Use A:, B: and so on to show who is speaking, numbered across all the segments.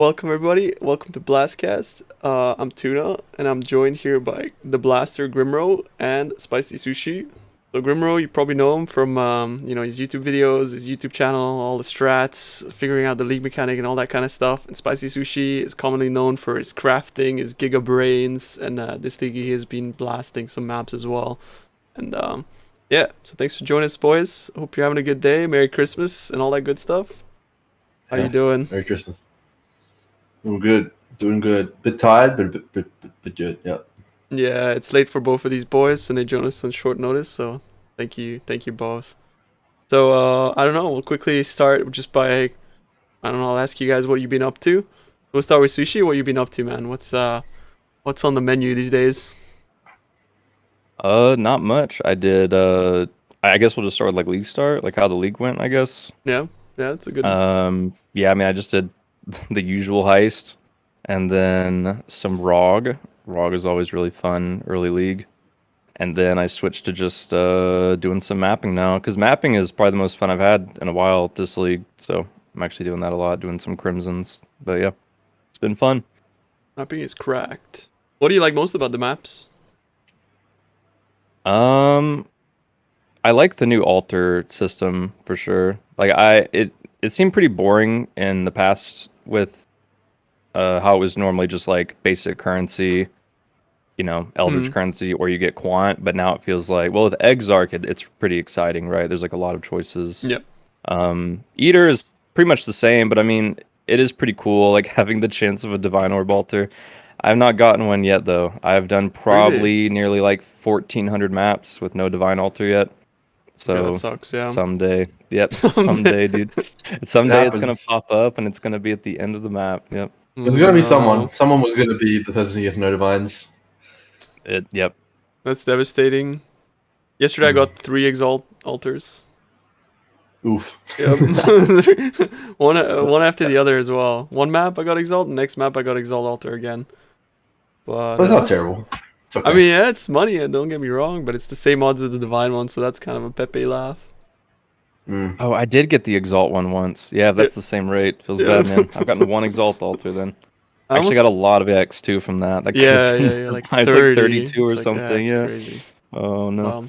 A: Welcome everybody. Welcome to Blastcast. I'm Tuna, and I'm joined here by the Blaster Grimro and Spicysushi. So Grimro, you probably know him from his YouTube videos, his YouTube channel, all the strats, figuring out the league mechanic and all that kind of stuff. And Spicysushi is commonly known for his crafting, his Giga Brains, and this league he has been blasting some maps as well. And yeah, so thanks for joining us, boys. Hope you're having a good day. Merry Christmas and all that good stuff. How you
B: Yeah.
A: doing?
B: Merry Christmas. Doing good. Doing good. Bit tired, but good. Yeah.
A: Yeah, it's late for both of these boys, and they joined us on short notice. So thank you both. So I don't know. We'll quickly start just by I don't know. I'll ask you guys what you've been up to. We'll start with Sushi. What you been up to, man? What's on the menu these days?
C: Not much. I did I guess we'll just start with like league start, like how the league went, I guess.
A: Yeah, yeah, it's a good.
C: Yeah, I mean I just did the usual heist and then some ROG. ROG is always really fun, early league. And then I switched to just doing some mapping now, because mapping is probably the most fun I've had in a while at this league. So I'm actually doing that a lot, doing some crimsons. But yeah, it's been fun.
A: Mapping is cracked. What do you like most about the maps?
C: Um, I like the new altar system for sure. It seemed pretty boring in the past with how it was normally just like basic currency, Eldritch
A: Hmm.
C: currency, or you get quant. But now it feels like, well, with Exarch, it's pretty exciting, right? There's like a lot of choices.
A: Yep.
C: Eater is pretty much the same, but I mean, it is pretty cool, like having the chance of a Divine Orb altar. I've not gotten one yet, though. I've done
A: Really?
C: probably nearly like 1,400 maps with no Divine Altar yet.
A: Yeah, that
C: So
A: sucks. Yeah.
C: someday, yep,
A: Someday.
C: someday, dude.
B: It
C: Someday it's gonna
B: happens.
C: pop up and it's gonna be at the end of the map. Yep.
B: There's gonna be
A: No,
B: someone. Someone was gonna be the person who gets no divines.
C: Yep.
A: that's devastating. Yesterday I
B: Mm.
A: got three exalt altars.
B: Oof.
A: Yep. One after the other as well. One map I got Exalt, next map I got Exalt Altar again. But
B: That's not terrible. It's
A: I
B: okay.
A: mean, yeah, it's money. Don't get me wrong, but it's the same odds as the Divine one, so that's kind of a Pepe laugh.
B: Mm.
C: Oh, I did get the Exalt one once. Yeah, if
A: Yeah,
C: that's the same rate. Feels
A: yeah.
C: bad, man. I've gotten one Exalt altar then.
A: I
C: I actually
A: almost,
C: got a lot of X too from that. That could have
A: yeah,
C: been
A: yeah, yeah, like
C: I was like
A: 30.
C: 32
A: It's
C: or
A: like, yeah,
C: something.
A: it's
C: Yeah.
A: crazy.
C: Oh no.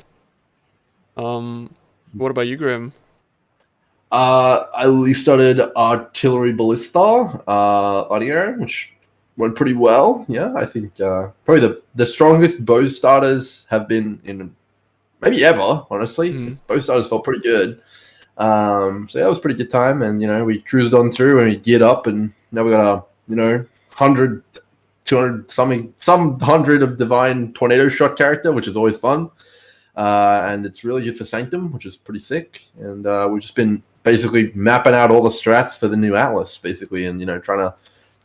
A: Um, what about you, Grim?
B: We started artillery ballista on here, which went pretty well. Yeah, I think probably the strongest bow starters have been in maybe ever. Honestly,
A: Hmm.
B: bow starters felt pretty good. So yeah, it was a pretty good time, and we cruised on through and we geared up, and now we got a 100, 200 something, some hundred of divine tornado shot character, which is always fun. And it's really good for Sanctum, which is pretty sick. And we've just been basically mapping out all the strats for the new Atlas, basically, and trying to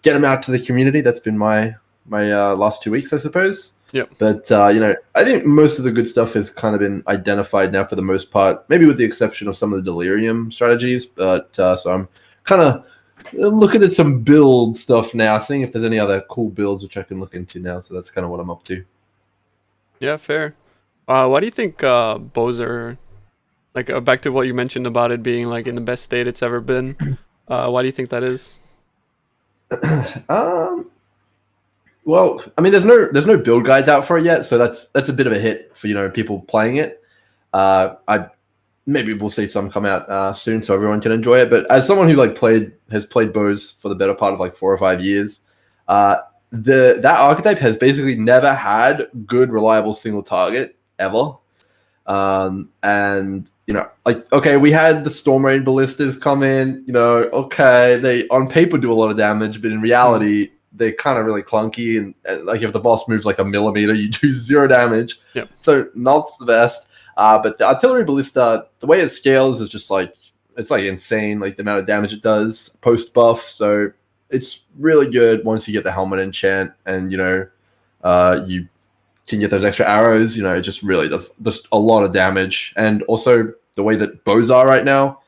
B: get them out to the community. That's been my last 2 weeks, I suppose.
A: Yep.
B: But I think most of the good stuff has kind of been identified now for the most part, maybe with the exception of some of the delirium strategies. But so I'm kind of looking at some build stuff now, seeing if there's any other cool builds which I can look into now. So that's kind of what I'm up to.
A: Yeah, fair. Why do you think bows are like back to what you mentioned about it being like in the best state it's ever been? Why do you think that is?
B: um, Well, I mean, there's no build guides out for it yet, so that's a bit of a hit for people playing it. I maybe we'll see some come out soon, so everyone can enjoy it. But as someone who has played bows for the better part of like 4 or 5 years, that archetype has basically never had good reliable single target ever. And like okay, we had the Storm Rain ballistas come in. Okay, they on paper do a lot of damage, but in
A: Hmm.
B: reality they're kind of really clunky. And like if the boss moves like a millimeter, you do zero damage.
A: Yep.
B: So not the best. But the artillery ballista, the way it scales is just like it's like insane. Like the amount of damage it does post buff. So it's really good once you get the helmet enchant and you can get those extra arrows. It just really does just a lot of damage. And also the way that bows are right now,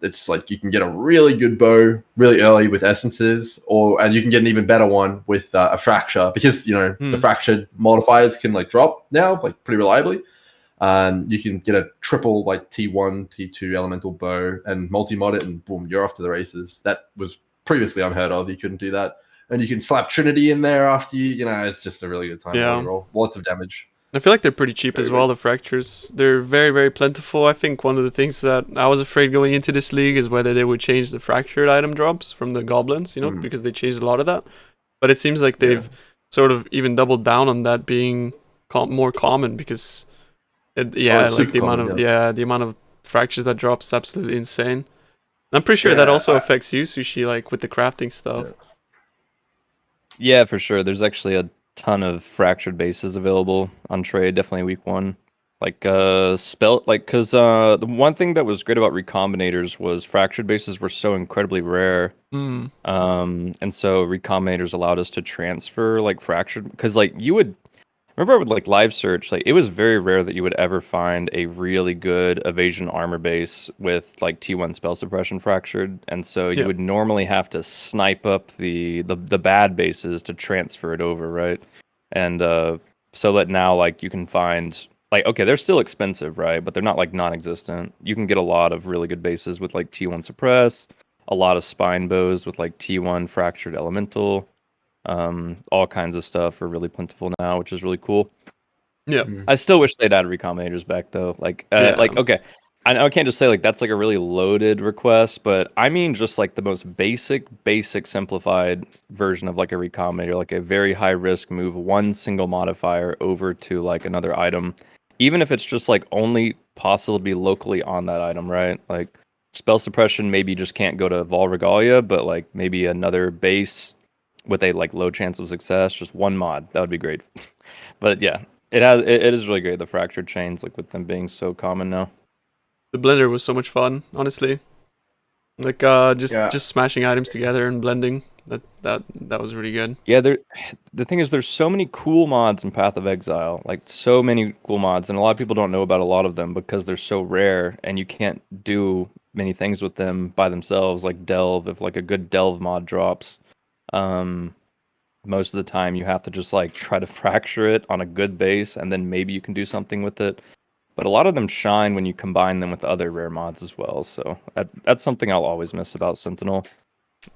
B: it's like you can get a really good bow really early with essences, and you can get an even better one with a fracture because the
A: Hmm.
B: fractured modifiers can like drop now like pretty reliably. You can get a triple like T1, T2 elemental bow and multi-mod it, and boom, you're off to the races. That was previously unheard of. You couldn't do that. And you can slap Trinity in there after it's just a really good time to roll. Lots of damage.
A: I feel like they're pretty cheap as well, the fractures. They're very, very plentiful. I think one of the things that I was afraid going into this league is whether they would change the fractured item drops from the goblins, because they changed a lot of that. But it seems like they've sort of even doubled down on that being more common because, the amount of fractures that drops is absolutely insane. And I'm pretty sure that also affects you, Sushi, like with the crafting stuff.
C: Yeah, for sure. There's actually a ton of fractured bases available on trade. Definitely week 1. Like because the one thing that was great about recombinators was fractured bases were so incredibly rare. And so recombinators allowed us to transfer like fractured, because like you would remember with like live search, like it was very rare that you would ever find a really good evasion armor base with like T1 spell suppression fractured, and so you would normally have to snipe up the bad bases to transfer it over, right? And so that now like you can find like, okay, they're still expensive, right? But they're not like non-existent. You can get a lot of really good bases with like T1 suppress, a lot of spine bows with like T1 fractured elemental. All kinds of stuff are really plentiful now, which is really cool.
A: Yeah.
C: I still wish they'd add recombinators back though. Like okay, I know I can't just say like that's like a really loaded request, but I mean just like the most basic simplified version of like a recombinator, like a very high risk move one single modifier over to like another item, even if it's just like only possible to be locally on that item, right? Like spell suppression maybe just can't go to Vol Regalia, but like maybe another base with a like low chance of success, just one mod, that would be great. But yeah, it is really great, the fractured chains, like with them being so common now.
A: The blender was so much fun, honestly. Like just smashing items together and blending. That was really good.
C: Yeah, the thing is there's so many cool mods in Path of Exile, like so many cool mods, and a lot of people don't know about a lot of them because they're so rare and you can't do many things with them by themselves, like Delve. If like a good Delve mod drops, most of the time you have to just like try to fracture it on a good base and then maybe you can do something with it, but a lot of them shine when you combine them with other rare mods as well. So that's something I'll always miss about Sentinel,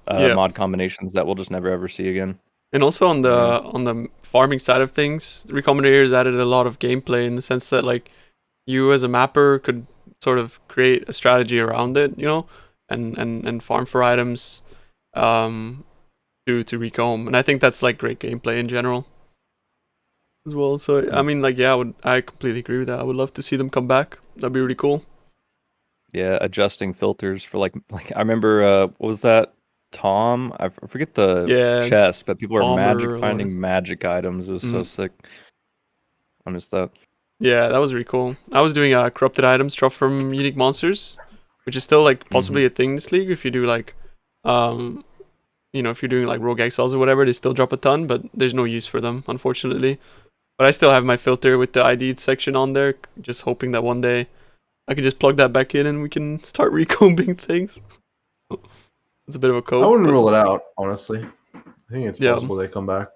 C: mod combinations that we'll just never ever see again.
A: And also on the farming side of things, recombinators added a lot of gameplay in the sense that like you as a mapper could sort of create a strategy around it, and farm for items to recomb, and I think that's like great gameplay in general as well. So I mean, like, I completely agree with that. I would love to see them come back. That'd be really cool.
C: Yeah, adjusting filters for like I remember what was that? Tom? I forget the chest, but people are magic finding magic items. It was so sick. I missed that.
A: Yeah, that was really cool. I was doing corrupted items drop from unique monsters, which is still like possibly a thing in this league if you do like if you're doing like rogue exiles or whatever, they still drop a ton, but there's no use for them, unfortunately. But I still have my filter with the ID'd section on there, just hoping that one day I can just plug that back in and we can start recombing things. It's a bit of a code.
B: I wouldn't rule it out, honestly. I think it's possible they come back.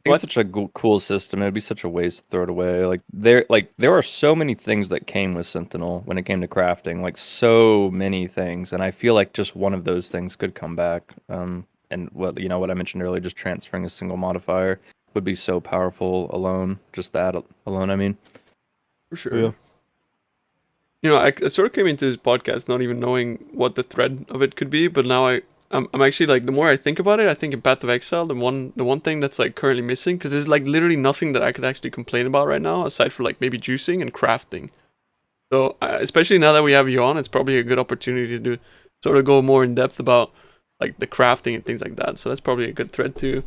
C: I think it's such a cool system. It'd be such a waste to throw it away. Like there are so many things that came with Sentinel when it came to crafting, like so many things, and I feel like just one of those things could come back. And what I mentioned earlier, just transferring a single modifier would be so powerful alone. Just that alone, I mean.
A: For sure. Yeah. I sort of came into this podcast not even knowing what the thread of it could be, but now I'm actually like, the more I think about it, I think in Path of Exile, the one thing that's like currently missing, because there's like literally nothing that I could actually complain about right now aside for like maybe juicing and crafting. So especially now that we have you on, it's probably a good opportunity to sort of go more in depth about like the crafting and things like that. So that's probably a good thread to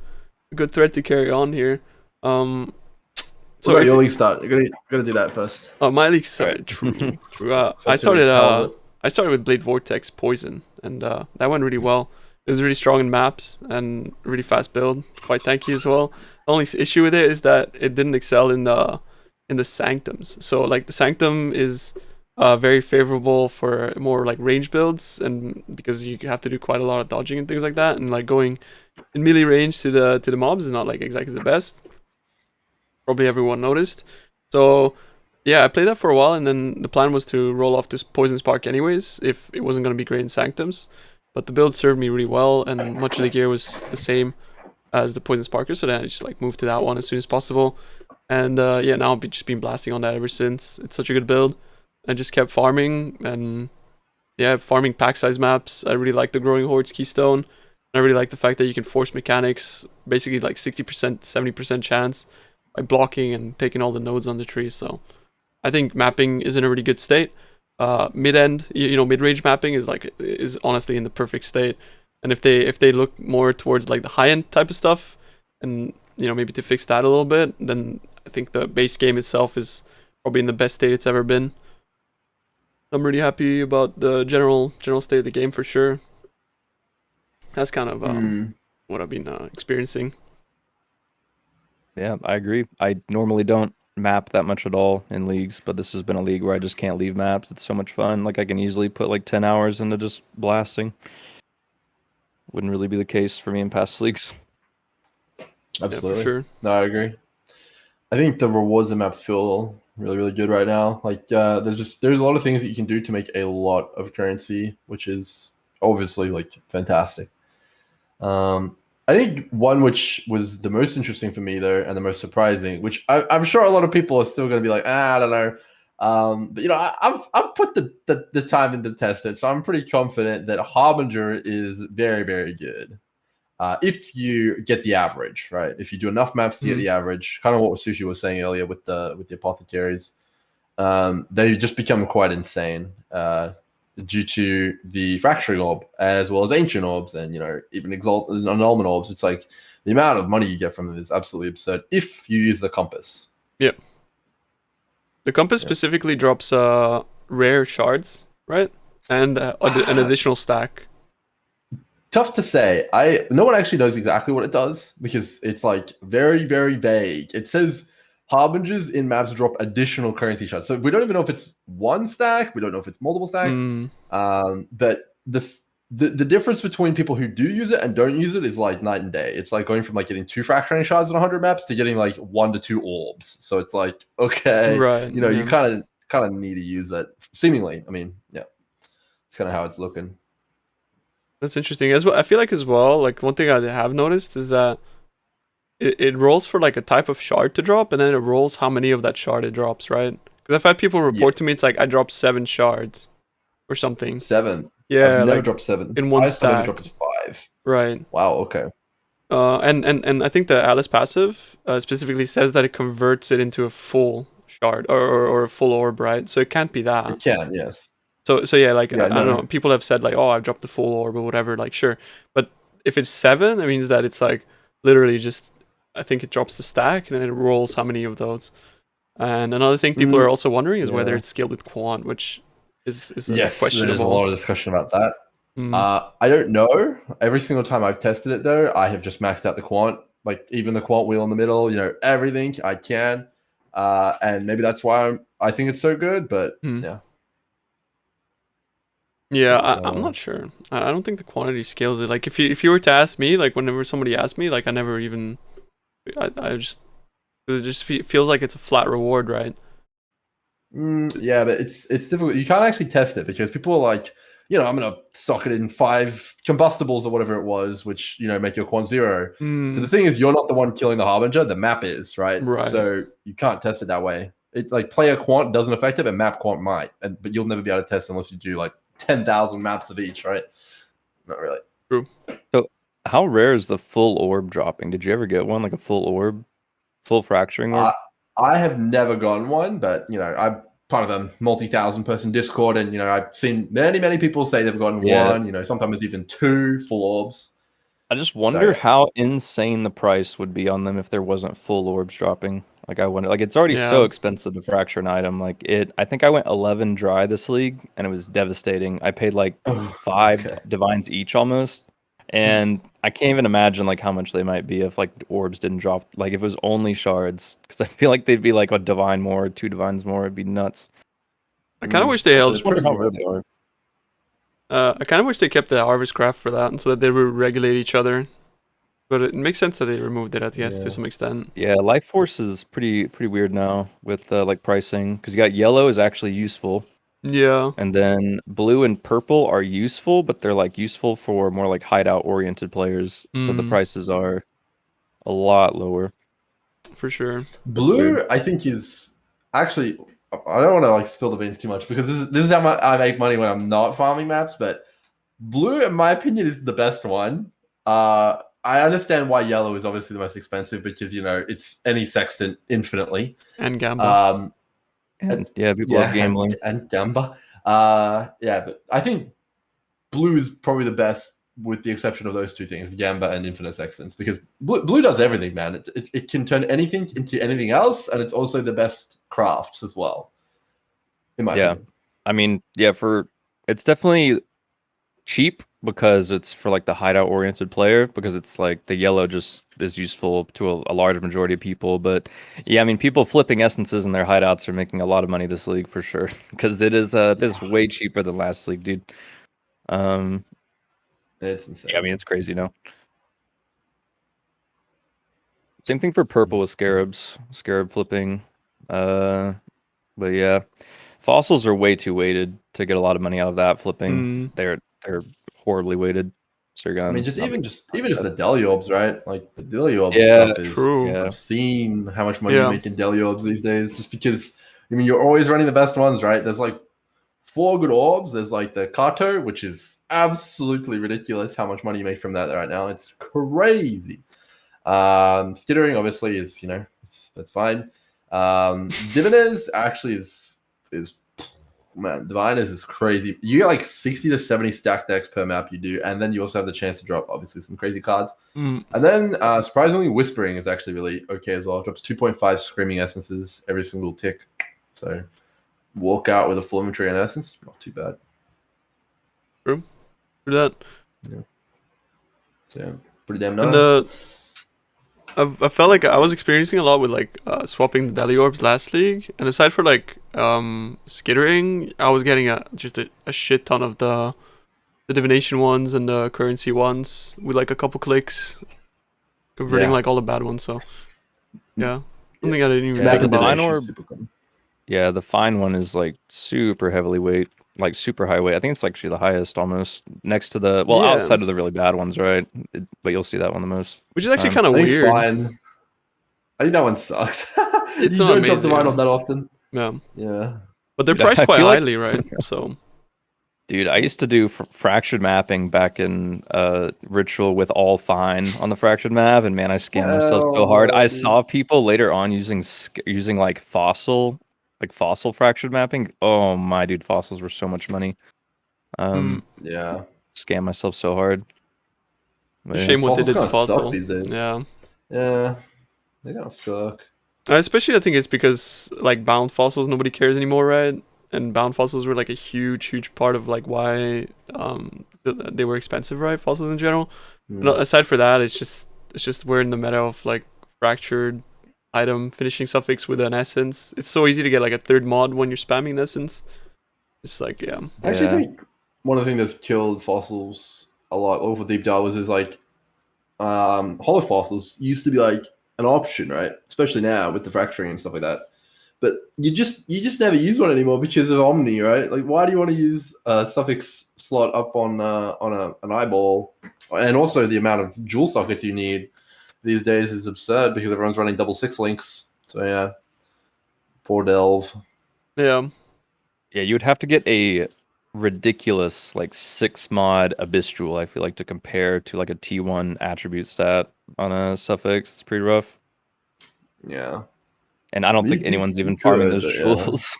A: carry on here.
B: So your league start, you're gonna do that first.
A: Oh, my league started. True. I started with Blade Vortex Poison, and that went really well. It was really strong in maps and really fast build, quite tanky as well. The only issue with it is that it didn't excel in the Sanctums. So like the Sanctum is very favorable for more like range builds, and because you have to do quite a lot of dodging and things like that, and like going in melee range to the mobs is not like exactly the best. Probably everyone noticed. So yeah, I played that for a while, and then the plan was to roll off to Poison Spark anyways if it wasn't going to be great in Sanctums. but the build served me really well, and much of the gear was the same as the Poison Sparker, so then I just like moved to that one as soon as possible. And yeah, now I've just been blasting on that ever since. It's such a good build. I just kept farming, and yeah, farming pack size maps. I really like the Growing Hordes Keystone. I really like the fact that you can force mechanics, basically like 60%, 70% chance by blocking and taking all the nodes on the tree. So I think mapping is in a really good state. Mid-end, mid-range mapping is honestly in the perfect state. And if they look more towards like the high-end type of stuff, and maybe to fix that a little bit, then I think the base game itself is probably in the best state it's ever been. I'm really happy about the general state of the game for sure. That's kind of what I've been experiencing.
C: Yeah, I agree. I normally don't map that much at all in leagues, but this has been a league where I just can't leave maps. It's so much fun. Like I can easily put like 10 hours into just blasting. Wouldn't really be the case for me in past leagues.
B: Absolutely.
A: Yeah, for sure.
B: No, I agree. I think the rewards and maps feel really, really good right now. Like there's a lot of things that you can do to make a lot of currency, which is obviously like fantastic. I think one which was the most interesting for me though, and the most surprising, which I'm sure a lot of people are still going to be like, I don't know. But I've put the time in to test it, so I'm pretty confident that Harbinger is very, very good. If you get the average, right? If you do enough maps to get the average, kind of what Sushi was saying earlier with the apothecaries, they just become quite insane due to the fracturing orb as well as ancient orbs, and even exalted and annulment orbs. It's like the amount of money you get from it is absolutely absurd if you use the compass.
A: Yeah. The compass specifically drops rare shards, right? And an additional stack.
B: Tough to say. No one actually knows exactly what it does because it's like very, very vague. It says Harbingers in maps drop additional currency shards. So we don't even know if it's one stack. We don't know if it's multiple stacks. But the difference between people who do use it and don't use it is like night and day. It's like going from like getting 2 fracturing shards on 100 maps to getting like 1 to 2 orbs. So it's like, okay,
A: right,
B: you kind of need to use it. Seemingly, I mean, yeah, it's kind of how it's looking.
A: That's interesting as well. I feel like as well, like one thing I have noticed is that it rolls for like a type of shard to drop, and then it rolls how many of that shard it drops, right? Because I've had people report to me, it's like I dropped 7 shards or something.
B: 7.
A: Yeah,
B: I've never
A: like
B: dropped 7.
A: in one stack.
B: I dropped 5.
A: Right.
B: Wow. Okay.
A: And I think the Alice passive specifically says that it converts it into a full shard or a full orb, right? So it can't be that.
B: It can, yes.
A: So yeah, like I don't know. People have said like, oh, I've dropped the full orb or whatever. Like sure, but if it's 7, it means that it's like literally just. I think it drops the stack and then it rolls how many of those. And another thing people are also wondering is whether it's scaled with quant, which is
B: yes,
A: questionable.
B: There's a lot of discussion about that. I don't know. Every single time I've tested it though, I have just maxed out the quant, like even the quant wheel in the middle, everything I can. And maybe that's why I think it's so good, but yeah.
A: Yeah, I'm not sure. I don't think the quantity scales it. Like if you were to ask me, like whenever somebody asked me, like I never even, I just, it just feels like it's a flat reward, right?
B: Yeah, but it's difficult. You can't actually test it because people are like, I'm gonna sock it in 5 combustibles or whatever it was, which make your quant 0. But the thing is, you're not the one killing the Harbinger. The map is, right? So you can't test it that way. It's like player quant doesn't affect it, but map quant might. But you'll never be able to test unless you do like 10,000 maps of each, right? Not really.
A: True.
C: So how rare is the full orb dropping? Did you ever get one, like a full orb, full fracturing orb?
B: I have never gotten one, but I'm part of a multi-thousand person Discord, and I've seen many people say they've gotten one. Sometimes it's even 2 full orbs.
C: I just wonder how insane the price would be on them if there wasn't full orbs dropping. Like I wonder, like it's already so expensive to fracture an item. Like I think I went 11 dry this league, and it was devastating. I paid like 5 divines each almost, and I can't even imagine like how much they might be if like orbs didn't drop. Like if it was only shards, because I feel like they'd be like a divine more, 2 divines more. It'd be nuts.
A: I kind of wish they held.
C: I just wonder how rare they are.
A: I kind of wish they kept the harvest craft for that, and so that they would regulate each other. But it makes sense that they removed it, I guess, to some extent.
C: Yeah, Life Force is pretty weird now with like pricing, because you got yellow is actually useful,
A: Yeah.
C: And then blue and purple are useful, but they're like useful for more like hideout oriented players. So the
A: Mm,
C: prices are a lot lower.
A: for sure.
C: It's weird.
B: Blue, I think, is actually. I don't want to like spill the beans too much because this is how much I make money when I'm not farming maps. But blue, in my opinion, is the best one. I understand why yellow is obviously the most expensive because it's any sextant infinitely.
A: And Gamba.
B: Um,
C: And yeah, people love
B: yeah,
C: gambling.
B: and Gamba. Yeah, but I think blue is probably the best, with the exception of those two things, Gamba and Infinite Sextants, because blue does everything, man. It can turn anything into anything else, and it's also the best crafts as well, in my
C: Yeah.
B: opinion.
C: I mean, yeah, it's definitely cheap because it's for like the hideout oriented player, because it's like the yellow just is useful to a large majority of people. But yeah, I mean, people flipping essences in their hideouts are making a lot of money this league for sure, because this is way cheaper than last league, dude. Um,
B: It's insane.
C: yeah, I mean, it's crazy, Same thing for purple with scarab flipping. But yeah, fossils are way too weighted to get a lot of money out of that flipping.
A: Mm,
C: They're horribly weighted. So you're
B: I mean,
C: gonna
B: just
C: not
B: even
C: make
B: just the Deliorbs, right? Like the Deliorbs
C: Yeah,
B: stuff is.
A: true.
C: yeah,
B: I've seen how much money you
A: Yeah.
B: make in Deliorbs these days, just because. I mean, you're always running the best ones, right? There's like 4 good orbs. There's like the Kato, which is absolutely ridiculous how much money you make from that right now. It's crazy. Skittering obviously is that's fine. Diviners actually is man, Diviners is crazy. You get like 60 to 70 stack decks per map you do, and then you also have the chance to drop obviously some crazy cards.
A: Mm,
B: And then surprisingly, Whispering is actually really okay as well. It drops 2.5 Screaming Essences every single tick. So walk out with a full inventory and essence, not too bad.
A: true. For that.
B: So yeah, pretty damn
A: And
B: nice.
A: I felt like I was experiencing a lot with like swapping the Deli Orbs last league, and aside for like skittering, I was getting just a shit ton of the divination ones and the currency ones with like a couple clicks, converting
B: Yeah.
A: like all the bad ones. So yeah, something I didn't even
C: Yeah,
A: think
C: the
A: about.
C: Divine
B: Divination
C: Orb-
B: super cool.
C: yeah. The fine one is like super heavily weight, like super high weight. I think it's actually the highest, almost next to
A: Yeah.
C: outside of the really bad ones, right? But you'll see that one the most.
A: Which is actually
C: Um,
A: kind of
B: I think
A: weird.
B: fine. I think that one sucks.
A: It's
B: You
A: not
B: don't drop
A: amazing.
B: Divine Orb that often.
A: Yeah,
B: Yeah.
A: but they're
C: Dude,
A: priced
C: I
A: quite
C: feel like-
A: highly, right? So
C: Dude, I used to do fractured mapping back in Ritual with all fine on the fractured map, and man, I scammed myself so
B: Hell
C: hard.
B: no,
C: I
B: dude.
C: saw people later on using like fossil fractured mapping. Oh my, dude, fossils were so much money.
B: Yeah.
C: Scam myself so hard. But yeah.
A: shame what they
B: Fossils
A: did to
B: kinda suck
A: Fossil.
B: these days.
A: Yeah.
B: Yeah. They kind of suck.
A: Especially, I think it's because like bound fossils nobody cares anymore, right? And bound fossils were like a huge part of like why they were expensive, right? Fossils in general. No, aside for that, it's just we're in the meta of like fractured item finishing suffix with an essence. It's so easy to get like a third mod when you're spamming an essence. It's like yeah.
B: I actually
C: Yeah.
B: think one of the things that's killed fossils a lot over deep divers is like hollow fossils used to be like an option, right? Especially now with the fracturing and stuff like that. But you just never use one anymore because of Omni, right? Like, why do you want to use a suffix slot up on an eyeball? And also the amount of jewel sockets you need these days is absurd because everyone's running double 6 links. So yeah, poor Delve.
A: Yeah.
C: Yeah, you would have to get a ridiculous like 6 mod Abyss Jewel, I feel like, to compare to like a T1 attribute stat on a suffix. It's pretty rough.
B: Yeah.
C: And I don't think
B: You
C: anyone's even farming
B: could,
C: those
B: but yeah.
C: jewels.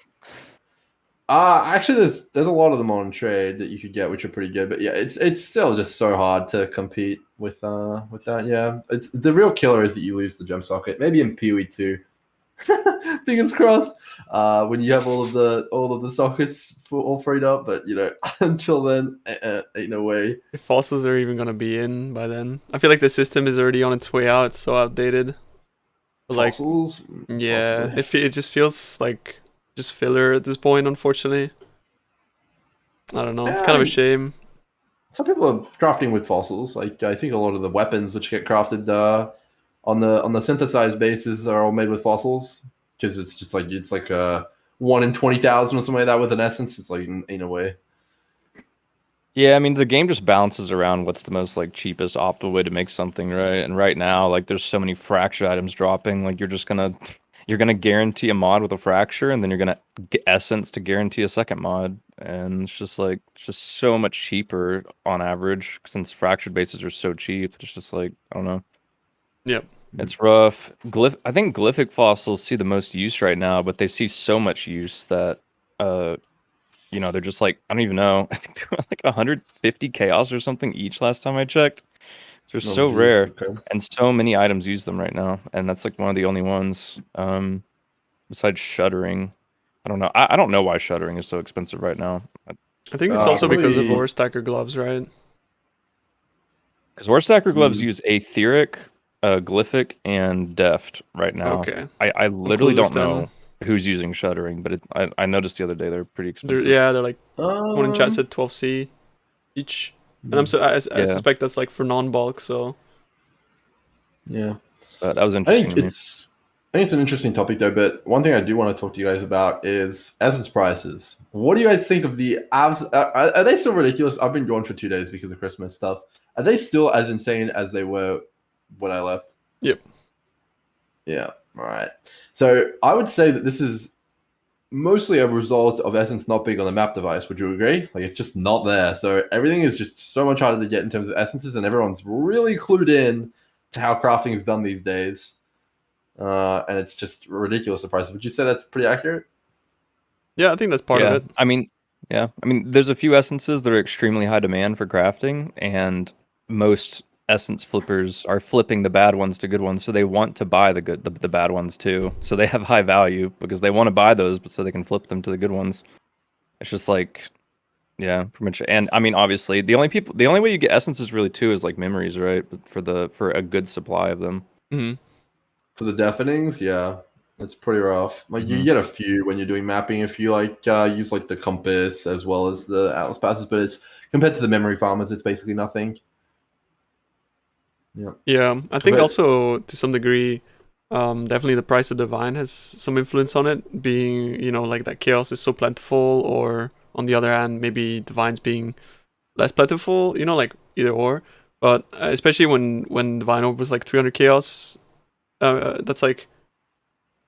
B: Actually, there's a lot of them on trade that you could get, which are pretty good. But yeah, it's still just so hard to compete with that. Yeah, it's the real killer is that you lose the gem socket. Maybe in PoE too. Fingers crossed. When you have all of the sockets all freed up, but until then, ain't no way.
A: If fossils are even gonna be in by then, I feel like the system is already on its way out. It's so outdated. But, like,
B: Fossils,
A: yeah,
B: possibly.
A: it just feels like just filler at this point. Unfortunately, I don't know. It's kind of a shame.
B: Some people are crafting with fossils. Like I think a lot of the weapons which get crafted on the synthesized bases are all made with fossils because it's like a 1 in 20,000 or something like that with an essence. It's like in a way.
C: Yeah, I mean the game just bounces around what's the most like cheapest optimal way to make something, right? And right now, like there's so many fracture items dropping, like you're gonna guarantee a mod with a fracture, and then you're gonna get essence to guarantee a second mod, and it's just so much cheaper on average since fractured bases are so cheap. It's just like I don't know.
A: Yep.
C: It's rough. I think glyphic fossils see the most use right now, but they see so much use that they're just like I don't even know. I think they were like 150 chaos or something each last time I checked. They're
B: Oh,
C: so
B: geez,
C: rare,
B: okay.
C: and so many items use them right now, and that's like one of the only ones. Besides shuddering, I don't know. I don't know why shuddering is so expensive right now.
A: I think it's also because of
B: Probably.
A: overstacker gloves, right?
C: Because Warstacker gloves
B: Mm.
C: use Aetheric, Glyphic, and Deft right now.
A: Okay.
C: I
A: I'm
C: literally
A: clueless
C: don't know who's using shuddering, but I noticed the other day they're pretty expensive.
A: They're like one in chat
B: Um,
A: said 12C each, and I
C: Yeah.
A: suspect that's like for non-bulk. So
B: yeah.
C: That was
B: I
C: interesting
B: think
C: to me.
B: it's an interesting topic though, but one thing I do want to talk to you guys about is essence prices. What do you guys think of the abs? Are they still ridiculous? I've been gone for 2 days because of Christmas stuff. Are they still as insane as they were when I left?
A: Yep.
B: Yeah. All right. So I would say that this is mostly a result of essence not being on the map device. Would you agree? Like it's just not there. So everything is just so much harder to get in terms of essences, and everyone's really clued in to how crafting is done these days. And it's just ridiculous the prices. Would you say that's pretty accurate?
A: Yeah, I think that's part of it.
C: I mean, there's a few essences that are extremely high demand for crafting, and most essence flippers are flipping the bad ones to good ones, so they want to buy the bad ones too. So they have high value because they want to buy those, but so they can flip them to the good ones. It's just like, yeah, pretty much. And I mean, obviously, the only way you get essences really too is like memories, right? For a good supply of them.
A: Hmm.
B: For the deafenings, yeah, it's pretty rough. Like you
C: Mhm.
B: get a few when you're doing mapping if you like use like the compass as well as the atlas passes, but it's compared to the memory farmers, it's basically nothing. Yeah.
A: Yeah, I think
B: But
A: also to some degree, definitely the price of divine has some influence on it. Being like that chaos is so plentiful, or on the other hand, maybe divines being less plentiful. Like either or. But especially when divine orb was like 300 chaos, that's like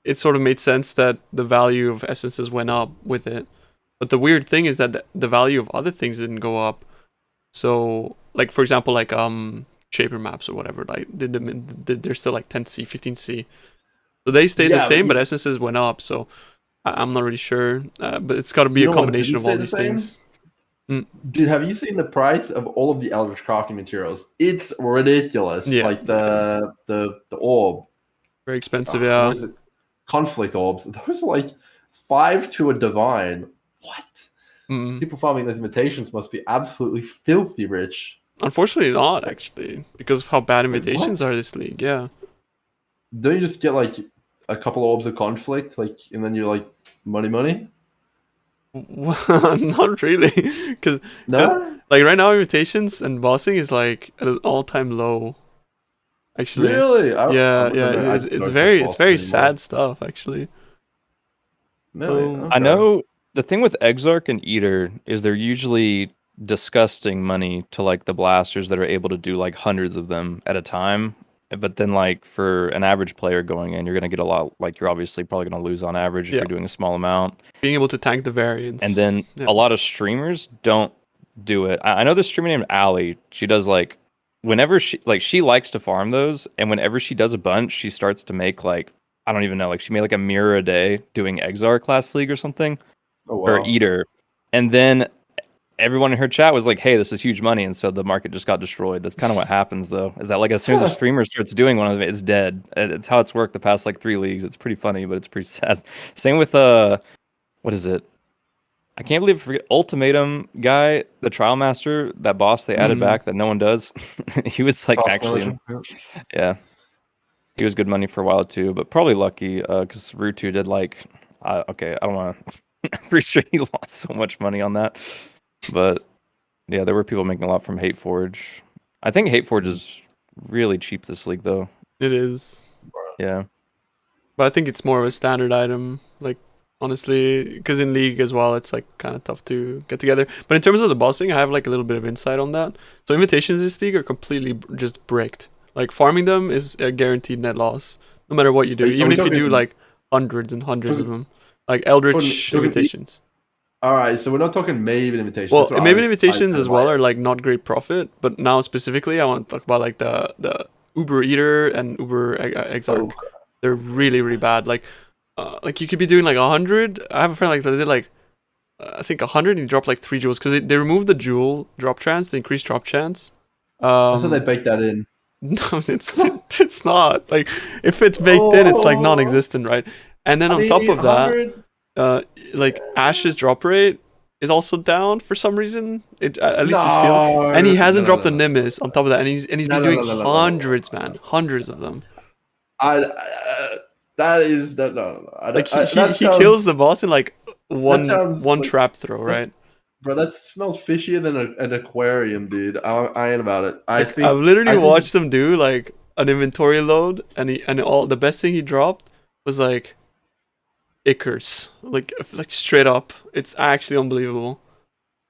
A: it sort of made sense that the value of essences went up with it. But the weird thing is that the value of other things didn't go up. So, like for example, like shaper maps or whatever, like they're still like 10C, 15C. So they stayed the
B: yeah,
A: same, but essences went up. So I'm not really sure, but it's got to be
B: you
A: a
B: know what
A: combination
B: didn't
A: of all
B: stay the
A: these
B: same?
A: things. Mm.
B: Dude, have you seen the price of all of the Eldritch crafting materials? It's ridiculous.
A: Yeah,
B: Like the orb.
A: very expensive.
B: What
A: Yeah.
B: is it? Conflict orbs. Those are like 5 to a divine. What?
A: Mm.
B: People farming those invitations must be absolutely filthy rich.
A: Unfortunately, not actually, because of how bad
B: Wait,
A: invitations
B: what?
A: are this league. Yeah.
B: Don't you just get like a couple orbs of conflict, like, and then you're like money?
A: Not really, because
B: No,
A: like right now, invitations and bossing is like at an all-time low. Actually,
B: really.
A: yeah,
B: I
A: yeah.
B: don't know. I
A: It's,
B: just
A: it's
B: don't touch
A: very it's
B: bosses
A: very
B: anymore.
A: sad stuff actually.
B: Really?
C: I
B: Okay.
C: know the thing with Exarch and Eater is they're usually disgusting money to like the blasters that are able to do like hundreds of them at a time. But then like for an average player going in, you're gonna get a lot. Like you're obviously probably gonna lose on average if
A: Yeah,
C: you're doing a small amount.
A: being able to tank the
C: And
A: variance.
C: then
A: Yeah.
C: a lot of streamers don't do it. I know this streamer named Allie. She does like whenever she likes to farm those, and whenever she does a bunch, she starts to make like I don't even know, like she made like a mirror a day doing Exarch last league or something,
B: Oh
C: or
B: wow.
C: Eater. And then everyone in her chat was like, "Hey, this is huge money," and so the market just got destroyed. That's kind of what happens, though. Is that like as soon as a streamer starts doing one of them, it's dead. It's how it's worked the past like 3 leagues. It's pretty funny, but it's pretty sad. Same with what is it? I can't believe I forget Ultimatum guy, the trial master, that boss they added back that no one does. He was like
B: Task
C: actually,
B: manager. Yeah.
C: yeah, he was good money for a while too, but probably lucky because Rutu did like, okay, I don't want to. I'm pretty sure he lost so much money on that, but yeah, there were people making a lot from Hate Forge. I think Hate Forge is really cheap this league though.
A: It is,
C: Yeah,
A: but I think it's more of a standard item, like honestly, because in League as well, it's like kind of tough to get together. But in terms of the bossing, I have like a little bit of insight on that. So invitations this League are completely just bricked. Like farming them is a guaranteed net loss, no matter what you do. Even if you do like hundreds and hundreds of them, like Eldritch invitations.
B: All right, so we're not talking Maven invitations.
A: Well, Maven invitations as well are like not great profit, but now specifically, I want to talk about like the Uber Eater and Uber Exarch. They're really really bad. Like you could be doing like 100. I have a friend like that did like I think 100 and he dropped like 3 jewels because they removed the jewel drop chance, the increased drop chance.
B: I thought they baked that in.
A: No, it's not. Like if it's baked in, it's like non-existent, right? And then on top of that, like Ash's drop rate is also down for some reason. It at least it feels. And he hasn't dropped a Nimbus on top of that, and he's been doing hundreds, man, hundreds of them. He kills the boss in like one trap throw, right?
B: Bro, that smells fishier than an aquarium, dude. I ain't about it.
A: I've literally watched him do like an inventory load, and the best thing he dropped was like Icarus, like straight up. It's actually unbelievable.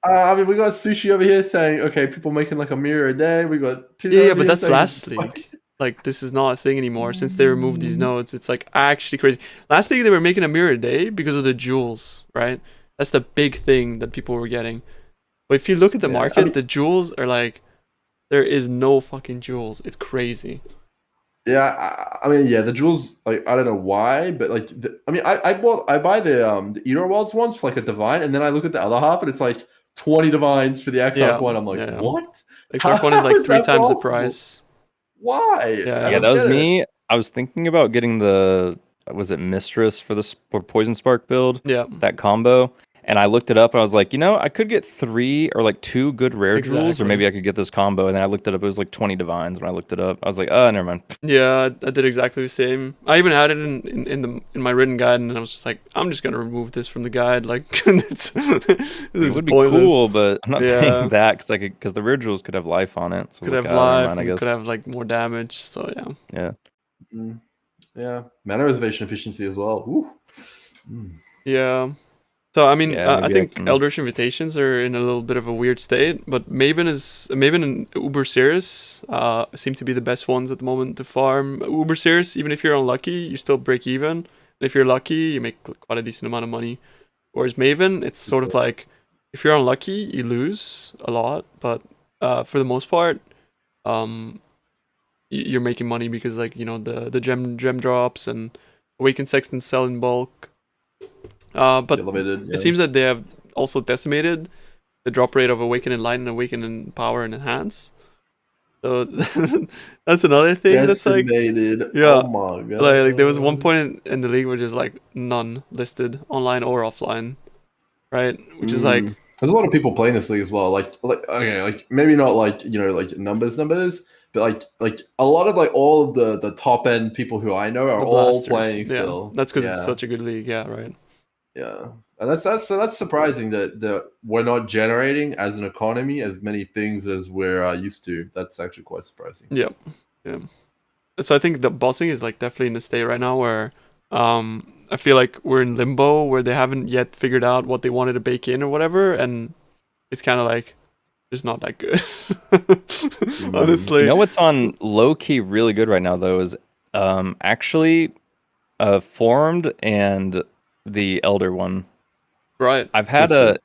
B: I mean, we got Sushi over here saying, okay, people making like a mirror a day. We got
A: but that's last League. Like this is not a thing anymore since they removed these nodes. It's like actually crazy. Last League they were making a mirror a day because of the jewels, right? That's the big thing that people were getting. But if you look at the market, the jewels are like, there is no fucking jewels. It's crazy.
B: Yeah, I mean, the jewels, like, I don't know why, but like, I buy the Eater Worlds ones for like a divine, and then I look at the other half, and it's like 20 divines for the Exarch one. I'm like, what?
A: Exarch one is like 3 times the price.
B: Why?
C: Yeah, that was me. I was thinking about getting was it Mistress for Poison Spark build?
A: Yeah.
C: That combo. And I looked it up and I was like, I could get 3 or like 2 good rare jewels, or maybe I could get this combo. And then I looked it up. It was like 20 divines when I looked it up. I was like, never mind.
A: Yeah, I did exactly the same. I even had it in my written guide, and I was just like, I'm just gonna remove this from the guide. Like, it
C: would be cool, but I'm not paying that because the rare jewels could have life on it. So
A: could have life, I guess. Could have like more damage. So
C: yeah.
B: Yeah, mana reservation efficiency as well.
A: Yeah. So I mean, I think Eldritch Invitations are in a little bit of a weird state, but Maven and Uber Cirrus seem to be the best ones at the moment to farm. Uber Cirrus, even if you're unlucky, you still break even. And if you're lucky, you make quite a decent amount of money. Whereas Maven, it's sort of like if you're unlucky, you lose a lot, but for the most part, you're making money because like the gem drops and Awakened Sexton sell in bulk. But it seems that they have also decimated the drop rate of Awaken in Light and Awaken in Power and Enhance. So that's another thing that's like
B: oh my god.
A: Like there was one point in the league where there's like none listed online or offline, right? Which is like
B: there's a lot of people playing this league as well. Like okay, like maybe not like like numbers, but like a lot of like all of the top end people who I know are all playing still.
A: That's because it's such a good league. Yeah, right.
B: Yeah, and that's surprising that we're not generating as an economy as many things as we're used to. That's actually quite surprising.
A: Yeah. So I think the bossing is like definitely in a state right now where I feel like we're in limbo where they haven't yet figured out what they wanted to bake in or whatever, and it's kind of like just not that good. Honestly,
C: what's on low key really good right now though is actually Formed and the Elder one.
A: Right.
C: I've had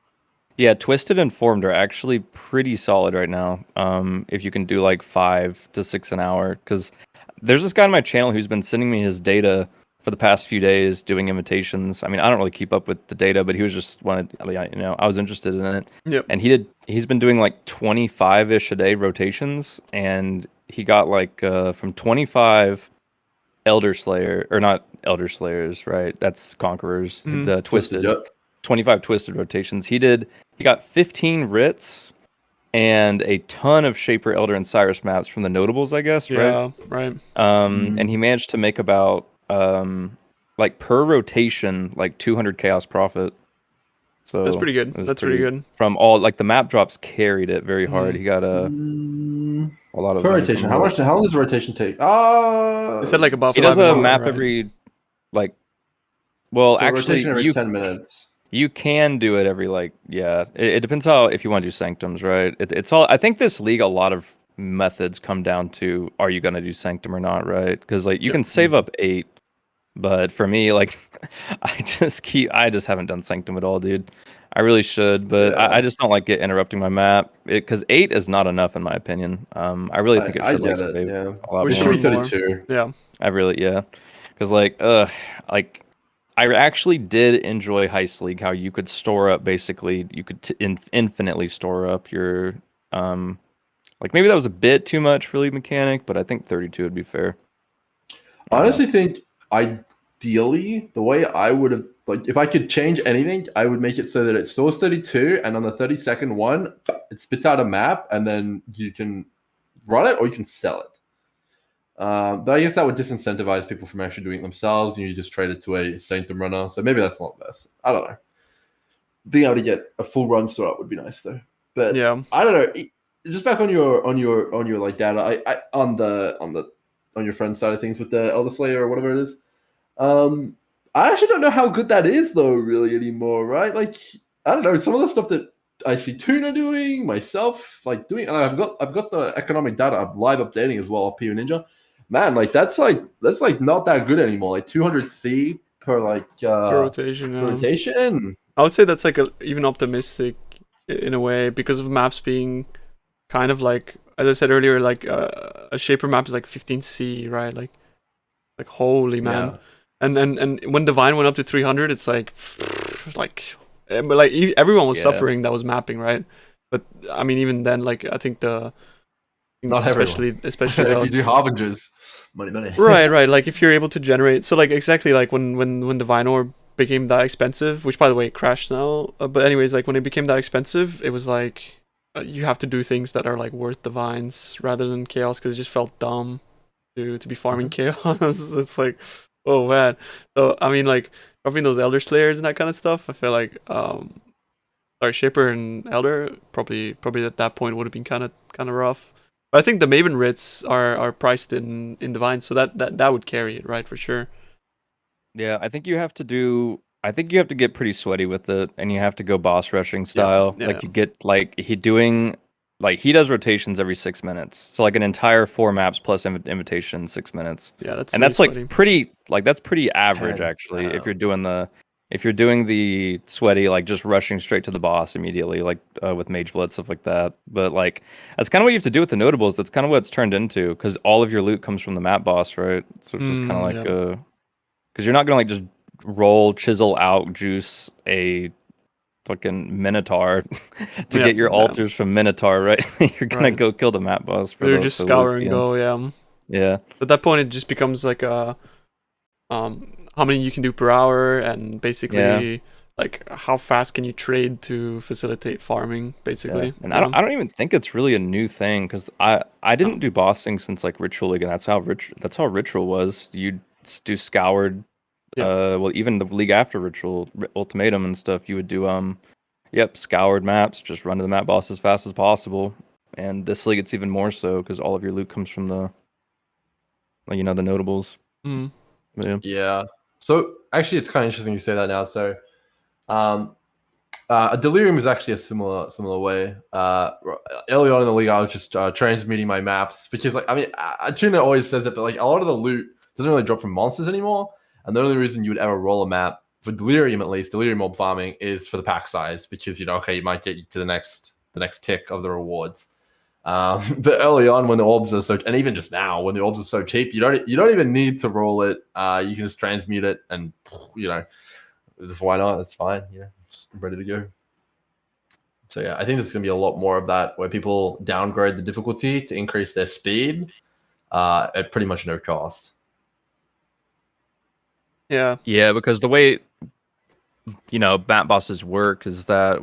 C: Twisted and Formed are actually pretty solid right now. If you can do like 5 to 6 an hour, because there's this guy on my channel who's been sending me his data for the past few days doing invitations. I mean, I don't really keep up with the data, but he was just I was interested in it.
A: Yep.
C: And he's been doing like 25-ish a day rotations, and he got like from 25 Elder Slayer, or not Elder Slayers, right? That's Conquerors. The Twisted. 25 Twisted rotations. He got 15 Writs and a ton of Shaper, Elder, and Cyrus maps from the notables, I guess, right?
A: Yeah, right.
C: And he managed to make about like per rotation like 200 chaos profit. So
A: that's pretty good. That's pretty good.
C: From all like the map drops carried it very hard. He got a lot of
B: per rotation. How long does rotation take?
A: He said like about.
C: He does a map every like Well,
B: So
C: actually,
B: rotation every 10 minutes.
C: you can do it every it depends how if you want to do sanctums, right? It's all I think this league a lot of methods come down to are you going to do sanctum or not, right? Because like you can save up 8, but for me like I just haven't done sanctum at all, dude. I really should, but I just don't like it interrupting my map because 8 is not enough in my opinion. I really think it
B: I
C: should like
B: get it.
C: save
B: Yeah,
C: a lot
A: We
B: it
C: more.
B: should be
A: should more.
B: 32.
A: Yeah.
C: I really, yeah, because like I actually did enjoy Heist League. How you could store up basically, you could infinitely store up your like maybe that was a bit too much for league mechanic, but I think 32 would be fair.
B: I honestly think ideally the way I would have like if I could change anything, I would make it so that it stores 32, and on the 32nd one, it spits out a map, and then you can run it or you can sell it. But I guess that would disincentivize people from actually doing it themselves, and you just trade it to a Sanctum runner. So maybe that's not the best. I don't know. Being able to get a full run throughout would be nice though. But
A: Yeah.
B: I don't know. Just back on your like data, I on your friend's side of things with the Elder Slayer or whatever it is. I actually don't know how good that is though, really anymore, right? Like I don't know some of the stuff that I see Tuna doing, myself like doing. And I've got the economic data I'm live updating as well of PU Ninja. Man, like that's like not that good anymore. Like 200C per
A: Per rotation.
B: rotation.
A: I would say that's like even optimistic in a way because of maps being kind of like, as I said earlier, like a shaper map is like 15C, right? Like holy man.
B: Yeah.
A: And when Divine went up to 300, it's like but like everyone was suffering that was mapping, right? But I mean, even then, like I think
B: Not
A: especially
B: if you do Harbingers, money.
A: right. Like if you're able to generate, so like exactly like when Divine Orb became that expensive, which by the way it crashed now. But anyways, like when it became that expensive, it was like you have to do things that are like worth divines rather than chaos because it just felt dumb to be farming chaos. It's like, oh man. So I mean, like dropping those Elder Slayers and that kind of stuff. I feel like sorry, Shaper and Elder probably at that point would have been kind of rough. But I think the Maven Writs are priced in Divine, so that would carry it, right, for sure.
C: Yeah, I think you have to get pretty sweaty with it, and you have to go boss rushing style.
A: Yeah.
C: Like you get like he does rotations every 6 minutes, so like an entire 4 maps plus invitation 6 minutes.
A: Yeah, that's
C: and
A: really
C: that's like
A: sweaty.
C: that's pretty average actually. If you're doing the sweaty like just rushing straight to the boss immediately, like with Mage Blood stuff like that. But like that's kind of what you have to do with the notables. That's kind of what it's turned into because all of your loot comes from the map boss, right? So it's just kind of like because you're not gonna like just roll, chisel out, juice a fucking Minotaur to get your altars from Minotaur, right? You're gonna go kill the map boss.
A: They're just scour and go, yeah.
C: Yeah.
A: At that point, it just becomes like a how many you can do per hour, and basically like how fast can you trade to facilitate farming, basically.
C: Yeah. And I don't even think it's really a new thing because I didn't do bossing since like Ritual League, and that's how Ritual was. You'd do scoured. Well, even the league after Ritual Ultimatum and stuff, you would do scoured maps, just run to the map boss as fast as possible. And this league, it's even more so because all of your loot comes from the notables.
B: Yeah. So actually, it's kind of interesting you say that now. So, a Delirium is actually a similar way. Early on in the league, I was just transmuting my maps because, like, I mean, Tuna always says it, but like a lot of the loot doesn't really drop from monsters anymore. And the only reason you would ever roll a map for Delirium, at least Delirium mob farming, is for the pack size because you might get you to the next tick of the rewards. But early on, when the orbs are and even just now, when the orbs are so cheap, you don't even need to roll it. You can just transmute it, and just why not? It's fine. Just ready to go. So yeah, I think there's gonna be a lot more of that where people downgrade the difficulty to increase their speed at pretty much no cost.
C: Yeah, because the way map bosses work is that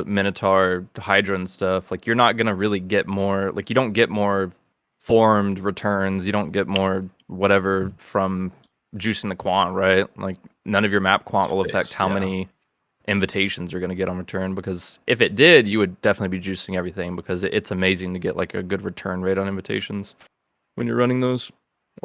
C: Minotaur, Hydra and stuff, like you're not gonna really get more, like you don't get more formed returns, you don't get more whatever from juicing the quant, right? Like none of your map quant will affect how many invitations you're gonna get on return, because if it did, you would definitely be juicing everything because it's amazing to get like a good return rate on invitations when you're running those.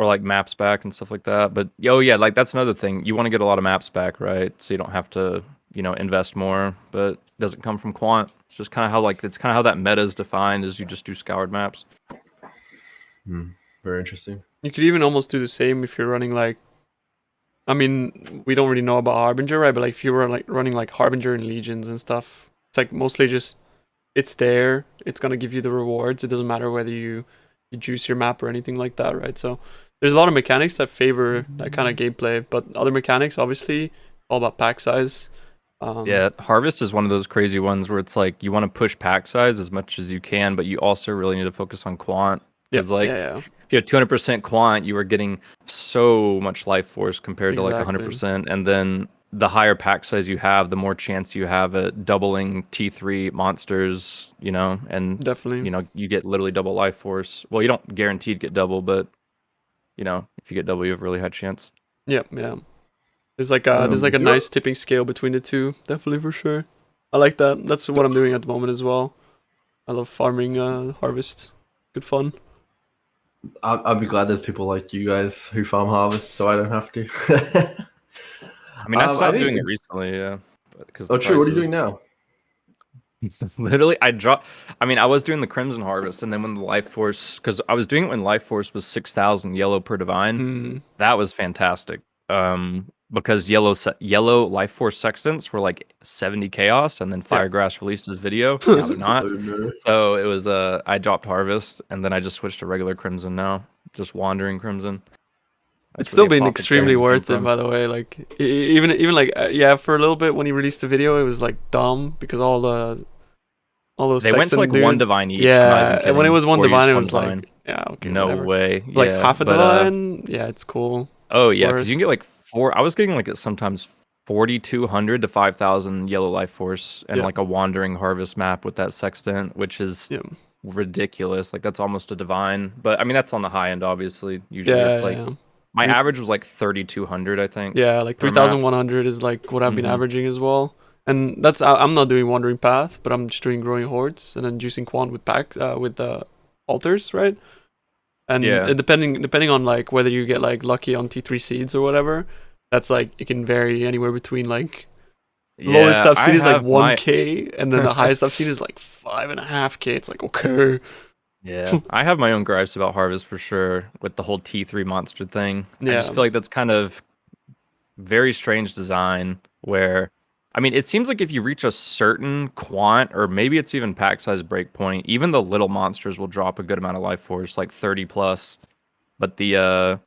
C: or like maps back and stuff like that. But yeah, like that's another thing. You want to get a lot of maps back, right? So you don't have to, invest more, but it doesn't come from quant. It's just kind of how that meta is defined, is you just do scoured maps.
B: Very interesting.
A: You could even almost do the same if you're running like, I mean, we don't really know about Harbinger, right? But like if you were like running like Harbinger and Legions and stuff, it's like mostly just it's there. It's gonna give you the rewards. It doesn't matter whether you juice your map or anything like that, right? So there's a lot of mechanics that favor that kind of gameplay, but other mechanics, obviously, all about pack size.
C: Yeah, Harvest is one of those crazy ones where it's like you want to push pack size as much as you can, but you also really need to focus on quant. Because if you have 200% quant, you are getting so much life force compared to like 100%. And then the higher pack size you have, the more chance you have at doubling T3 monsters, and
A: definitely,
C: you get literally double life force. Well, you don't guaranteed get double, but if you get double, you have a really high chance.
A: Yeah. There's like a nice tipping scale between the two, definitely for sure. I like that. That's what I'm doing at the moment as well. I love farming Harvest. Good fun.
B: I'll be glad there's people like you guys who farm Harvest, so I don't have to.
C: I mean, I stopped doing it recently, yeah.
B: Oh, true. What are you doing now?
C: Literally, I was doing the Crimson Harvest, and then when the Life Force, because I was doing it when Life Force was 6,000 yellow per divine. That was fantastic. Because yellow Life Force sextants were like 70 chaos, and then Firegrass released his video. Now they're not. So it was I dropped Harvest, and then I just switched to regular Crimson now, just Wandering Crimson.
A: It's still been extremely worth it, by the way. Like even like for a little bit when he released the video, it was like dumb because all those
C: they went to like
A: dudes,
C: one divine each.
A: Yeah, and when it was one divine, it was
C: divine.
A: like
C: no
A: whatever.
C: way.
A: Like half a divine, it's cool.
C: Oh yeah, because you can get like I was getting like sometimes 4,200 to 5,000 yellow life force and like a wandering harvest map with that sextant, which is ridiculous. Like that's almost a divine, but I mean that's on the high end, obviously. Usually it's like my average was like 3,200, I think.
A: Yeah, like 3,100 is like what I've been averaging as well. And that's I'm not doing wandering path, but I'm just doing growing hordes and then juicing quant with the altars, right? And depending on like whether you get like lucky on T3 seeds or whatever, that's like it can vary anywhere between like lowest I've seen is like 1K and then the highest I've seen is like 5.5K. It's like okay.
C: Yeah, I have my own gripes about Harvest for sure with the whole T3 monster thing.
A: Yeah.
C: I just feel like that's kind of very strange design where I mean, it seems like if you reach a certain quant, or maybe it's even pack size breakpoint, even the little monsters will drop a good amount of life force, like 30 plus. But I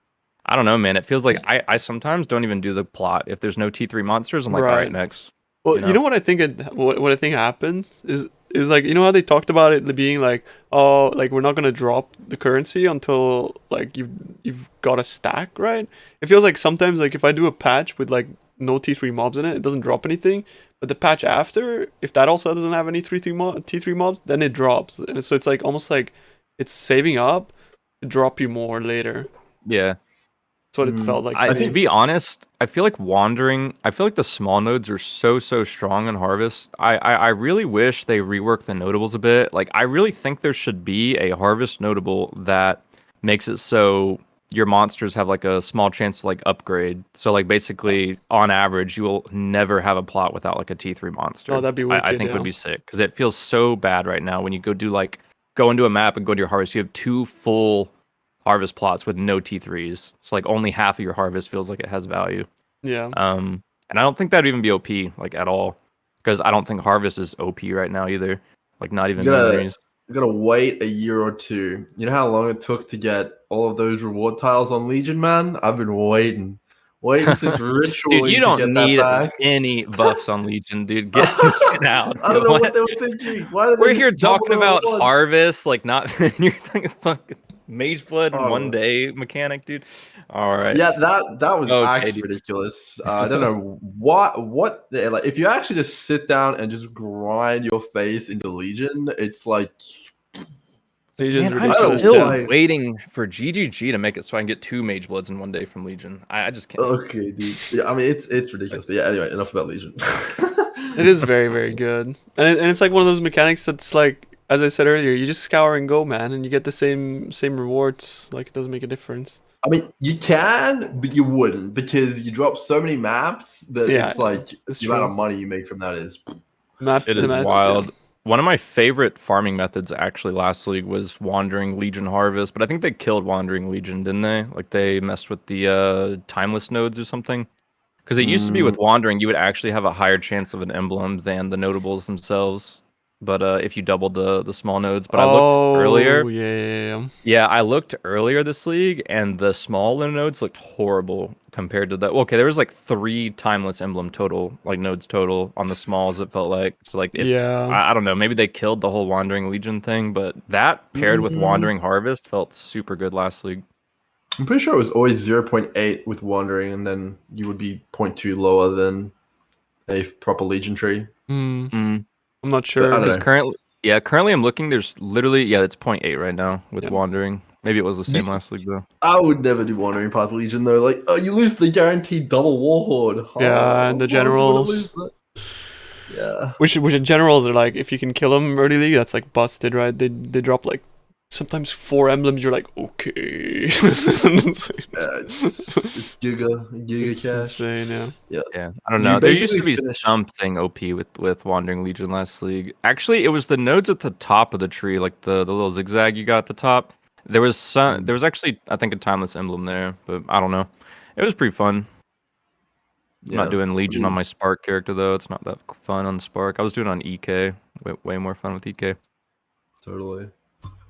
C: don't know, man. It feels like I sometimes don't even do the plot. If there's no T3 monsters, I'm like, all right, next.
A: Well, you know what I think what I think happens is like, you know how they talked about it being like, oh, like we're not gonna drop the currency until like you've got a stack, right? It feels like sometimes like if I do a patch with like no T3 mobs in it, it doesn't drop anything. But the patch after, if that also doesn't have any T3 mobs, then it drops. And so it's like almost like it's saving up to drop you more later.
C: Yeah.
A: That's what it felt like.
C: To be honest, I feel like the small nodes are so strong in Harvest. I really wish they reworked the notables a bit. Like I really think there should be a Harvest notable that makes it so your monsters have like a small chance to like upgrade. So like basically on average you will never have a plot without like a T3 monster.
A: Oh, that'd be wicked,
C: I think would be sick because it feels so bad right now when you go into a map and go to your harvest, you have 2 full harvest plots with no T3s. So like only half of your harvest feels like it has value.
A: Yeah.
C: And I don't think that'd even be OP like at all because I don't think harvest is OP right now either. Like not even memories.
B: You gotta wait a year or two. You know how long it took to get all of those reward tiles on Legion, man? I've been waiting since Ritual.
C: Dude, you don't need any buffs on Legion, dude. Get out.
B: I don't know what they were thinking.
C: We're here talking about Harvest, like not you're thinking fucking Mage Blood 1 day mechanic, dude. All right.
B: Yeah, that was actually ridiculous. I don't know what like if you actually just sit down and just grind your face into Legion, it's like
C: Man, I'm still waiting for GGG to make it so I can get 2 Mage Bloods in 1 day from Legion. I just can't.
B: Okay, dude. Yeah, I mean it's ridiculous. But yeah, anyway, enough about Legion.
A: It is very, very good. And it's like one of those mechanics that's like as I said earlier, you just scour and go, man, and you get the same rewards. Like it doesn't make a difference.
B: I mean, you can, but you wouldn't because you drop so many maps that
A: Yeah,
B: it's like
A: that's
B: the amount
A: true.
B: of money you make from that is.
C: It
A: The
C: is
A: maps,
C: wild.
A: yeah.
C: One of my favorite farming methods actually last league was Wandering Legion Harvest, but I think they killed Wandering Legion, didn't they? Like they messed with the timeless nodes or something. Because it used to be with Wandering, you would actually have a higher chance of an emblem than the notables themselves. But if you doubled the small nodes, but I looked earlier.
A: Oh, yeah.
C: Yeah, I looked earlier this league, and the smaller nodes looked horrible compared to the. Okay, there was like 3 timeless emblem total, like nodes total on the smalls. It felt like so, like it's.
A: Yeah.
C: I don't know. Maybe they killed the whole Wandering Legion thing, but that paired with Wandering Harvest felt super good last league.
B: I'm pretty sure it was always 0.8 with Wandering, and then you would be 0.2 lower than a proper Legion tree.
A: Hmm.
C: Mm.
A: I'm not
B: But I
A: sure.
B: don't
C: Because
B: know.
C: currently I'm looking. There's literally it's 0.8 right now with
A: Yeah.
C: Wandering. Maybe it was the same last league though.
B: I would never do Wandering Path Legion though. Like, oh, you lose the guaranteed double Warhorde.
A: Yeah, and the
B: Why would you want to lose
A: generals.
B: that? Yeah.
A: Which the generals are like, if you can kill them early league, that's like busted, right? They drop like sometimes 4 emblems. You're like, okay. It's like-
B: It's giga
A: it's
B: cash.
A: insane, yeah.
C: Yeah, I don't
B: You
C: know. There used
B: basically
C: to be
B: finish-
C: something OP with Wandering Legion last league. Actually, it was the nodes at the top of the tree, like the little zigzag you got at the top. There was some. There was actually, I think, a timeless emblem there, but I don't know. It was pretty fun. I'm not doing Legion on my Spark character though. It's not that fun on Spark. I was doing it on EK. Way more fun with EK.
B: Totally.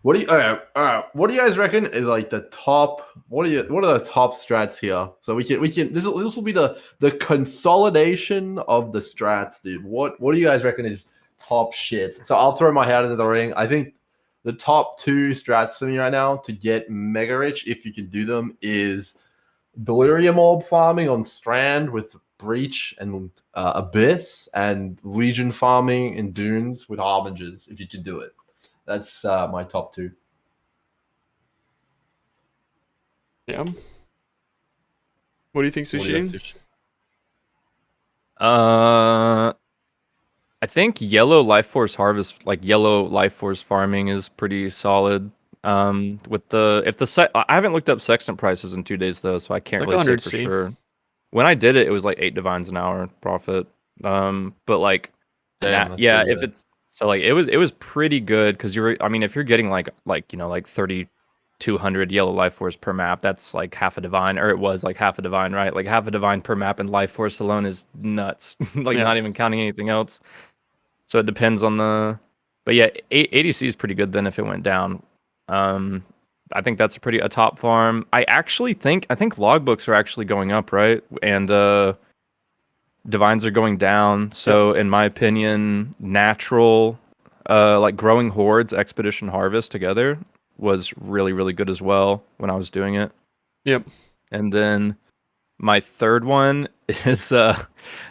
B: What do you? All right. What do you guys reckon is like the top? What are the top strats here? So we can. This will be the consolidation of the strats, dude. What do you guys reckon is top shit? So I'll throw my hat into the ring. I think the top 2 strats for me right now to get mega rich, if you can do them, is Delirium Orb farming on Strand with Breach and Abyss, and Legion farming in Dunes with Harbingers, if you can do it. That's my top 2.
A: Yeah. What do you think,
B: What do you
A: Sushi?
B: guys do?
C: I think yellow life force harvest, like yellow life force farming, is pretty solid. With I haven't looked up sextant prices in 2 days though, so I can't
A: Like
C: really say
A: 100
C: for
A: C.
C: sure. When I did it, it was like 8 divines an hour profit. But like,
B: Damn, that's
C: yeah,
B: pretty
C: if
B: good.
C: it's so like it was pretty good because I mean, if you're getting like 3,200 yellow life force per map, that's like half a divine, or it was like half a divine, right? Like half a divine per map, and life force alone is nuts. Like
A: Yeah.
C: not even counting anything else. So it depends on but yeah, ADC is pretty good then if it went down. I think that's a top farm. I think logbooks are actually going up, right? And divines are going down. So in my opinion, natural, like growing hordes, expedition, harvest together was really, really good as well when I was doing it.
A: Yep.
C: And then my third one is that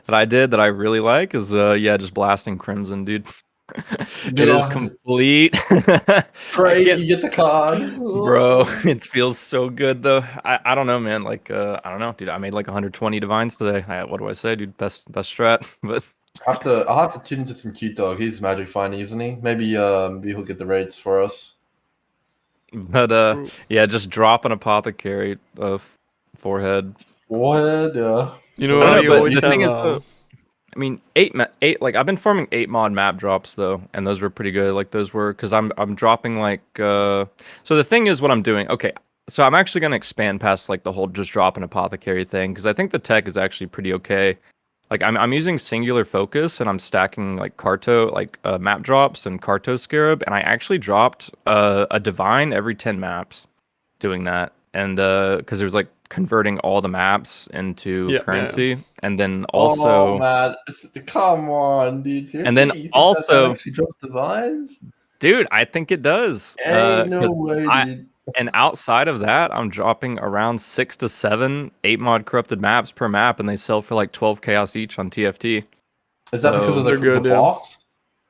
C: I really like is just blasting Crimson, dude. It is complete.
B: Great, you get the card.
C: Bro, it feels so good though. I don't know, man. Like I don't know, dude. I made like 120 divines today. What do I say, dude? Best strat. But
B: I'll have to tune into some cute dog. He's magic finding, isn't he? Maybe he'll get the rates for us.
C: yeah, just drop an apothecary forehead.
B: Forehead, yeah.
A: You know
C: I don't
A: how
C: know,
A: you
C: but
A: always
C: the
A: have
C: thing is though, I mean, eight. Like I've been farming 8 mod map drops though, and those were pretty good. Like those were because I'm dropping like. So the thing is, what I'm doing. Okay, so I'm actually gonna expand past like the whole just drop an apothecary thing because I think the tech is actually pretty okay. Like I'm using singular focus and I'm stacking like map drops and Carto Scarab, and I actually dropped a divine every 10 maps doing that, and because there's like converting all the maps into currency, and then also
B: man, come on, dude. Seriously?
C: and then
B: You think
C: also
B: that actually drops divines?
C: dude, I think it does.
B: Ain't no way, dude.
C: And outside of that, I'm dropping around 6 to 7 8 mod corrupted maps per map, and they sell for like 12 chaos each on TFT.
B: Is that because of
A: they're good,
B: the box?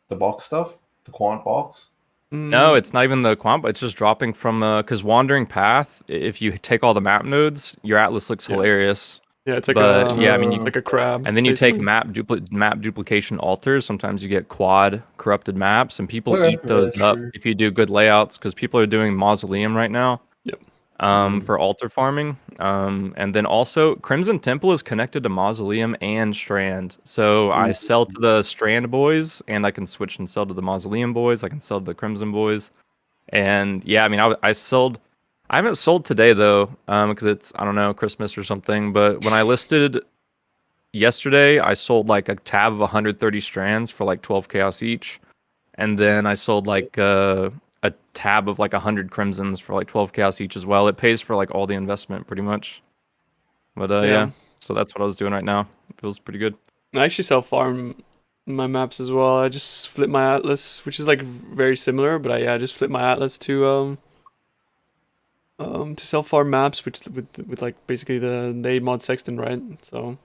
B: The box stuff? The quant box?
C: No, it's not even the quant, it's just dropping from because Wandering Path, if you take all the map nodes, your Atlas looks hilarious.
A: Yeah, it's like
C: But yeah, I mean,
A: like a crab.
C: and then you take
A: basically.
C: map duplication alters. Sometimes you get quad corrupted maps, and people
B: Okay,
C: eat
B: yeah,
C: those up
B: true.
C: if you do good layouts. Because people are doing mausoleum right now,
A: Yep.
C: for altar farming. And then also Crimson Temple is connected to mausoleum and strand. So I sell to the strand boys, and I can switch and sell to the mausoleum boys. I can sell to the crimson boys. And yeah, I mean, I sold. I haven't sold today though, because it's, I don't know, Christmas or something. But when I listed yesterday, I sold like a tab of 130 strands for like 12 chaos each, and then I sold like a tab of like 100 crimsons for like 12 chaos each as well. It pays for like all the investment pretty much. But
A: Yeah.
C: yeah, so that's what I was doing right now. It feels pretty good.
A: I actually self farm my maps as well. I just flip my atlas, which is like very similar, but I just flip my atlas to self farm maps, which with like basically the 8 mod sexton, right? So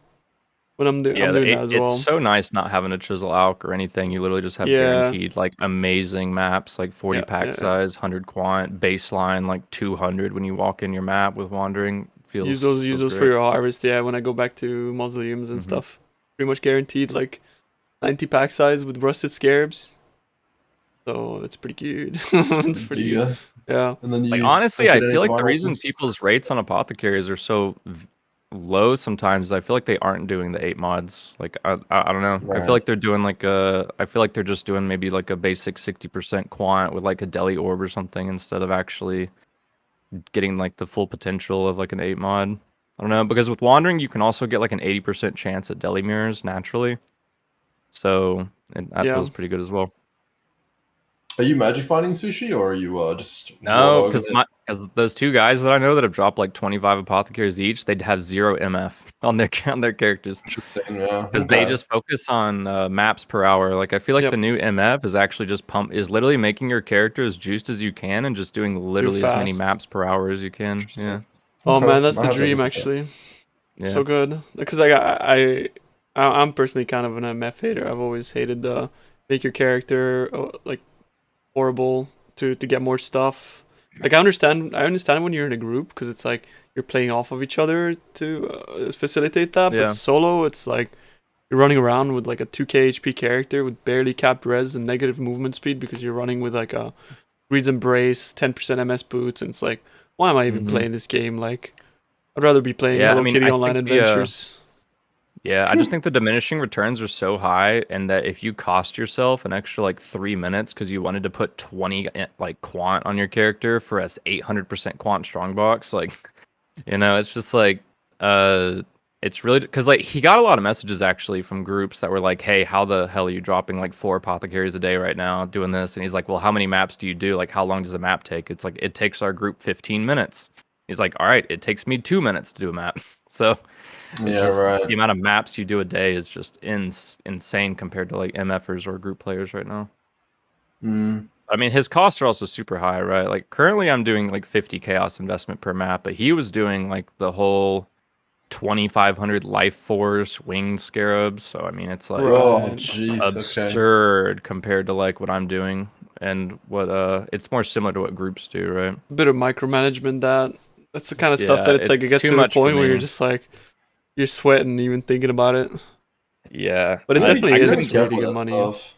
A: when
C: Yeah,
A: I'm doing that as
C: it's
A: well.
C: so nice not having to chisel alch or anything. You literally just have
A: Yeah,
C: guaranteed like amazing maps, like 40
A: yeah,
C: pack
A: yeah.
C: size, 100 quant, baseline like 200 when you walk in your map with wandering.
A: Use
C: Feels
A: those for
C: great.
A: your harvest. Yeah, when I go back to mausoleums and
C: Hmm.
A: stuff, pretty much guaranteed like 90 pack size with rusted scarabs. So it's pretty good. It's
B: Do
A: pretty
B: you
A: good. Yeah.
B: and then
C: Like
B: you
C: honestly,
B: don't
C: I
B: get any
C: feel like the
B: divine
C: reason
B: altars?
C: people's rates on apothecaries are so low sometimes is I feel like they aren't doing the 8 mods. Like I don't know. I feel
B: Right.
C: like they're doing like I feel like they're just doing maybe like a basic 60% quant with like a deli orb or something instead of actually getting like the full potential of like an 8 mod. I don't know, because with wandering you can also get like an 80% chance at deli mirrors naturally. So that
A: Yeah.
C: feels pretty good as well.
B: Are you magic finding sushi or are you just raw
C: No,
B: dogging
C: because
B: it?
C: those two guys that I know that have dropped like 25 apothecaries each, they'd have 0 MF on their characters
B: Interesting, yeah.
C: because they
B: Okay.
C: just focus on maps per hour. Like I feel like the
A: Yep.
C: new MF is actually just is literally making your character as juiced as you can and just doing
A: Too
C: literally as many
A: fast.
C: maps per hour as you can. Yeah,
B: Interesting.
A: Oh
B: Okay.
A: man, that's
B: I
A: the
B: have to
A: dream
B: look at that.
A: actually.
C: yeah.
A: So good. Because I'm personally kind of an MF hater. I've always hated the make your character like horrible to get more stuff. Like I understand when you're in a group because it's like you're playing off of each other to facilitate that. But
C: Yeah.
A: solo, it's like you're running around with like a 2k HP character with barely capped res and negative movement speed because you're running with like a Reed's Embrace, 10% MS boots, and it's like, why am I even
C: Hmm.
A: playing this game? Like, I'd rather be playing
C: Yeah, I
A: Hello
C: mean,
A: Kitty
C: I
A: Online
C: think the
A: Adventures.
C: yeah, I just think the diminishing returns are so high, and that if you cost yourself an extra like 3 minutes because you wanted to put 20 like quant on your character for a 800% quant strongbox, like it's just like uh, it's really because like he got a lot of messages actually from groups that were like, "Hey, how the hell are you dropping like 4 apothecaries a day right now doing this?" And he's like, "Well, how many maps do you do? Like, how long does a map take?" It's like it takes our group 15 minutes. He's like, "All right, it takes me 2 minutes to do a map." So. It's
B: Yeah,
C: just
B: right.
C: the amount of maps you do a day is just insane compared to like MFers or group players right now.
B: Mm.
C: I mean, his costs are also super high, right? Like currently I'm doing like 50 chaos investment per map, but he was doing like the whole 2500 life force winged scarabs. So I mean, it's like
B: Oh,
A: Right.
B: jeez. Okay.
C: absurd compared to like what I'm doing and what it's more similar to what groups do, right?
A: A bit of micromanagement that's the kind of stuff
C: Yeah,
A: that it's
C: it's
A: like it gets
C: too
A: to the
C: much for
A: point where you're
C: me.
A: just like you're sweating even thinking about it.
C: Yeah.
A: But it
C: I
A: definitely
B: You gotta be
C: couldn't
A: is really
B: careful
A: good
B: with that
A: money.
B: stuff.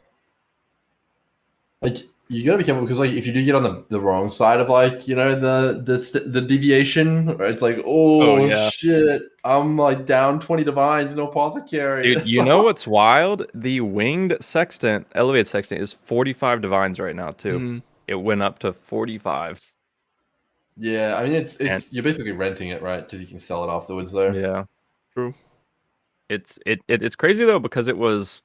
B: Like you gotta be careful because like if you do get on the wrong side of like the deviation, right, it's like
C: Oh
B: oh
C: yeah.
B: shit, I'm like down 20 divines, no apothecary.
C: Dude, you know what's wild? The winged sextant, elevated sextant, is 45 divines right now too.
A: Mm,
C: It went up to 45.
B: Yeah, I mean
C: And
B: it's you're basically renting it, right? Because you can sell it afterwards though.
C: yeah,
A: true.
C: it's crazy though because it was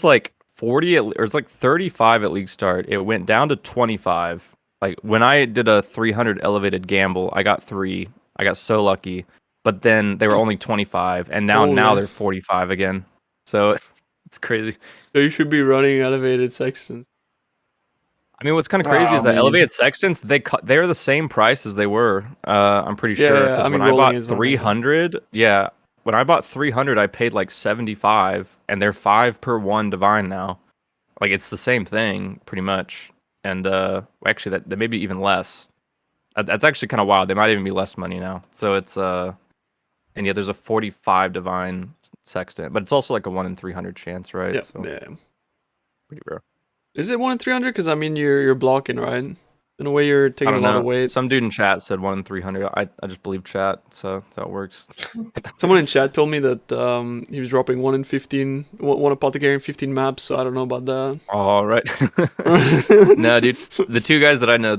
C: like 40 or it's like 35 at league start. It went down to 25. Like when I did a 300 elevated gamble, I got 3. I got so lucky. But then they were only 25 and now
A: Holy.
C: they're 45 again. So it's crazy.
A: So you should be running elevated sextons.
C: I mean, what's kind of crazy
B: Ah,
C: is
B: I
C: that
B: mean,
C: elevated sextants they're the same price as they were. I'm pretty
A: Yeah,
C: sure
A: yeah. I
C: because when
A: mean,
C: I
A: rolling
C: bought
A: is what I meant.
C: 300, yeah, when I bought 300, I paid like 75, and they're 5 per 1 divine now. Like it's the same thing pretty much, and actually that may be even less. That's actually kind of wild. They might even be less money now. So And yeah, there's a 45 divine sextant, but it's also like a 1 in 300 chance, right?
A: Yeah,
C: So
A: yeah.
C: pretty rare.
A: Is it 1 in 300? Because I mean, you're blocking, right? In a way, you're
C: I
A: taking a
C: don't
A: lot of
C: know.
A: weight.
C: Some dude in chat said 1 in 300. I just believe chat, so that's how it works.
A: Someone in chat told me that he was dropping 1 in 15, one apothecary in 15 maps. So I don't know about that.
C: All right. No, dude. The two guys that I know,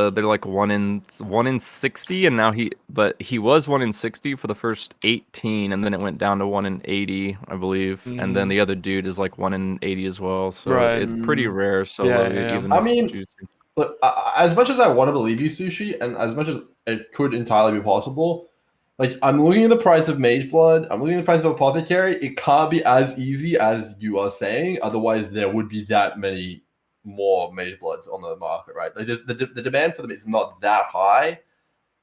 C: they're like 1 in 60, and now he was 1 in 60 for the first 18, and then it went down to 1 in 80, I believe. And then the other dude is like 1 in 80 as well. So
A: Right.
C: it's pretty rare solo,
A: Yeah.
C: even
B: I
C: if
B: mean,
C: juicy.
B: look, as much as I want to believe you, Sushi, and as much as it could entirely be possible, like I'm looking at the price of Mage Blood, I'm looking at the price of Apothecary. It can't be as easy as you are saying. Otherwise, there would be that many more Mage Bloods on the market, right? Like the demand for them is not that high,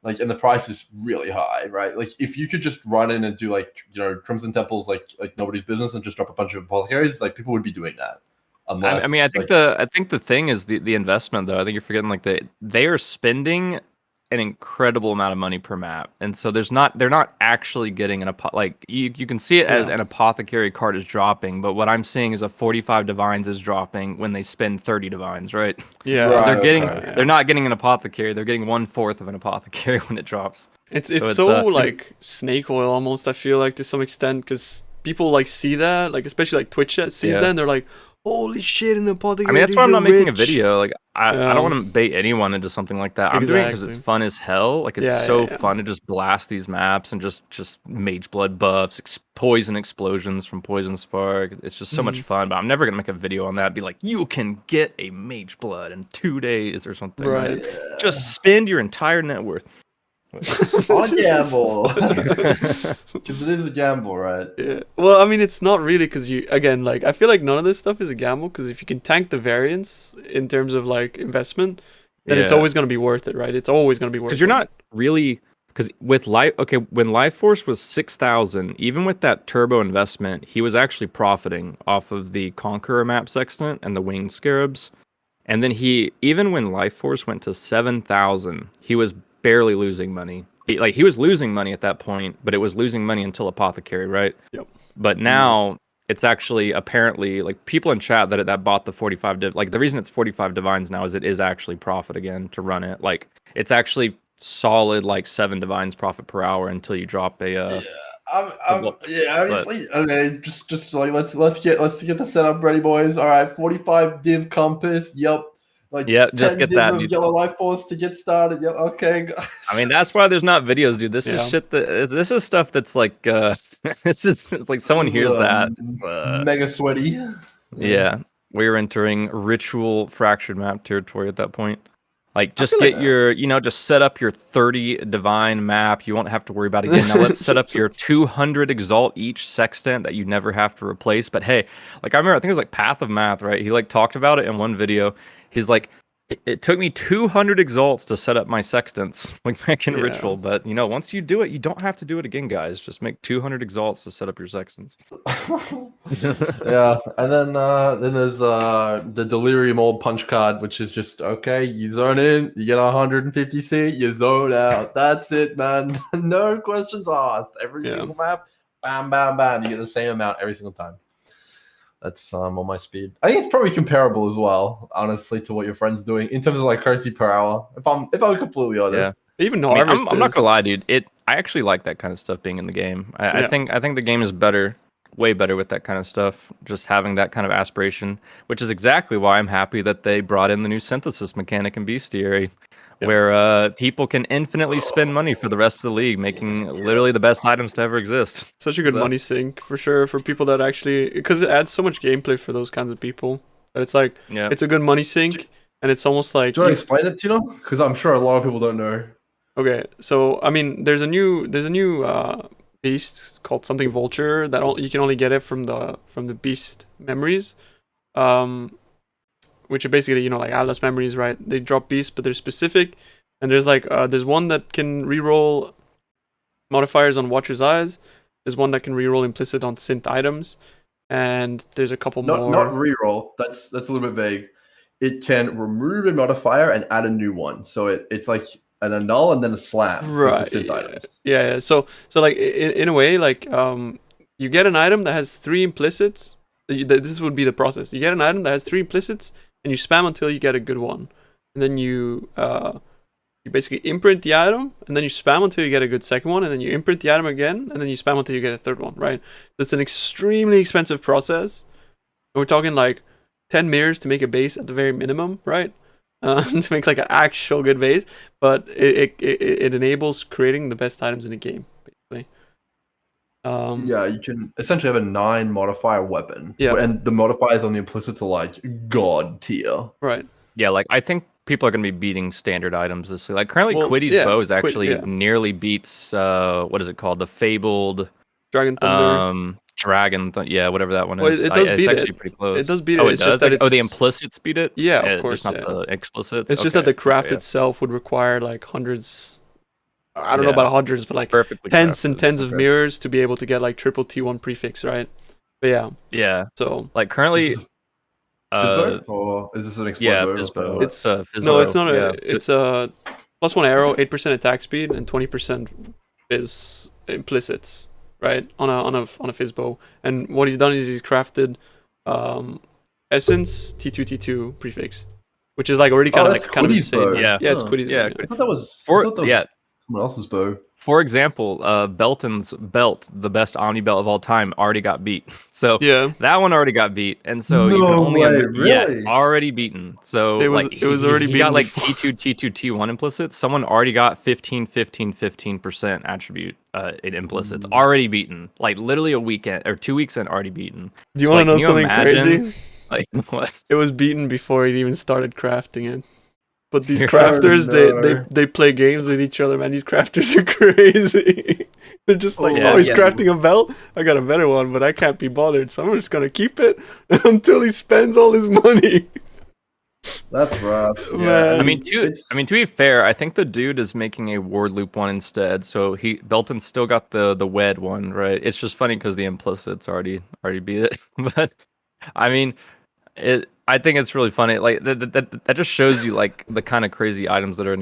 B: like, and the price is really high, right? Like, if you could just run in and do like Crimson Temples like nobody's business and just drop a bunch of Apothecaries, like people would be doing that. Unless,
C: I mean, I think the thing is the investment though. I think you're forgetting like they are spending an incredible amount of money per map, and so they're not actually getting like you can see it as an apothecary card is dropping, but what I'm seeing is a 45 divines is dropping when they spend 30 divines, right?
A: Yeah.
C: So
B: Right,
C: they're not getting an apothecary, they're getting 1/4 of an apothecary when it drops.
A: It's
C: So
A: like snake oil almost. I feel like to some extent because people like see that, like especially like Twitch chat sees that, and they're like, "Holy shit, an apothecary!"
C: I mean, that's why I'm not making a
A: rich.
C: video. Like, I don't want to bait anyone into something like that. I'm doing it because it's fun as hell. Like, it's so fun to just blast these maps and just mage blood buffs, poison explosions from Poison Spark. It's just so much fun. But I'm never gonna make a video on that. Be like, you can get a mage blood in 2 days or something.
A: Right.
C: Just spend your entire net worth.
B: on gamble, because it is a gamble, right?
A: Yeah. Well, I mean, it's not really because like I feel like none of this stuff is a gamble because if you can tank the variance in terms of like investment, then it's always gonna be worth it, right? It's always gonna be worth it.
C: Because you're not really with when Life Force was 6,000, even with that turbo investment, he was actually profiting off of the Conqueror map sextant and the Winged Scarabs. And then even when Life Force went to 7,000, he was barely losing money. He was losing money at that point, but it was losing money until Apothecary, right?
A: Yep.
C: But now it's actually apparently like people in chat that bought the 45 like the reason it's 45 divines now is it is actually profit again to run it. Like it's actually solid like 7 divines profit per hour until you drop a
B: Obviously. Okay, just like let's get the setup ready, boys. All right, 45 div compass. Yep. Like
C: just get
B: div
C: that,
B: of
C: dude.
B: yellow life force to get started. Yep. Okay.
C: I mean, that's why there's not videos, dude. This is shit this is stuff that's like this is it's like someone hears that
B: mega sweaty.
C: Yeah. We were entering ritual fractured map territory at that point. Like, just get your, just set up your 30 divine map. You won't have to worry about it again. Now, let's set up your 200 exalt each sextant that you never have to replace. But hey, like, I remember, I think it was like Path of Math, right? He like talked about it in one video. He's like, it took me 200 exalts to set up my sextants, like back in Ritual. But, once you do it, you don't have to do it again, guys. Just make 200 exalts to set up your sextants.
B: Yeah, and then there's the Delirium Old Punch card, which is just, okay, you zone in, you get 150 C, you zone out. That's it, man. No questions asked. Every single map, bam, bam, bam. You get the same amount every single time. That's on my speed. I think it's probably comparable as well, honestly, to what your friend's doing in terms of like currency per hour. If I'm completely honest.
A: Yeah. Even
C: Harvest, I'm not gonna lie, dude. I actually like that kind of stuff being in the game. I think the game is better, way better with that kind of stuff. Just having that kind of aspiration, which is exactly why I'm happy that they brought in the new synthesis mechanic in Bestiary, where people can infinitely spend money for the rest of the league, making literally the best items to ever exist.
A: Such a good money sink for sure for people that actually, because it adds so much gameplay for those kinds of people that it's like it's a good money sink, and it's almost like.
B: Do you want to explain it, Tino? Because I'm sure a lot of people don't know.
A: Okay, so I mean, there's a new beast called something Vulture that you can only get it from the beast memories, which are basically like Atlas memories, right? They drop beasts, but they're specific, and there's one that can reroll modifiers on Watcher's Eyes. There's one that can reroll implicit on synth items, and there's a couple more.
B: Not reroll. That's a little bit vague. It can remove a modifier and add a new one. So it's like an annul, and then a slam
A: Right.
B: with the synth items.
A: Yeah. So like in a way, like you get an item that has 3 implicits. This would be the process. You get an item that has 3 implicits, and you spam until you get a good one, and then you basically imprint the item, and then you spam until you get a good second one, and then you imprint the item again, and then you spam until you get a third one. Right? It's an extremely expensive process. And we're talking like 10 mirrors to make a base at the very minimum, right? To make like an actual good base, but it enables creating the best items in the game, basically.
B: Yeah, you can essentially have a 9 modifier weapon.
A: Yeah.
B: And the modifiers on the implicits are like god tier.
A: Right.
C: Yeah, like I think people are going to be beating standard items this week. Like currently,
A: Well,
C: Quiddy's
A: yeah,
C: bow is actually
A: yeah.
C: nearly beats what is it called? The fabled
A: Dragon Thunder.
C: yeah, whatever that one
A: Well,
C: is.
A: it does beat
C: it's actually
A: it.
C: pretty close.
A: It does beat
C: Oh,
A: it.
C: it
A: It's
C: does.
A: just that
C: Like, the
A: it's-
C: implicits beat it.
A: Yeah, of course,
C: just not
A: yeah.
C: the explicits.
A: It's just that the craft
C: Okay, yeah.
A: itself would require like hundreds. I don't know
C: Yeah.
A: about hundreds, but like
C: Perfectly
A: tens and
C: crafted.
A: tens of
B: Okay.
A: mirrors to be able to get like triple T1 prefix, right? But yeah.
C: Yeah,
A: So
C: like currently,
B: Is Fizzbow? Or is this an explode
C: yeah,
B: bow or
C: Fizzbow.
B: something?
C: It's a Fizzbow.
A: no, it's not
C: yeah.
A: it's a +1 arrow, 8% attack speed, and 20% is implicits, right? On a Fizzbow. And what he's done is he's crafted essence T2 prefix, which is like already kind of
B: that's
A: kind of
B: Quiddy's
A: insane.
B: bow.
C: Yeah.
A: Yeah, it's
B: Huh.
A: Quiddy's
C: Yeah,
A: bow,
B: I thought that was,
C: yeah.
B: someone else's bow.
C: For example, Belton's belt, the best Omni belt of all time, already got beat. So
A: Yeah.
C: that one already got beat, and so you can
B: No
C: only
B: way,
C: really?
B: really?
C: already beaten. So
A: It was-
C: like
A: it was already
C: he got
A: beaten
C: like
A: before.
C: T2, T1 implicits. Someone already got 15% attribute in implicits, already beaten. Like literally a weekend or 2 weeks in, already beaten.
A: Do you
C: So,
A: want to
C: like,
A: know
C: can you
A: something
C: imagine?
A: crazy?
C: Like what?
A: It was beaten before he even started crafting it. But these
C: Oh,
A: crafters,
B: no.
A: they play games with each other, man. These crafters are crazy. They're just like,
C: Yeah,
A: oh, he's
C: yeah.
A: crafting a belt. I got a better one, but I can't be bothered, so I'm just gonna keep it until he spends all his money.
B: That's rough. Yeah,
A: Man.
C: I mean,
B: it's-
C: to be fair, I think the dude is making a ward loop one instead. So Belton still got the wed one, right? It's just funny because the implicits already beat it. But I mean, I think it's really funny. Like that just shows you like the kind of crazy items that are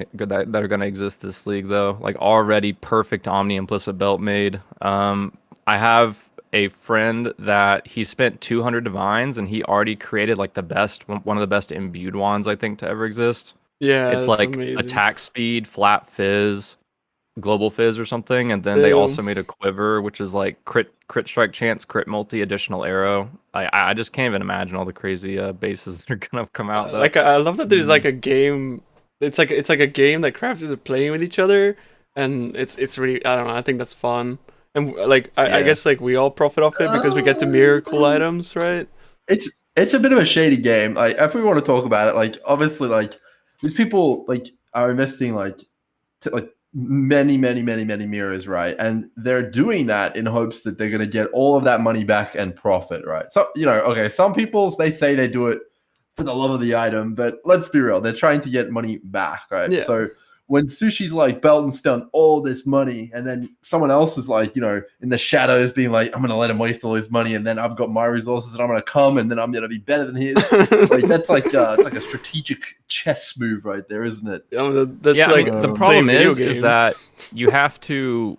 C: going to exist this league, though. Like already perfect Omni implicit belt made. I have a friend that he spent 200 divines and he already created like one of the best imbued wands I think to ever exist.
A: Yeah,
C: It's
A: that's
C: like
A: amazing.
C: attack speed, flat fizz, global fizz or something, and then they
A: Damn.
C: also made a quiver, which is like crit strike chance, crit multi, additional arrow. I just can't even imagine all the crazy bases that are gonna come out. Though.
A: Like I love that there's like a game. It's like a game that crafters are playing with each other, and it's really, I don't know. I think that's fun, and like I
C: Yeah.
A: guess like we all profit off it because we get to mirror cool items, right?
B: It's a bit of a shady game. Like if we want to talk about it, like obviously like these people like are investing like many mirrors, right? And they're doing that in hopes that they're going to get all of that money back and profit, right? So okay, some people they say they do it for the love of the item, but let's be real, they're trying to get money back, right?
A: Yeah.
B: So when Sushi's like, Belton's done all this money, and then someone else is like, in the shadows being like, I'm going to let him waste all his money, and then I've got my resources, and I'm going to come, and then I'm going to be better than his. Like that's like it's like a strategic chess move right there, isn't it?
A: That's
C: yeah,
A: like
C: I mean, the
A: playing
C: problem
A: video
C: is
A: games.
C: that you have to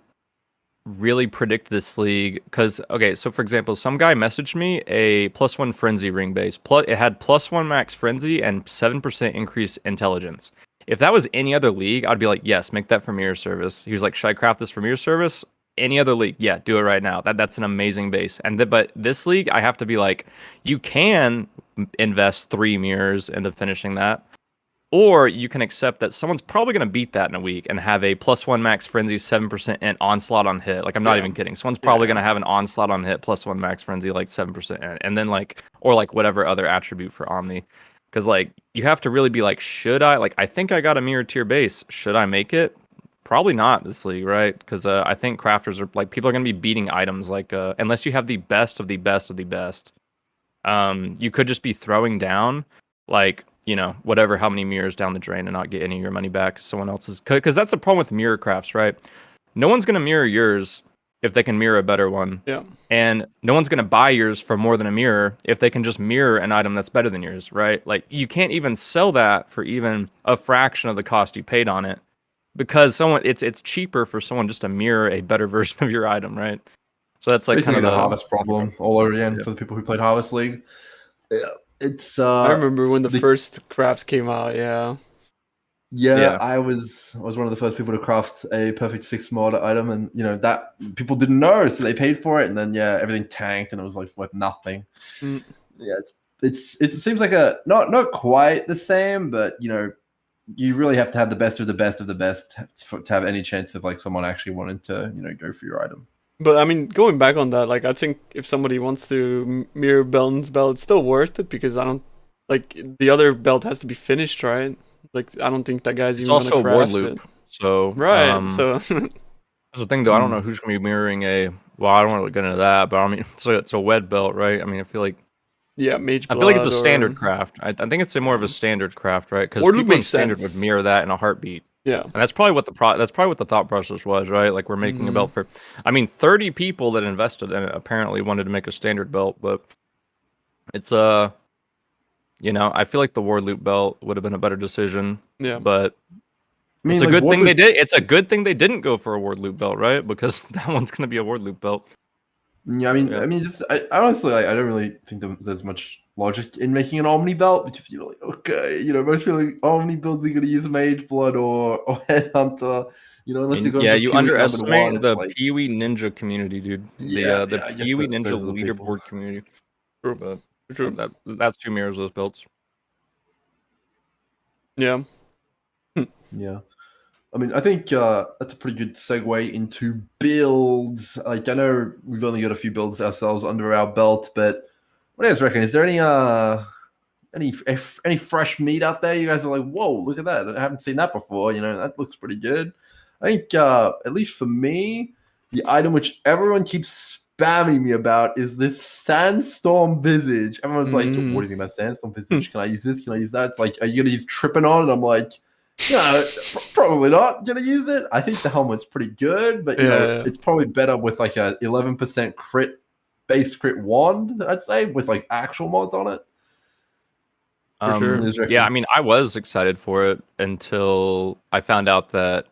C: really predict this league because so for example, some guy messaged me a +1 frenzy ring base. It had +1 max frenzy and 7% increase intelligence. If that was any other league, I'd be like, yes, make that for mirror service. He was like, should I craft this for mirror service? Any other league, yeah, do it right now. That's an amazing base. But this league, I have to be like, you can invest 3 mirrors into finishing that. Or you can accept that someone's probably going to beat that in a week and have a +1 max frenzy, 7% and onslaught on hit. Like, I'm not even kidding. Someone's probably going to have an onslaught on hit, +1 max frenzy, like 7% and then or whatever other attribute for Omni. Because you have to really be like, should I? I think I got a mirror tier base. Should I make it? Probably not this league, right? Because I think crafters are people are going to be beating items unless you have the best of the best of the best. You could just be throwing down whatever, how many mirrors down the drain and not get any of your money back. Someone else's, because that's the problem with mirror crafts, right? No one's going to mirror yours if they can mirror a better one.
A: Yeah.
C: And no one's going to buy yours for more than a mirror if they can just mirror an item that's better than yours, right? You can't even sell that for even a fraction of the cost you paid on it because it's cheaper for someone just to mirror a better version of your item, right? So that's like
B: Basically
C: kind of
B: the harvest problem all over again
C: Yeah.
B: for the people who played Harvest League. Yeah, it's
A: I remember when the
B: the-
A: first crafts came out. Yeah.
C: Yeah.
B: I was one of the first people to craft a perfect 6 mod item, and that people didn't know, so they paid for it, and then everything tanked, and it was like worth nothing.
A: Mm.
B: Yeah, it seems like a not quite the same, but you really have to have the best of the best of the best to have any chance of like someone actually wanting to go for your item.
A: But I mean, going back on that, like I think if somebody wants to mirror Belton's belt, it's still worth it because I don't like the other belt has to be finished, right? Like I don't think that guy's
C: It's
A: even gonna
C: also a ward
A: craft it.
C: loop. So
A: Right. So
C: that's the thing though. I don't know who's gonna be mirroring a. Well, I don't want to get into that, but I mean, it's a wed belt, right? I mean, I feel like
A: Mage
C: I feel like it's
A: Blood
C: a standard
A: or
C: craft. I think it's more of a standard craft, right? Because
A: Ward loop
C: people in
A: makes
C: standard
A: sense.
C: would mirror that in a heartbeat.
A: Yeah.
C: And that's probably what the thought process was, right? Like we're making a belt for. I mean, 30 people that invested in it apparently wanted to make a standard belt, but it's I feel like the ward loop belt would have been a better decision.
A: Yeah.
C: But
B: I mean,
C: it's a
B: like,
C: good
B: ward
C: thing they
B: loop-
C: did. It's a good thing they didn't go for a ward loop belt, right? Because that one's gonna be a ward loop belt.
B: Yeah, I mean,
C: Yeah.
B: I honestly, I don't really think there's much logic in making an Omni belt because like, okay, most people like, Omni builds are gonna use Mage Blood or Headhunter, unless you're going
C: Yeah,
B: for
C: you
B: PoE number
C: underestimate
B: one.
C: the
B: It's like,
C: PoE Ninja community, dude. The
B: I guess
C: PoE
B: those
C: Ninja
B: are the people.
C: leaderboard community.
A: True.
C: But
A: True.
C: that's two mirrors those belts.
A: Yeah.
B: Yeah. I mean, I think that's a pretty good segue into builds. Like, I know we've only got a few builds ourselves under our belt, but what do you guys reckon? Is there any fresh meat out there? You guys are like, whoa, look at that! I haven't seen that before. That looks pretty good. I think, at least for me, the item which everyone keeps spamming me about is this Sandstorm Visage. Everyone's like, what do you think about Sandstorm Visage? Can I use this? Can I use that? It's like, are you gonna use Tripping on? And I'm like, no, probably not gonna use it. I think the helmet's pretty good, but it's probably better with like a 11% base crit wand, I'd say, with like actual mods on it.
A: For sure.
C: Yeah, I mean, I was excited for it until I found out that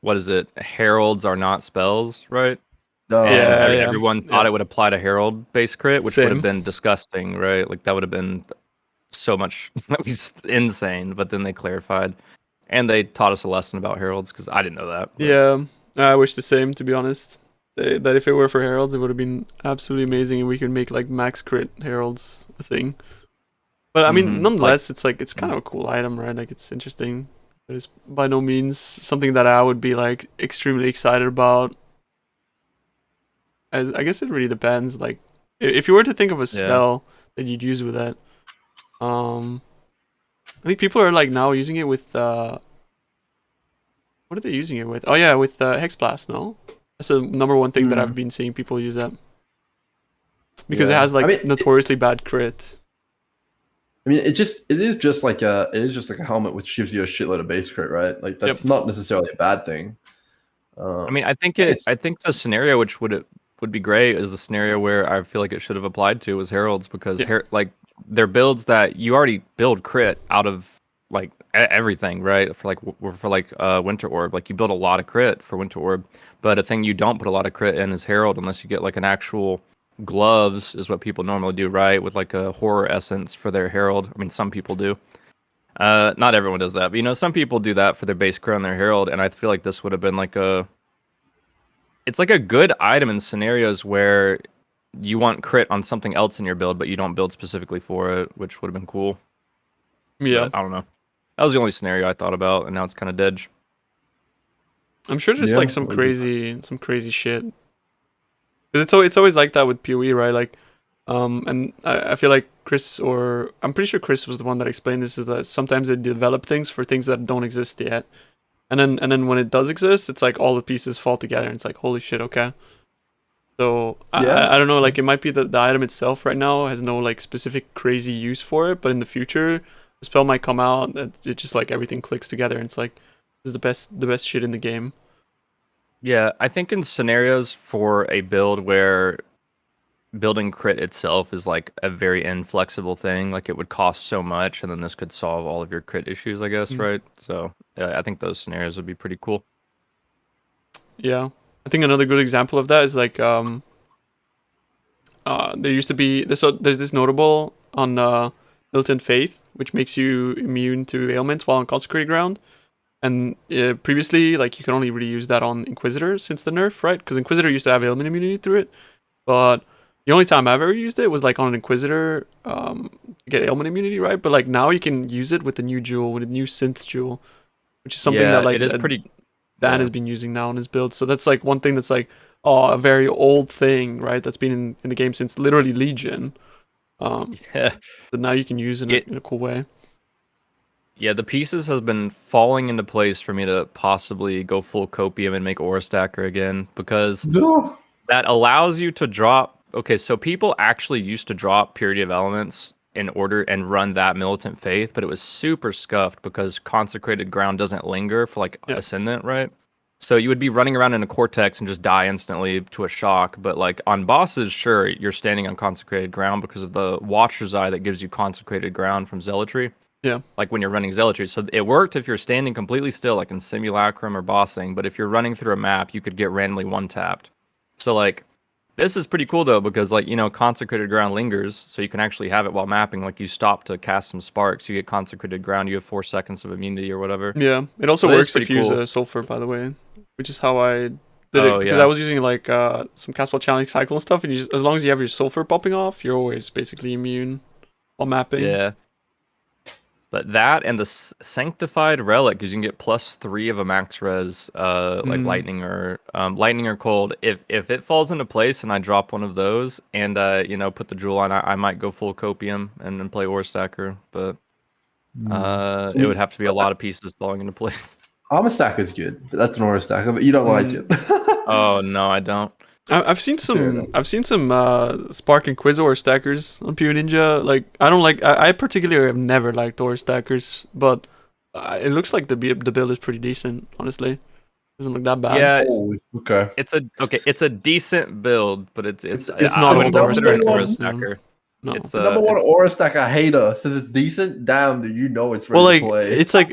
C: what is it? Heralds are not spells, right? And everyone thought it would apply to Herald base crit, which would have been disgusting, right? Like that would have been so much that was insane. But then they clarified. And they taught us a lesson about heralds because I didn't know that. But.
A: Yeah, I wish the same, to be honest. That if it were for heralds, it would have been absolutely amazing, and we could make like max crit heralds a thing. But I mean, nonetheless, it's like it's kind of a cool item, right? Like it's interesting. But it's by no means something that I would be like extremely excited about. I guess it really depends. Like, if you were to think of a spell that you'd use with that, I think people are like now using it with what are they using it with? Oh yeah, with Hex Blast. No, that's the number one thing that I've been seeing people use that because it has like notoriously bad crit.
B: I mean, it is just like a helmet which gives you a shitload of base crit, right? Like that's not necessarily a bad thing.
C: I mean, I think the scenario which would be great is the scenario where I feel like it should have applied to was heralds because like they're builds that you already build crit out of like everything, right? For Winter Orb, like you build a lot of crit for Winter Orb, but a thing you don't put a lot of crit in is herald unless you get like an actual gloves is what people normally do, right? With like a horror essence for their herald. I mean, some people do. Not everyone does that, but some people do that for their base crit on their herald, and I feel like this would have been like it's like a good item in scenarios where you want crit on something else in your build, but you don't build specifically for it, which would have been cool.
A: Yeah,
C: but I don't know. That was the only scenario I thought about, and now it's kind of dead.
A: I'm sure there's like some crazy shit. Because it's always like that with PoE, right? Like, and I feel like I'm pretty sure Chris was the one that explained this, is that sometimes they develop things for things that don't exist yet. And then when it does exist, it's like all the pieces fall together and it's like, holy shit, okay. So I don't know, like it might be that the item itself right now has no like specific crazy use for it, but in the future the spell might come out that it just like everything clicks together and it's like this is the best shit in the game.
C: Yeah, I think in scenarios for a build where building crit itself is like a very inflexible thing. Like it would cost so much, and then this could solve all of your crit issues, I guess, right? So I think those scenarios would be pretty cool.
A: Yeah, I think another good example of that is like there used to be this. There's this notable on Militant Faith, which makes you immune to ailments while on consecrated ground. And previously, like you can only really use that on Inquisitor since the nerf, right? Because Inquisitor used to have ailment immunity through it, but the only time I've ever used it was like on an Inquisitor to get ailment immunity, right? But like now you can use it with the new jewel, with the new synth jewel, which is something that like
C: it is pretty.
A: Dan
C: Yeah.
A: has been using now in his build. So that's like one thing that's like a very old thing, right? That's been in the game since literally Legion.
C: Yeah.
A: That now you can use in a cool way.
C: Yeah, the pieces has been falling into place for me to possibly go full copium and make Aura Stacker again, because
B: No.
C: that allows you to drop. Okay, so people actually used to drop Purity of Elements in order and run that Militant Faith, but it was super scuffed because Consecrated Ground doesn't linger for like
A: Yeah.
C: Ascendant, right? So you would be running around in a Cortex and just die instantly to a shock. But like on bosses, sure, you're standing on Consecrated Ground because of the Watcher's Eye that gives you Consecrated Ground from Zealotry.
A: Yeah.
C: Like when you're running Zealotry. So it worked if you're standing completely still, like in Simulacrum or Bossing. But if you're running through a map, you could get randomly one-tapped. So like, this is pretty cool though, because like, Consecrated Ground lingers, so you can actually have it while mapping. Like you stop to cast some sparks, you get Consecrated Ground, you have 4 seconds of immunity or whatever.
A: Yeah. It also
C: So that is
A: works if
C: pretty
A: you use
C: cool.
A: a Sulfur, by the way, which is how I did
C: Oh,
A: it, because
C: yeah.
A: I was using like some Castball Challenge Cycle and stuff, and as long as you have your Sulfur popping off, you're always basically immune while mapping.
C: Yeah. But that and the Sanctified Relic, because you can get +3 of a max res, like lightning or cold. If it falls into place and I drop one of those and put the jewel on, I might go full copium and then play Ore Stacker. But it would have to be a lot of pieces falling into place.
B: Armor Stacker is good, but that's an Aura Stacker, but you don't like it.
C: Oh no, I don't.
A: I've seen some Spark and Quiz stackers on Pure Ninja. Like I don't like I particularly have never liked Ore stackers, but it looks like the build is pretty decent. Honestly, doesn't look that bad.
C: Yeah,
B: Holy, okay.
C: It's a decent build, but it's
A: not
C: I
A: a
C: wouldn't
A: Aura
C: consider it an
B: stacker.
C: Aura Stacker.
A: No.
C: It's
B: The number one
C: it's,
B: Aura Stacker hater says it's decent. Damn, dude, you know it's ready
A: Well, like
B: to play.
A: it's like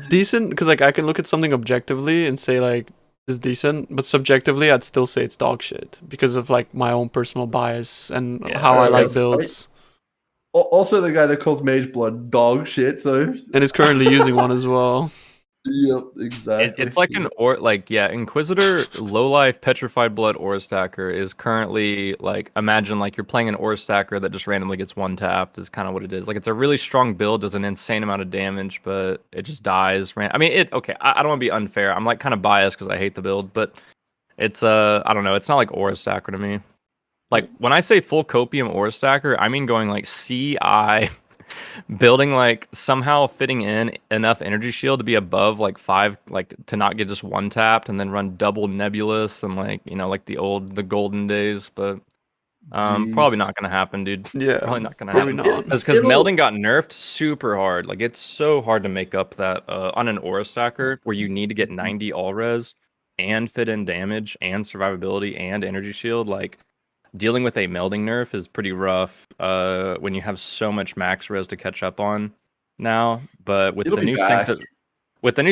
A: decent because like I can look at something objectively and say like it's decent, but subjectively I'd still say it's dog shit because of like my own personal bias and
C: Yeah,
A: how I like
B: yes.
A: builds.
B: Also, the guy that calls Mage Blood dog shit. So
A: And is currently using one as well.
B: yep, exactly.
C: It's like Inquisitor low life petrified blood Aura Stacker is currently like, imagine like you're playing an Aura Stacker that just randomly gets one tapped is kind of what it is. Like it's a really strong build, does an insane amount of damage, but it just dies. I mean, I don't want to be unfair. I'm like kind of biased because I hate the build, but it's I don't know. It's not like Aura Stacker to me. Like when I say full copium Aura Stacker, I mean going like CI. Building like somehow fitting in enough energy shield to be above like 5, like to not get just one tapped, and then run double nebulous and like like the golden days. But probably not gonna happen, dude.
A: Yeah,
C: Probably not gonna
A: probably
C: happen.
A: not.
C: Because melding got nerfed super hard. Like it's so hard to make up that on an Aura Stacker where you need to get 90 all res and fit in damage and survivability and energy shield. Like dealing with a melding nerf is pretty rough when you have so much max res to catch up on now. But with
B: It'll
C: the
B: be
C: new
B: back.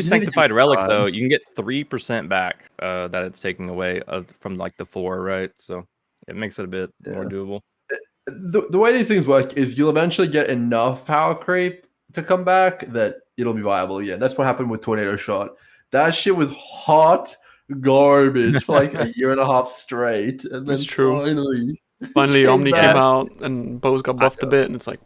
C: Sanctified Relic,
B: time.
C: though, you can get 3% back that it's taking away from like the 4, right? So it makes it a bit more doable.
B: The way these things work is you'll eventually get enough power creep to come back that it'll be viable again. That's what happened with Tornado Shot. That shit was hot garbage for like a year and a half straight, and then
A: It's true.
B: finally
A: Omni came out and Bo's got buffed a bit, and it's like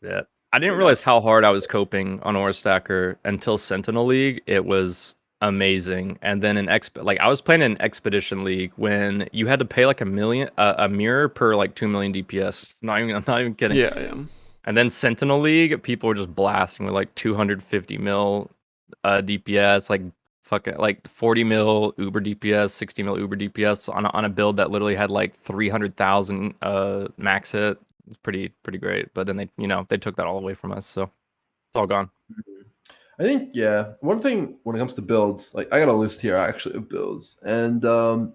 C: yeah. I didn't realize how hard I was coping on Aura Stacker until Sentinel League. It was amazing. And then I was playing in Expedition League when you had to pay like a mirror per like 2 million DPS. I'm not even kidding.
A: Yeah.
C: And then Sentinel League, people were just blasting with like 250 mil DPS, like fucking like 40 mil Uber DPS, 60 mil Uber DPS on a build that literally had like 300,000 max hit. It's pretty great. But then they took that all away from us, so it's all gone.
B: I think one thing when it comes to builds, like I got a list here actually of builds, and kind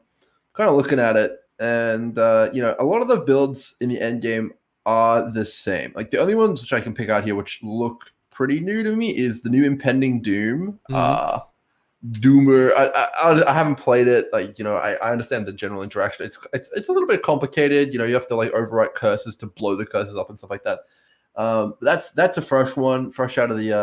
B: of looking at it, and a lot of the builds in the end game are the same. Like the only ones which I can pick out here, which look pretty new to me, is the new Impending Doom. Doomer. I haven't played it. Like I understand the general interaction. It's a little bit complicated. You have to like overwrite curses to blow the curses up and stuff like that. That's a fresh one, fresh out of the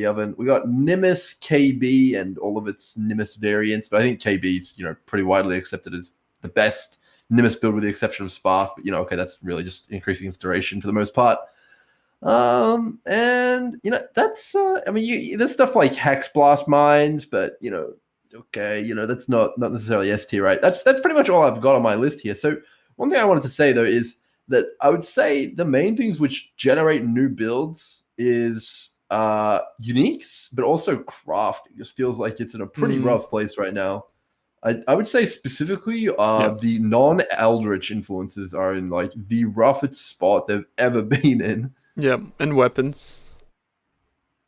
B: oven. We got Nimbus KB and all of its Nimbus variants, but I think KB is pretty widely accepted as the best Nimbus build with the exception of Spark. But okay, that's really just increasing its duration for the most part. And that's there's stuff like Hex Blast Mines, but okay, that's not necessarily S tier, right? That's pretty much all I've got on my list here. So one thing I wanted to say though is that I would say the main things which generate new builds is uniques, but also crafting. It just feels like it's in a pretty rough place right now. I would say specifically the non-Eldritch influences are in like the roughest spot they've ever been in.
A: Yeah, and weapons.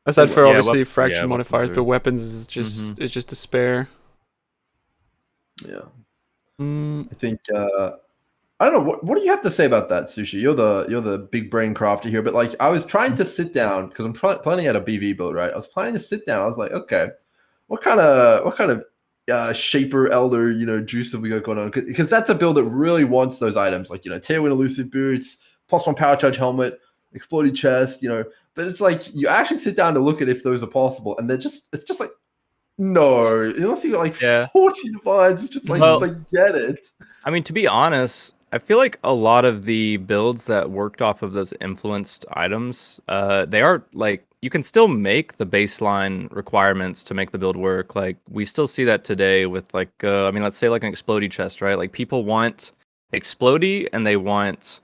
A: Aside for obviously fraction modifiers, but weapons is just it's just despair.
B: Yeah. I think I don't know what do you have to say about that, Sushi? You're the big brain crafter here, but like I was trying to sit down because I'm planning out a BV build, right? I was planning to sit down. I was like, okay, what kind of Shaper Elder juice have we got going on? Because that's a build that really wants those items like Tailwind Elusive Boots, +1 Power Charge Helmet, Exploded Chest, but it's like you actually sit down to look at if those are possible, and it's just like no, unless you got like 40 divines, it's just like forget it.
C: I mean, to be honest, I feel like a lot of the builds that worked off of those influenced items, they are like you can still make the baseline requirements to make the build work. Like we still see that today with like let's say like an Explodey chest, right? Like people want Explodey and they want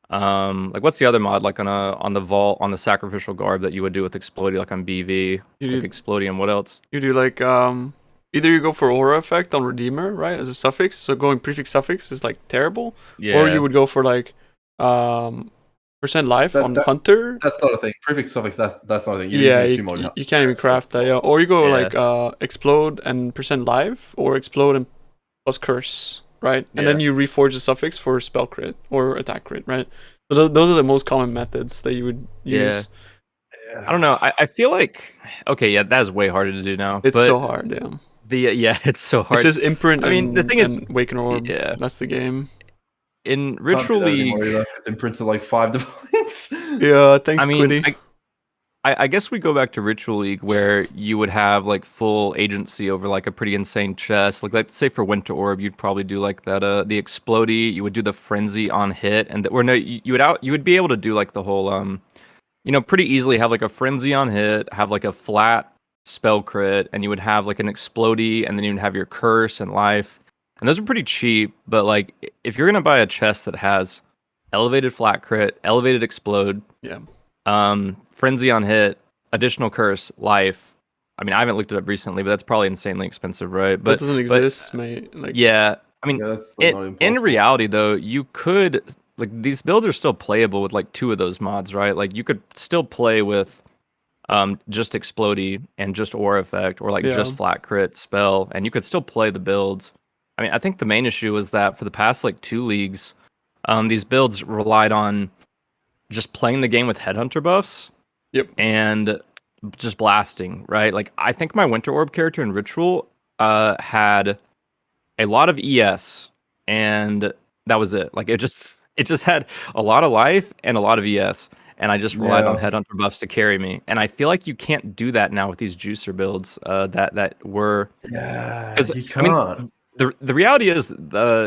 C: like what's the other mod like on the vault on the sacrificial garb that you would do with Explodey like on BV, like Explodey, and what else?
A: You do like either you go for aura effect on Redeemer, right, as a suffix, so going prefix suffix is like terrible, or you would go for like percent life on Hunter.
B: That's not a thing. Prefix suffix, that's not a thing.
A: You can't even craft that. Yeah, or you go like explode and percent life, or explode and plus curse, right? And then you reforge the suffix for spell crit or attack crit, right? So those are the most common methods that you would use.
C: I don't know. I feel like that is way harder to do now.
A: It's so hard,
C: it's so hard.
A: It's just imprint.
C: I mean, the thing is,
A: Waken Orb. Yeah, that's the game.
C: In Ritual League,
B: it's imprints of like 5 divines.
A: Yeah, thanks, Quiddy.
C: I guess we go back to Ritual League where you would have like full agency over like a pretty insane chest. Like let's say for Winter Orb, you'd probably do like that the Explodey, you would do the Frenzy on hit, and you would be able to do like the whole pretty easily have like a Frenzy on hit, have like a flat spell crit, and you would have like an Explodey, and then you'd have your curse and life. And those are pretty cheap, but like if you're gonna buy a chest that has elevated flat crit, elevated explode, Frenzy on hit, additional curse, life. I mean, I haven't looked it up recently, but that's probably insanely expensive, right? But
A: that doesn't exist, mate. Like,
C: I mean, in reality, though, you could like these builds are still playable with like 2 of those mods, right? Like you could still play with just Explodey and just Aura Effect, or like just flat crit spell, and you could still play the builds. I mean, I think the main issue was that for the past like 2 leagues, these builds relied on just playing the game with Headhunter buffs. And just blasting, right? Like I think my Winter Orb character in Ritual had a lot of ES, and that was it. Like it just had a lot of life and a lot of ES, and I just relied on Headhunter buffs to carry me. And I feel like you can't do that now with these juicer builds that were.
B: Yeah, you can't.
C: I mean, the reality is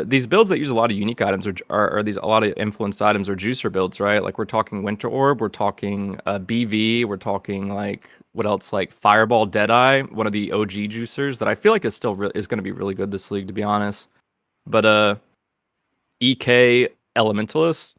C: these builds that use a lot of unique items are these a lot of influenced items or juicer builds, right? Like we're talking Winter Orb, we're talking BV, we're talking like what else, like Fireball Deadeye, one of the OG juicers that I feel like is still is going to be really good this league, to be honest. But EK Elementalist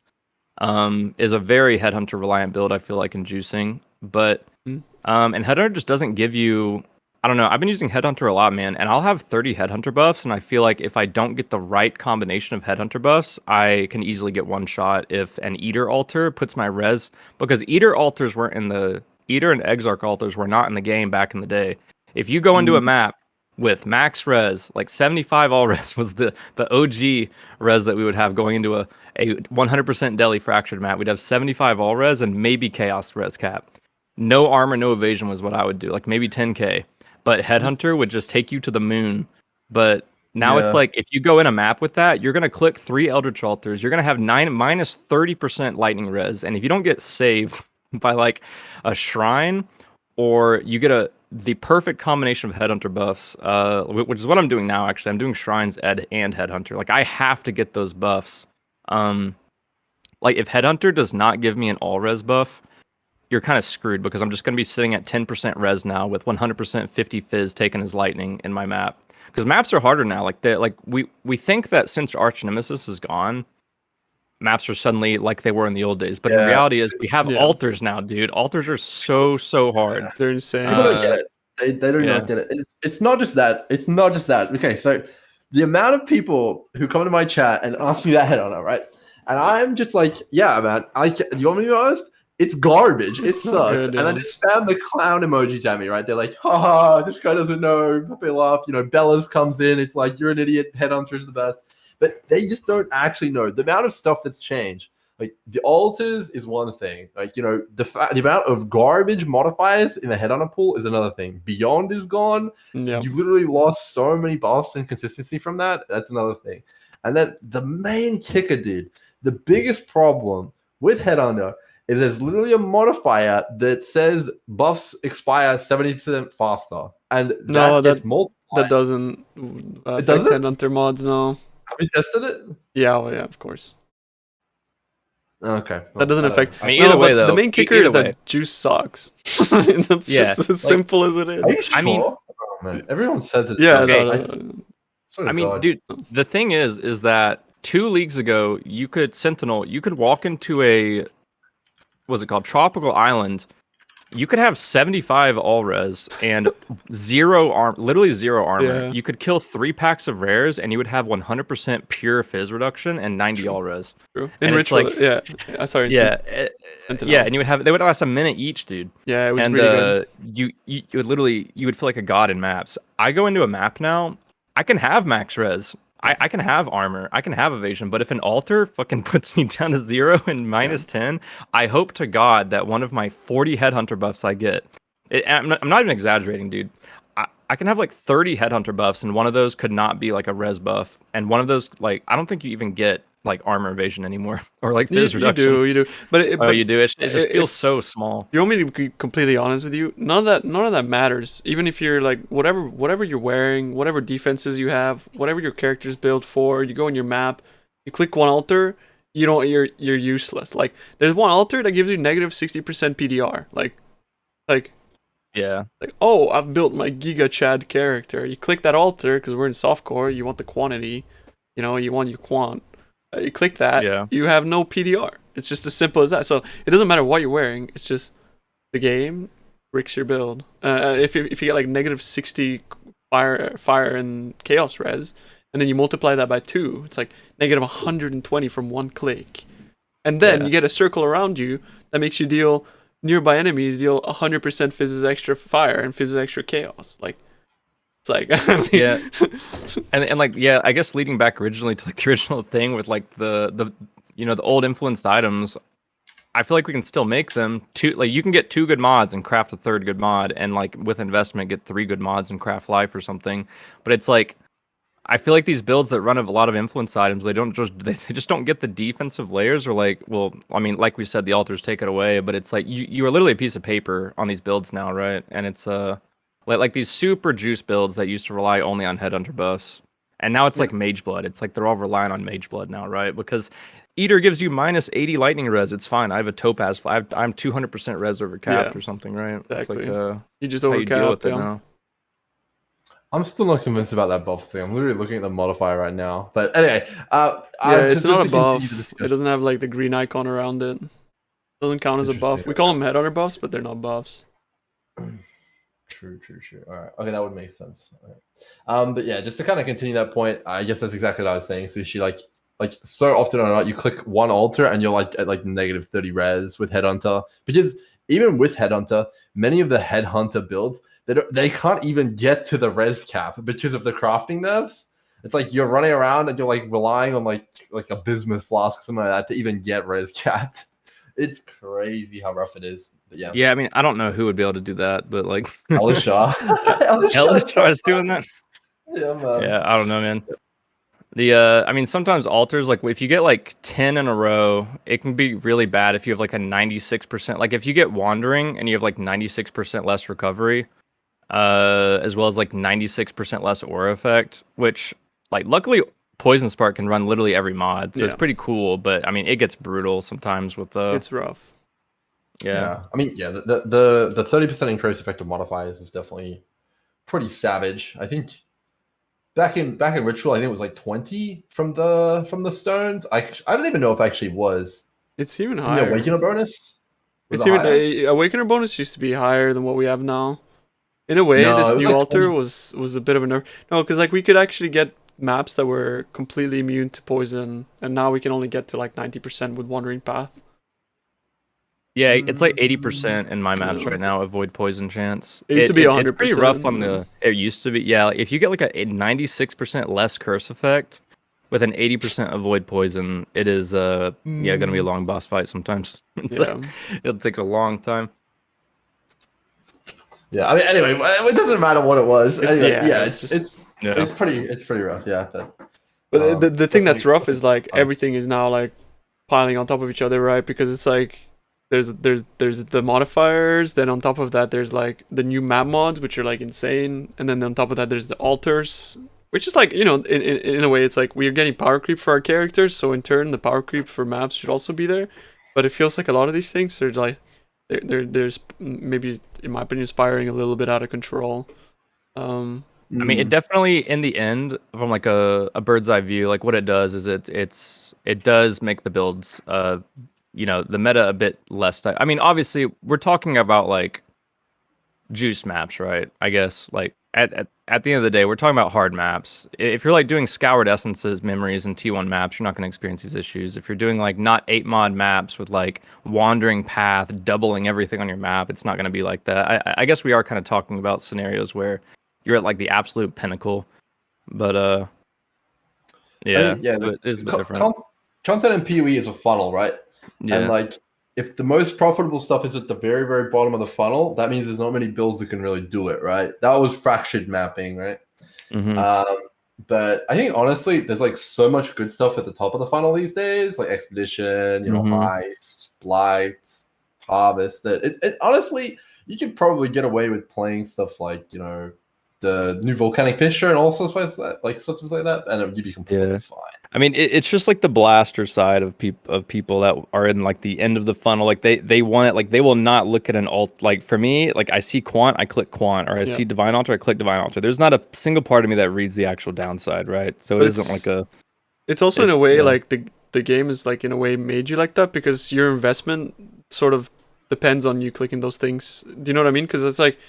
C: is a very Headhunter reliant build, I feel like, in juicing, but and Headhunter just doesn't give you. I don't know. I've been using Headhunter a lot, man, and I'll have 30 Headhunter buffs, and I feel like if I don't get the right combination of Headhunter buffs, I can easily get one shot if an Eater altar puts my res, because Eater altars weren't in the Eater and Exarch altars were not in the game back in the day. If you go into a map with max res, like 75 all res was the OG res that we would have going into a 100% deli fractured map. We'd have 75 all res and maybe chaos res cap. No armor, no evasion was what I would do, like maybe 10k. But Headhunter would just take you to the moon. But now it's like, if you go in a map with that, you're going to click 3 Eldritch Altars. You're going to have minus 30% lightning res. And if you don't get saved by like a shrine, or you get the perfect combination of Headhunter buffs, which is what I'm doing now, actually. I'm doing Shrines and Headhunter. Like, I have to get those buffs. Like, if Headhunter does not give me an all-res buff, you're kind of screwed, because I'm just going to be sitting at 10% res now with 100% 50 fizz taken as lightning in my map. Because maps are harder now. Like we think that since Arch Nemesis is gone, maps are suddenly like they were in the old days. But in reality is we have altars now, dude. Altars are so hard.
B: Yeah.
A: They're insane.
B: People don't get it. They don't not get it. It's not just that. It's not just that. Okay, so the amount of people who come to my chat and ask me that Headhunter, right? And I'm just like, yeah, man. You want me to be honest? It's garbage. It sucks. And I just spam the clown emojis at me, right? They're like, haha, this guy doesn't know. Puppy laugh. You know, Bella's comes in. It's like, you're an idiot. Headhunter is the best. But they just don't actually know the amount of stuff that's changed. Like, the altars is one thing. Like, you know, the amount of garbage modifiers in the Headhunter pool is another thing. Beyond is gone.
A: Yeah.
B: You've literally lost so many buffs and consistency from that. That's another thing. And then the main kicker, dude, the biggest problem with Headhunter is there's literally a modifier that says buffs expire 70% faster. And
A: that doesn't affect Headhunter mods, no.
B: Have you tested it?
A: Yeah, well, yeah, of course.
B: Okay.
A: That doesn't affect.
C: I mean, either way, though.
A: The main kicker is that juice sucks. That's just as simple as it is.
B: Are you sure?
C: I mean,
B: oh, man. Everyone says it.
A: Yeah,
C: I mean, dude, the thing is that 2 leagues ago, you could walk into a, what's it called, tropical island. You could have 75 all res and literally zero armor.
A: Yeah.
C: You could kill 3 packs of rares and you would have 100% pure fizz reduction and 90 all res.
A: True.
C: And
A: In
C: it's
A: Ritual,
C: like,
A: and
C: they would last a minute each, dude.
A: Yeah, it was really good.
C: You would feel like a god in maps. I go into a map now, I can have max res. I can have armor, I can have evasion, but if an altar fucking puts me down to 0 and minus 10, I hope to God that one of my 40 Headhunter buffs I get. I'm not even exaggerating, dude. I can have like 30 Headhunter buffs, and one of those could not be like a res buff, and one of those, like, I don't think you even get like armor evasion anymore, or like fizz reduction.
A: You do. But
C: you do. It just feels so small.
A: You want me to be completely honest with you? None of that matters. Even if you're like whatever you're wearing, whatever defenses you have, whatever your character's built for, you go in your map, you click one altar, you're useless. Like, there's one altar that gives you negative 60% PDR. Like.
C: Yeah.
A: Like, oh, I've built my Giga Chad character. You click that altar because we're in softcore. You want the quantity. You know, you want your quant. You click that, you have no PDR. It's just as simple as that. So it doesn't matter what you're wearing. It's just the game bricks your build. If you get like negative 60 fire and chaos res, and then you multiply that by 2, it's like negative 120 from one click. And then you get a circle around you that makes you deal nearby enemies deal 100% fizzes extra fire and fizzes extra chaos. Like, it's like,
C: and like, yeah, I guess leading back originally to like the original thing with like the old influenced items, I feel like we can still make them you can get 2 good mods and craft a 3rd good mod, and like with investment get 3 good mods and craft life or something. But it's like, I feel like these builds that run a lot of influence items, they just don't get the defensive layers, or like, well, I mean, like we said, the altars take it away, but it's like you are literally a piece of paper on these builds now, right? And it's like these super juice builds that used to rely only on Headhunter buffs, and now it's like Mage Blood. It's like they're all relying on Mage Blood now, right? Because Eater gives you minus 80 lightning res. It's fine. I have a Topaz. I'm 200% res over capped or something, right?
A: Exactly.
C: It's like,
A: you just
C: how you deal with it now.
B: I'm still not convinced about that buff thing. I'm literally looking at the modifier right now. But anyway,
A: it's not a buff. It doesn't have like the green icon around it. It doesn't count as a buff. We call them Headhunter buffs, but they're not buffs.
B: True. All right. Okay, that would make sense. All right. But yeah, just to kind of continue that point, I guess that's exactly what I was saying. So she like so often or not, you click one altar and you're like at like negative 30 res with Headhunter, because even with Headhunter, many of the Headhunter builds, they can't even get to the res cap because of the crafting nerfs. It's like you're running around and you're like relying on like a bismuth flask or something like that to even get res capped. It's crazy how rough it is. But yeah.
C: Yeah, I mean, I don't know who would be able to do that, but like
B: Elisha.
C: Elisha is doing that.
B: Yeah, man.
C: Yeah, I don't know, man. I mean, sometimes altars, like if you get like 10 in a row, it can be really bad if you have like a 96%. Like if you get wandering and you have like 96% less recovery, as well as like 96% less aura effect, which like luckily Poison Spark can run literally every mod, so it's pretty cool. But I mean, it gets brutal sometimes with
A: It's rough.
B: Yeah. I mean, yeah, the 30% increase effect of modifiers is definitely pretty savage. I think back in Ritual, I think it was like 20 from the stones. I don't even know if it actually was.
A: It's even
B: The
A: higher.
B: Awakener bonus?
A: It's even Awakener bonus used to be higher than what we have now. In a way, this new altar was a bit of a nerf. No, because like we could actually get maps that were completely immune to poison, and now we can only get to like 90% with Wandering Path.
C: Yeah, it's like 80% in my maps right now. Avoid poison chance.
A: It used to be 100%.
C: It's pretty rough on the. It used to be, yeah. Like if you get like a 96% less curse effect with an 80% avoid poison, it is gonna be a long boss fight sometimes. It'll take a long time.
B: Yeah, I mean, anyway, it doesn't matter what it was. It's pretty rough. Yeah,
A: but the thing that's rough is like everything is now like piling on top of each other, right? Because it's like there's the modifiers, then on top of that there's like the new map mods, which are like insane, and then on top of that there's the altars, which is like, you know, in a way it's like we're getting power creep for our characters, so in turn the power creep for maps should also be there. But it feels like a lot of these things are like there's maybe, in my opinion, spiraling a little bit out of control.
C: I mean, it definitely, in the end, from like a bird's eye view, like what it does is it does make the builds, the meta a bit less. I mean, obviously, we're talking about like juice maps, right? I guess like at the end of the day, we're talking about hard maps. If you're like doing scoured essences, memories, and T1 maps, you're not going to experience these issues. If you're doing like not 8 mod maps with like wandering path, doubling everything on your map, it's not going to be like that. I guess we are kind of talking about scenarios where you're at like the absolute pinnacle, but
B: so
C: it is a bit different.
B: Content in PoE is a funnel, right?
C: Yeah.
B: And like, if the most profitable stuff is at the very, very bottom of the funnel, that means there's not many builds that can really do it, right? That was fractured mapping, right?
C: Mm-hmm.
B: But I think honestly, there's like so much good stuff at the top of the funnel these days, like Expedition, Heist, Blight, Harvest. That it honestly, you could probably get away with playing stuff like, you know, the new Volcanic Fissure and all sorts of that, and you'd be completely fine.
C: I mean, it's just like the blaster side of people that are in like the end of the funnel. Like they want it. Like they will not look at an alt. Like for me, like I see Quant, I click Quant, or I see Divine Altar, I click Divine Altar. There's not a single part of me that reads the actual downside, right? So it isn't like a.
A: It's also in a way like the game is like in a way made you like that because your investment sort of depends on you clicking those things. Do you know what I mean? Because it's like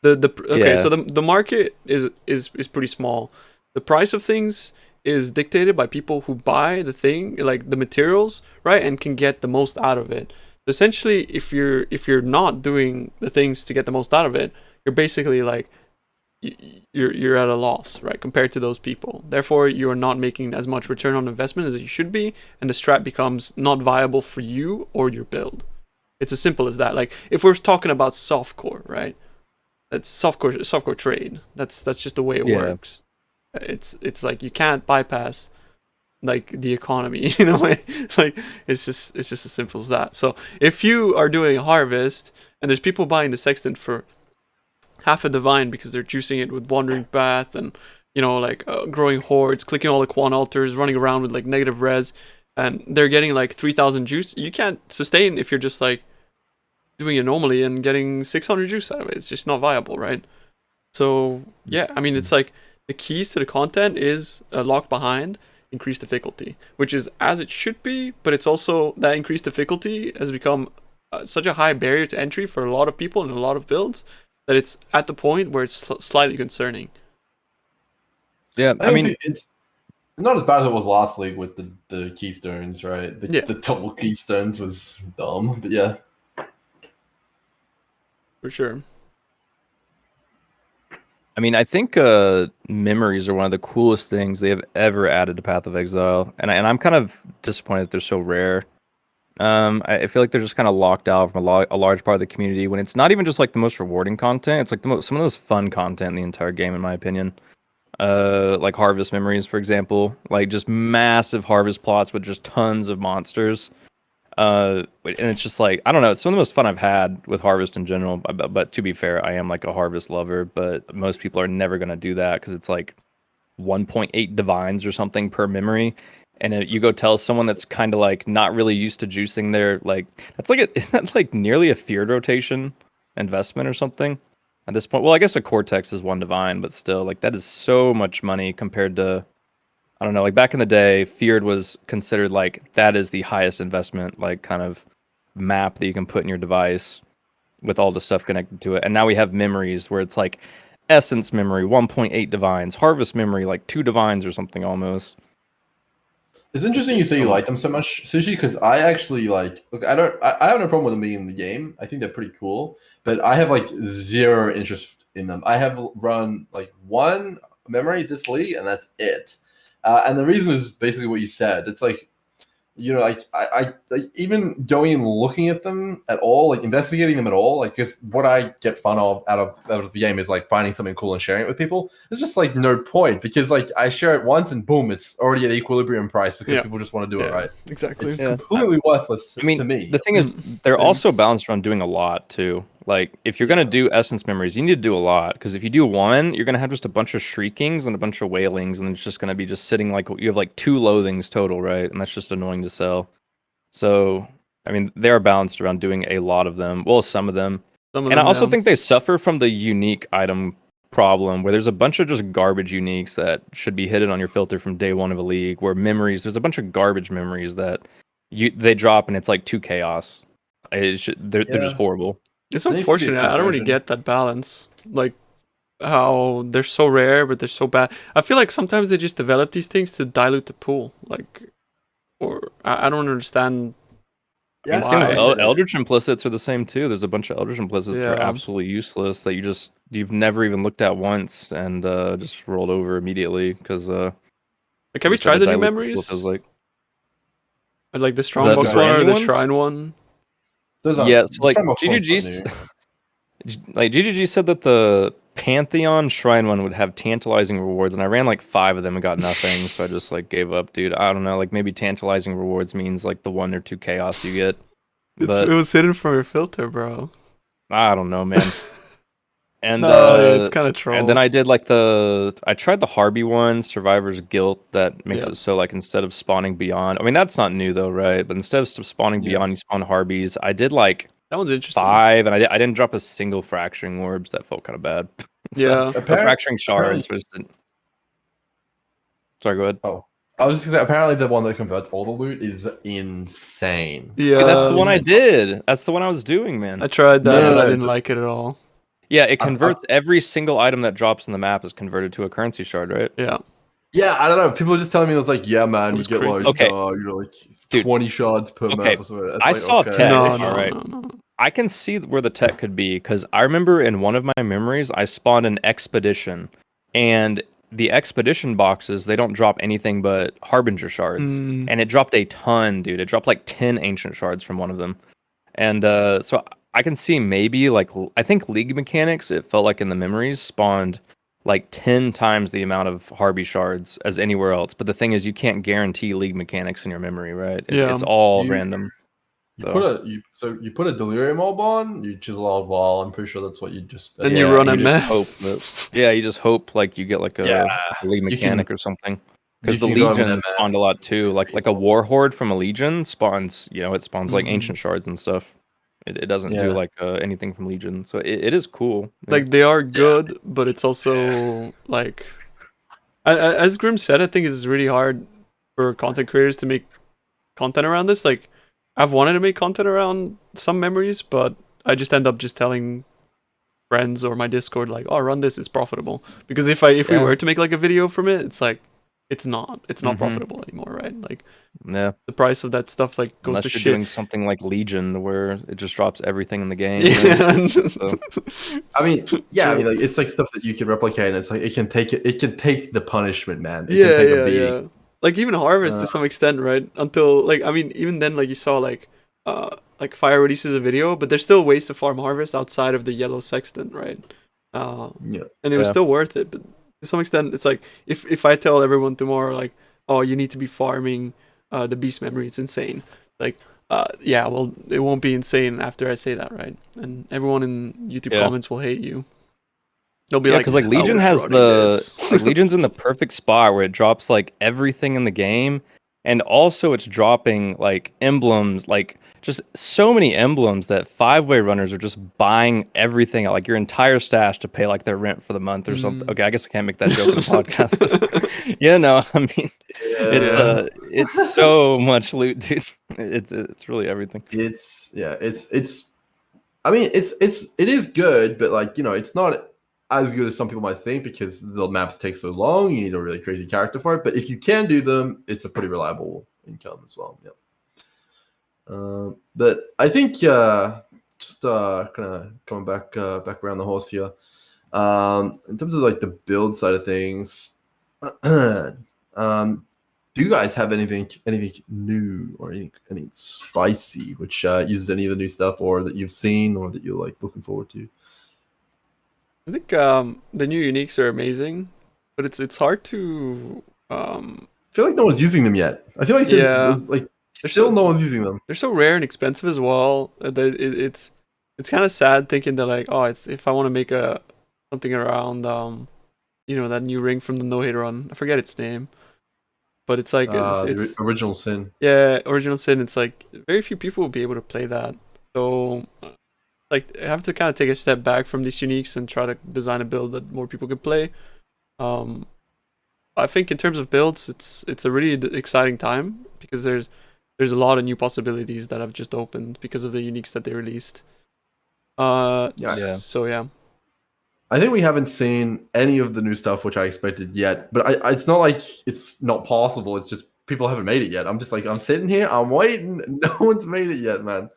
A: so the market is pretty small. The price of things is dictated by people who buy the thing, like the materials, right, and can get the most out of it. Essentially, if you're not doing the things to get the most out of it, you're basically like you're at a loss, right, compared to those people. Therefore, you are not making as much return on investment as you should be, and the strat becomes not viable for you or your build. It's as simple as that. Like if we're talking about softcore, right? That's softcore trade. That's just the way it works. It's like you can't bypass like the economy in a way. Like it's just as simple as that. So if you are doing a harvest and there's people buying the sextant for half a divine because they're juicing it with wandering path and, you know, like growing hordes, clicking all the quant altars, running around with like negative res, and they're getting like 3,000 juice, you can't sustain if you're just like doing it normally and getting 600 juice out of it. It's just not viable, right? So yeah, I mean, it's like the keys to the content is locked behind increased difficulty, which is as it should be, but it's also that increased difficulty has become such a high barrier to entry for a lot of people and a lot of builds that it's at the point where it's slightly concerning.
C: Yeah, I mean,
B: it's not as bad as it was last league with the keystones, right? The double keystones was dumb, but yeah.
A: For sure.
C: I mean, I think memories are one of the coolest things they have ever added to Path of Exile, and I'm kind of disappointed that they're so rare. I feel like they're just kind of locked out from a large part of the community when it's not even just like the most rewarding content. It's like some of the most fun content in the entire game, in my opinion. Like harvest memories, for example, like just massive harvest plots with just tons of monsters. And it's just like, I don't know, it's some of the most fun I've had with harvest in general. But to be fair, I am like a harvest lover, but most people are never gonna do that because it's like 1.8 divines or something per memory. And you go tell someone that's kind of like not really used to juicing their like that's like isn't that like nearly a feared rotation investment or something at this point? Well, I guess a cortex is one divine, but still, like that is so much money compared to, I don't know, like back in the day, feared was considered like that is the highest investment, like kind of map that you can put in your device with all the stuff connected to it. And now we have memories where it's like essence memory 1.8 divines, harvest memory like 2 divines or something almost.
B: It's interesting you say you like them so much, Sushi, because I actually like. Look, I have no problem with them being in the game. I think they're pretty cool, but I have like zero interest in them. I have run like one memory this league, and that's it. And the reason is basically what you said. It's like, like I like even going and looking at them at all, like investigating them at all, like just what I get fun of out of the game is like finding something cool and sharing it with people. There's just like no point because like I share it once and boom, it's already at equilibrium price because people just want to do it right.
A: Exactly.
B: It's completely worthless to me.
C: The thing is, they're also balanced around doing a lot too. Like if you're gonna do essence memories, you need to do a lot because if you do one, you're gonna have just a bunch of shriekings and a bunch of wailings, and it's just gonna be just sitting like you have like 2 loathings total, right? And that's just annoying to sell. So I mean, they are balanced around doing a lot of them. Well, some of them. And I also think they suffer from the unique item problem where there's a bunch of just garbage uniques that should be hidden on your filter from day one of a league. Where memories, there's a bunch of garbage memories that they drop and it's like 2 chaos. They're just horrible.
A: It's unfortunate. I don't really get that balance. Like how they're so rare, but they're so bad. I feel like sometimes they just develop these things to dilute the pool. Like, or I don't understand.
C: Yeah, Eldritch implicits are the same too. There's a bunch of Eldritch implicits that are absolutely useless that you've never even looked at once and just rolled over immediately because
A: like, have we tried the new memories? Like the Strongbox one or the Shrine one?
C: Yeah, so like GGG said that the Pantheon Shrine one would have tantalizing rewards, and I ran like 5 of them and got nothing, so I just like gave up, dude. I don't know, like maybe tantalizing rewards means like the 1 or 2 chaos you get.
A: It was hidden from your filter, bro.
C: I don't know, man. And
A: it's kind of troll.
C: And then I did like I tried the Harby one, Survivor's Guilt, that makes it so like instead of spawning beyond, I mean that's not new though, right? But instead of spawning beyond, you spawn Harbies. I did like
A: that one's interesting.
C: 5, and I didn't drop a single fracturing orbs. That felt kind of bad. Fracturing shards. Sorry, go ahead.
B: Oh, I was just gonna say, apparently the one that converts all the loot is insane.
C: Yeah, that's the one I did. That's the one I was doing, man.
A: I tried that, and I didn't like it at all.
C: Yeah, it converts every single item that drops in the map is converted to a currency shard, right?
A: Yeah.
B: Yeah, I don't know. People are just telling me, it was like, yeah, man, you get like, you're like 20 shards per map or something.
C: I saw tech.
A: No.
C: I can see where the tech could be because I remember in one of my memories, I spawned an expedition, and the expedition boxes, they don't drop anything but Harbinger shards, and it dropped a ton, dude. It dropped like 10 ancient shards from one of them, and so I can see maybe like I think League mechanics, it felt like in the memories spawned like 10 times the amount of Harby shards as anywhere else. But the thing is, you can't guarantee League mechanics in your memory, right? It's all random.
B: You put a delirium orb on, you chisel out wall. I'm pretty sure that's what you just.
A: Then you run a mech.
C: You just hope like you get like a League mechanic or something. Because the Legion spawned a lot too. Like a war horde from a Legion spawns. It spawns like ancient shards and stuff. It doesn't do like anything from Legion, so it is cool.
A: Like they are good, but it's also like, as Grim said, I think it's really hard for content creators to make content around this. Like, I've wanted to make content around some memories, but I just end up just telling friends or my Discord like, "Oh, run this; it's profitable." Because if we were to make like a video from it, it's like it's not
C: Mhm.
A: profitable anymore, right? Like
C: Yeah.
A: the price of that stuff like goes
C: Unless
A: to
C: you're
A: shit.
C: doing something like Legion, where it just drops everything in the game. You know?
A: Yeah.
C: So,
B: I mean, yeah, I mean,
A: So
B: like it's like stuff that you can replicate, and it's like it can take the punishment, man. It can
A: yeah,
B: take a
A: yeah,
B: beating.
A: yeah. Like even Harvest
B: Uh,
A: to some extent, right? Until like I mean, even then, like you saw like Fire releases a video, but there's still ways to farm Harvest outside of the Yellow Sextant, right? Uh,
B: yeah,
A: and it was
C: yeah.
A: still worth it. But to some extent, it's like if I tell everyone tomorrow, like, oh, you need to be farming the Beast Memory, it's insane. Like, yeah, well, it won't be insane after I say that, right? And everyone in YouTube
C: Yeah.
A: comments will hate you. They'll be
C: Yeah,
A: like,
C: because like
A: I
C: Legion
A: was
C: has
A: running this.
C: Legion's in the perfect spot where it drops like everything in the game, and also it's dropping like emblems, like just so many emblems that 5-way runners are just buying everything, like your entire stash to pay like their rent for the month or something.
A: Mm.
C: Okay, I guess I can't make that joke in the podcast, but yeah, no, I mean
A: Yeah.
C: it's so much loot, dude. It's really everything.
B: it's. I mean, it is good, but like it's not as good as some people might think because the maps take so long. You need a really crazy character for it. But if you can do them, it's a pretty reliable income as well. Yeah. But I think just kind of coming back around the horse here. In terms of like the build side of things, do you guys have anything new or anything spicy which uses any of the new stuff or that you've seen or that you're like looking forward to?
A: I think the new uniques are amazing, but it's hard to
B: I feel like no one's using them yet. I feel like
A: yeah,
B: there's like
A: they're
B: still
A: so
B: no one's using them.
A: they're so rare and expensive as well. It's kind of sad thinking that like, oh, it's if I want to make a something around that new ring from the no hit run. I forget its name, but it's like it's
B: Original sin.
A: yeah, Original Sin. It's like very few people will be able to play that. So like I have to kind of take a step back from these uniques and try to design a build that more people could play. Um, I think in terms of builds, it's a really exciting time because there's a lot of new possibilities that have just opened because of the uniques that they released.
C: Yeah.
A: So yeah.
B: I think we haven't seen any of the new stuff which I expected yet, but it's not like it's not possible. It's just people haven't made it yet. I'm just like I'm sitting here, I'm waiting. No one's made it yet, man.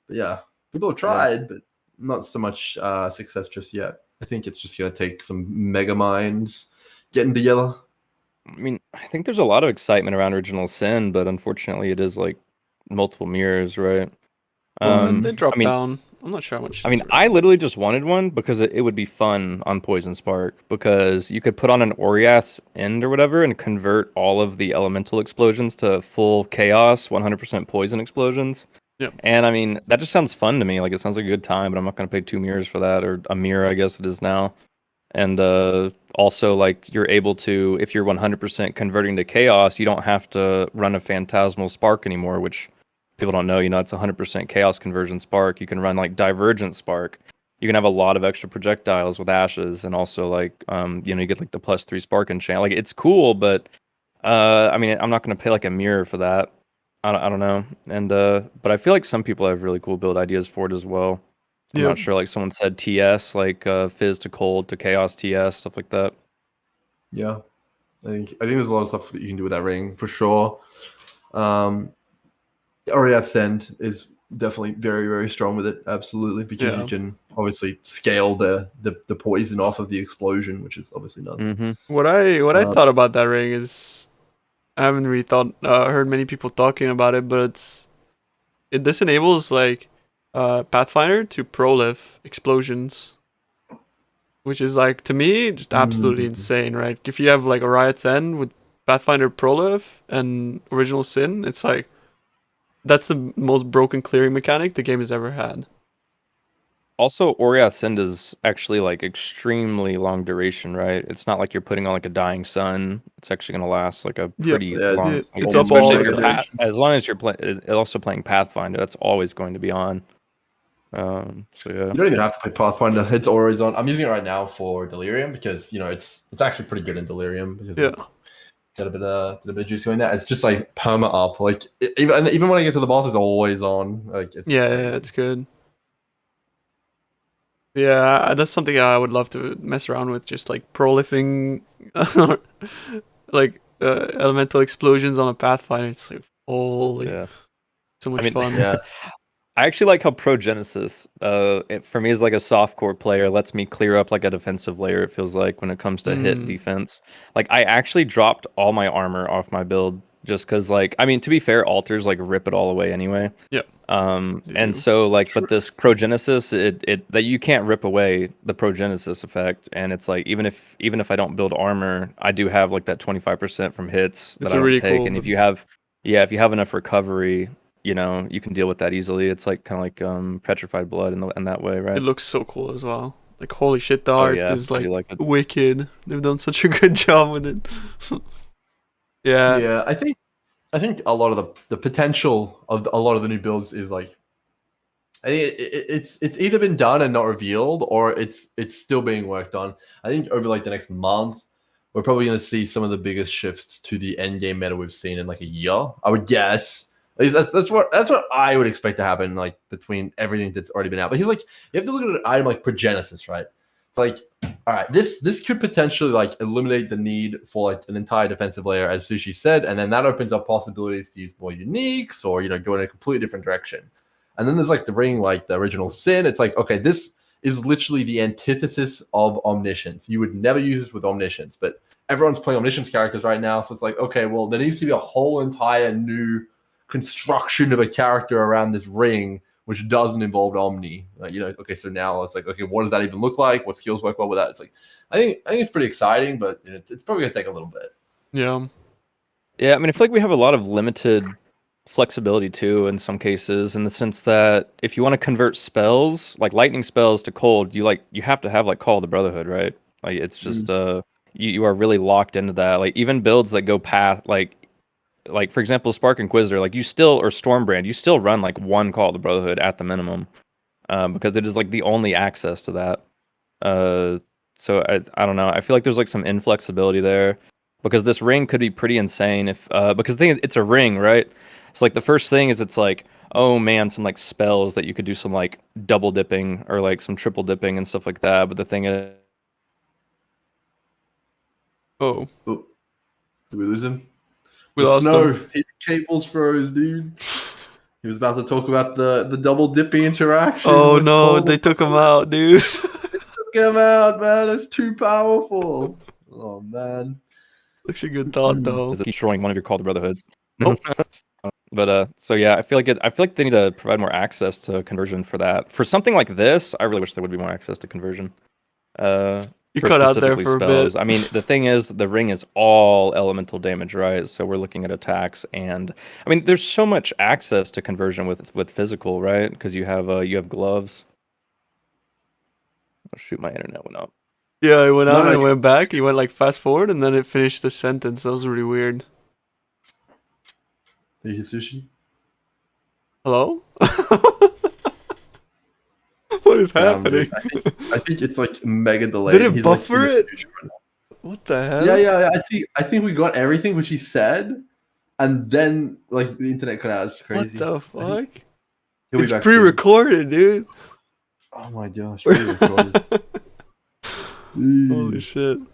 B: But yeah, people have tried, but not so much success just yet. I think it's just gonna take some mega minds getting together.
C: I mean, I think there's a lot of excitement around Original Sin, but unfortunately, it is like multiple mirrors, right?
A: They
C: I
A: dropped
C: mean,
A: down. I'm not sure how much.
C: I mean, I literally just wanted one because it would be fun on Poison Spark because you could put on an Oriath's End or whatever and convert all of the elemental explosions to full chaos, 100% poison explosions.
A: Yeah.
C: And I mean, that just sounds fun to me. Like it sounds like a good time, but I'm not going to pay 2 mirrors for that or a mirror, I guess it is now. And also, like, you're able to, if you're 100% converting to chaos, you don't have to run a phantasmal spark anymore, which people don't know. It's 100% chaos conversion spark. You can run like divergent spark. You can have a lot of extra projectiles with ashes, and also like, you get like the +3 spark enchant. Like, it's cool, but I mean, I'm not gonna pay like a mirror for that. I don't know. And but I feel like some people have really cool build ideas for it as well. I'm
A: Yeah.
C: not sure. Like someone said TS, like Fizz to Cold to Chaos TS, stuff like that.
B: Yeah, I think there's a lot of stuff that you can do with that ring for sure. RAF Send is definitely very, very strong with it, absolutely, because you can obviously scale the poison off of the explosion, which is obviously nuts.
C: Mm-hmm.
A: What I thought about that ring is I haven't really heard many people talking about it, but this enables like Pathfinder to prolive explosions, which is like to me just absolutely insane, right? If you have like a Riot's End with Pathfinder prolive and Original Sin, it's like that's the most broken clearing mechanic the game has ever had.
C: Also, Oriath's End is actually like extremely long duration, right? It's not like you're putting on like a dying sun. It's actually going to last like a pretty long.
B: It's
C: Like,
A: it's up all
C: especially if
A: the
C: you're
A: time.
C: as long as you're also playing Pathfinder, that's always going to be on. So yeah.
B: You don't even have to play Pathfinder; it's always on. I'm using it right now for Delirium because it's actually pretty good in Delirium because got a bit of juice going there. It's just like perma up, like even when I get to the boss, it's always on. Like
A: it's good. Yeah, that's something I would love to mess around with, just like prolifing, like elemental explosions on a Pathfinder. It's like holy,
C: Yeah.
A: so much
C: I mean,
A: fun.
B: Yeah.
C: I actually like how Progenesis, for me as like a softcore player, lets me clear up like a defensive layer. It feels like when it comes to hit defense. Like I actually dropped all my armor off my build just because, like, I mean, to be fair, altars like rip it all away anyway.
A: Yep.
C: And so like, but this Progenesis, it that you can't rip away the Progenesis effect, and it's like even if I don't build armor, I do have like that 25% from hits that
A: It's
C: I
A: a
C: don't
A: really
C: take,
A: cool.
C: and if you have enough recovery, you know, you can deal with that easily. It's like kind of like petrified blood in that way, right?
A: It looks so cool as well. Like holy shit, the
C: Oh
A: art
C: yeah,
A: is
C: I
A: like
C: do like it.
A: wicked. They've done such a good job with it. Yeah.
B: Yeah, I think a lot of the potential of a lot of the new builds is like, I think it's either been done and not revealed, or it's still being worked on. I think over like the next month, we're probably going to see some of the biggest shifts to the end game meta we've seen in like a year. I would guess. At least that's what I would expect to happen. Like between everything that's already been out, but he's like, you have to look at an item like Progenesis, right? It's like, all right, this could potentially like eliminate the need for like an entire defensive layer, as Sushi said, and then that opens up possibilities to use more uniques or go in a completely different direction. And then there's like the ring, like the original sin. It's like, okay, this is literally the antithesis of omniscience. You would never use this with omniscience, but everyone's playing omniscience characters right now. So it's like, okay, well, there needs to be a whole entire new construction of a character around this ring, which doesn't involve Omni. Like, okay, so now it's like, okay, what does that even look like? What skills work well with that? It's like, I think it's pretty exciting, but it's probably gonna take a little bit.
A: Yeah.
C: Yeah, I mean, I feel like we have a lot of limited flexibility too in some cases, in the sense that if you want to convert spells like lightning spells to cold, you have to have like Call of the Brotherhood, right? Like it's just you are really locked into that. Like even builds that go past like for example Spark Inquisitor, like you still, or Stormbrand, you still run like one Call of the Brotherhood at the minimum, because it is like the only access to that. So I don't know. I feel like there's like some inflexibility there, because this ring could be pretty insane if because the thing is, it's a ring, right? So like the first thing is, it's like, oh man, some like spells that you could do some like double dipping or like some triple dipping and stuff like that. But the thing is,
A: Oh,
B: Oh, did we lose him?
A: we
B: The
A: lost
B: snow.
A: him.
B: His cables froze, dude. He was about to talk about the double dipping interaction.
A: Oh
B: with
A: no,
B: Cole.
A: they took him out, dude.
B: Took him out, man. It's too powerful. Oh man.
A: Such a good thought, though.
C: is it destroying one of your Call of the Brotherhoods?
A: Oh.
C: But so yeah, I feel like they need to provide more access to conversion for that. For something like this, I really wish there would be more access to conversion.
A: You
C: For
A: cut out there
C: specifically
A: for a
C: spells.
A: bit.
C: I mean, the thing is, the ring is all elemental damage, right? So we're looking at attacks, and I mean, there's so much access to conversion with physical, right? Because you have gloves. Oh shoot, my internet went up.
A: Yeah, it went out
B: No,
A: and it went back. He went like fast forward and then it finished the sentence. That was really weird.
B: Are you Sushi?
A: Hello? What is
B: Damn,
A: happening?
B: dude. I think it's like mega delayed.
A: Did it
B: He's,
A: buffer
B: like, in the
A: it?
B: future right now.
A: What the hell?
B: Yeah. I think we got everything which he said, and then like the internet cut out. It's crazy.
A: What the fuck?
B: He'll be
A: It's
B: back soon.
A: pre-recorded, dude.
B: Oh my gosh, pre-recorded.
A: Holy shit.
B: All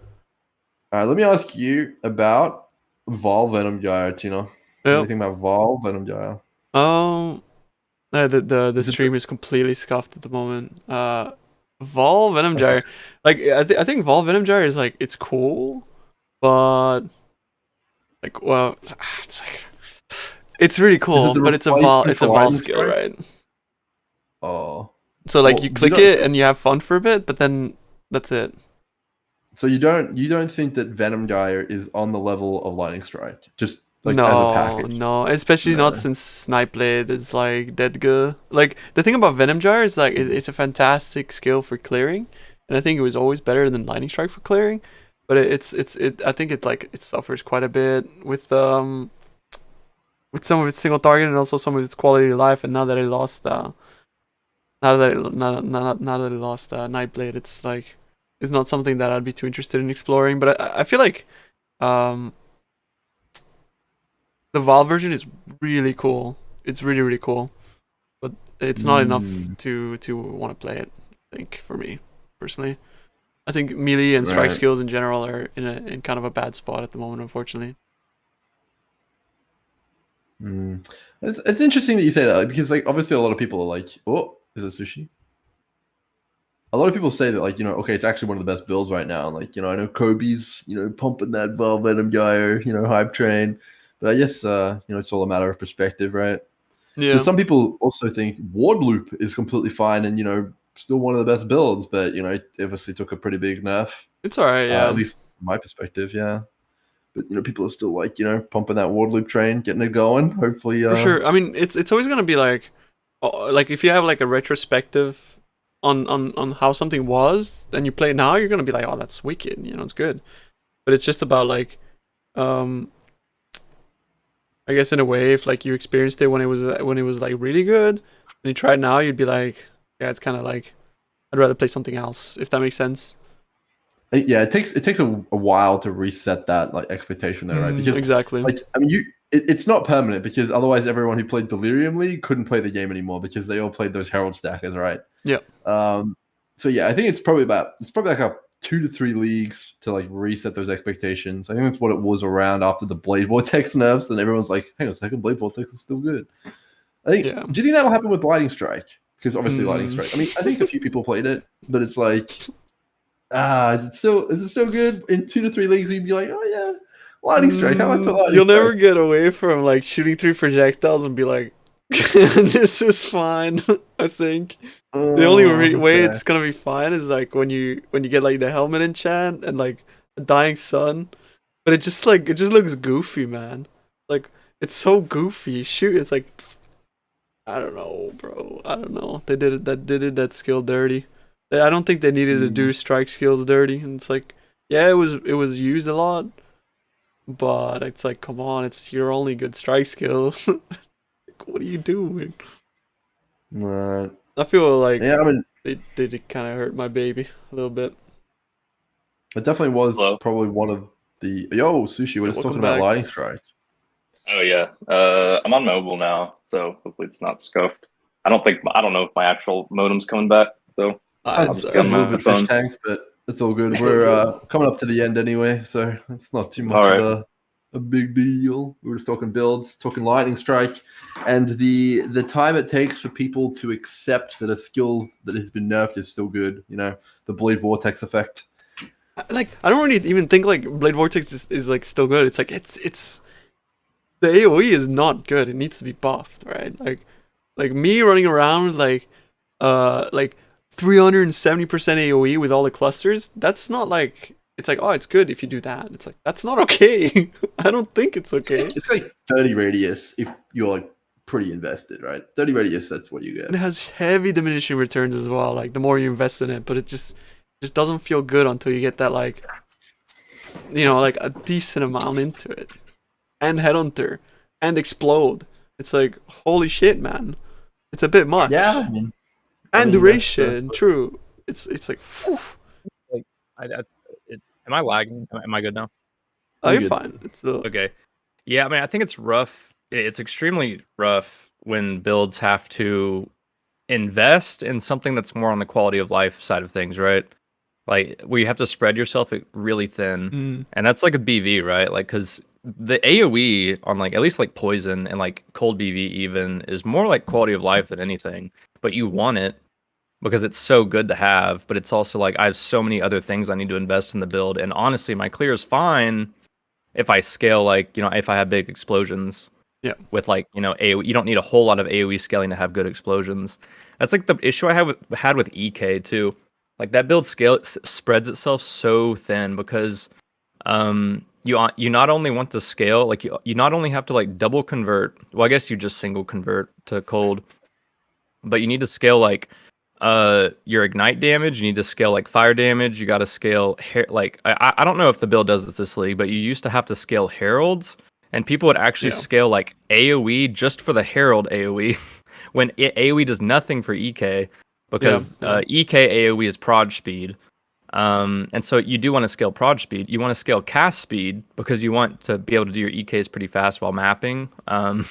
B: right, let me ask you about Vol Venom Gyre, Tina. What do you
A: Yep.
B: think about Vol Venom Gyre?
A: The
B: Is it
A: stream is completely scuffed at the moment. Vol Venom Gyre, like I think Vol Venom Gyre is like, it's cool, but like, well, it's like, it's really cool,
B: the
A: but it's a
B: replacement for
A: Vol
B: Lightning
A: skill,
B: Strike?
A: right?
B: Oh,
A: So like
B: Well,
A: you
B: you
A: click
B: don't-
A: it and you have fun for a bit, but then that's it.
B: so you don't think that Venom Gyre is on the level of Lightning Strike? Just like as a
A: No,
B: package?
A: no, especially
B: No.
A: not since Snipe Blade is like dead good. Like the thing about Venom Jar is like it's a fantastic skill for clearing, and I think it was always better than Lightning Strike for clearing. But I think it suffers quite a bit with some of its single target and also some of its quality of life. And now that it lost Nightblade, it's like it's not something that I'd be too interested in exploring. But I feel like the Valve version is really cool. It's really, really cool. But it's not enough to want to play it, I think, for me, personally. I think melee and strike
B: Right.
A: skills in general are in kind of a bad spot at the moment, unfortunately.
B: It's interesting that you say that because like obviously a lot of people are like, oh, is it sushi? A lot of people say that like okay, it's actually one of the best builds right now. Like I know Kobe's pumping that Venom guy hype train, but I guess it's all a matter of perspective, right?
A: Yeah,
B: Because some people also think Ward Loop is completely fine and still one of the best builds, but it obviously took a pretty big nerf,
A: it's alright.
B: at
A: Yeah,
B: least from my perspective, yeah. But people are still like pumping that Ward Loop train, getting it going. Hopefully,
A: for sure. I mean, it's always gonna be like if you have like a retrospective on how something was, then you play it now, you're gonna be like, oh, that's wicked. It's good. But it's just about like, um, I guess in a way, if like you experienced it when it was like really good, and you try it now, you'd be like, yeah, it's kind of like I'd rather play something else, if that makes sense.
B: yeah, it takes a while to reset that like expectation there, right? Because
A: Exactly.
B: like I mean, it's not permanent because otherwise everyone who played Delirium League couldn't play the game anymore because they all played those Herald stackers, right?
A: Yeah.
B: So yeah, I think it's probably like a 2 to 3 leagues to like reset those expectations. I think that's what it was around after the Blade Vortex nerfs, and everyone's like, hang on a second, Blade Vortex is still good. I think.
A: Yeah.
B: Do you think that'll happen with Lightning Strike? Because obviously Lightning Strike. I mean, I think a few people played it, but it's like, is it still good? In 2 to 3 leagues, you'd be like, oh yeah, Lightning Strike. How much Lightning
A: You'll never
B: Strike?
A: get away from like shooting 3 projectiles and be like, this is fine. I think the only way
B: Okay.
A: it's gonna be fine is like when you get like the helmet enchant and like a dying sun, but it just looks goofy, man. Like it's so goofy. Shoot, it's like I don't know, bro. I don't know. They did that skill dirty. I don't think they needed to do strike skills dirty. And it's like, yeah, it was used a lot, but it's like, come on, it's your only good strike skill. Like, what are you doing?
B: Right.
A: I feel like
B: Yeah, I mean,
A: they did kind of hurt my baby a little bit.
B: it definitely was
D: Hello.
B: probably one of the Sushi. We're just
A: welcome
B: talking about
A: back.
B: Lightning Strike.
D: Oh yeah. I'm on mobile now, so hopefully it's not scuffed. I don't know if my actual modem's coming back, so
B: Sounds
A: sorry.
B: a little
D: my
B: bit
D: phone.
B: fish tank, but it's all good.
A: It's
B: We're
A: all
B: coming up to the end anyway, so it's not too much
D: All
B: of a big deal. We were just talking builds, talking Lightning Strike, and the time it takes for people to accept that a skill that has been nerfed is still good. The Blade Vortex effect.
A: Like I don't really even think like Blade Vortex is like still good. It's like it's the AoE is not good. It needs to be buffed, right? Like me running around like 370% AoE with all the clusters. That's not like it's like, oh, it's good if you do that. It's like that's not okay. I don't think it's okay.
B: It's like 30 radius if you're like pretty invested, right? 30 radius, that's what you get.
A: And it has heavy diminishing returns as well. Like the more you invest in it, but it just doesn't feel good until you get that like like a decent amount into it. And Headhunter and Explode. It's like holy shit, man. It's a bit much.
B: Yeah, I mean,
A: And duration,
B: that's-
A: true. It's like, phew.
C: Like, am I lagging? Am I good now?
A: Oh,
B: You're
A: you're
B: good.
A: fine. It's
C: Okay. Yeah, I mean, I think it's rough. It's extremely rough when builds have to invest in something that's more on the quality of life side of things, right? Like, where you have to spread yourself really thin. And that's like a BV, right? Like, because the AoE on like at least like poison and like cold BV even is more like quality of life than anything. But you want it because it's so good to have. But it's also like I have so many other things I need to invest in the build. And honestly, my clear is fine if I scale like if I have big explosions.
A: Yeah.
C: With like AoE, you don't need a whole lot of AoE scaling to have good explosions. That's like the issue I had with EK too. Like that build spreads itself so thin because you not only want to scale, like you not only have to like double convert. Well, I guess you just single convert to cold, but you need to scale like your ignite damage. You need to scale like fire damage. You got to scale like I don't know if the build does this league, but you used to have to scale heralds, and people would actually scale like AoE just for the herald AoE, when AoE does nothing for EK because EK AoE is prod speed. And so you do want to scale prod speed. You want to scale cast speed because you want to be able to do your EKs pretty fast while mapping. And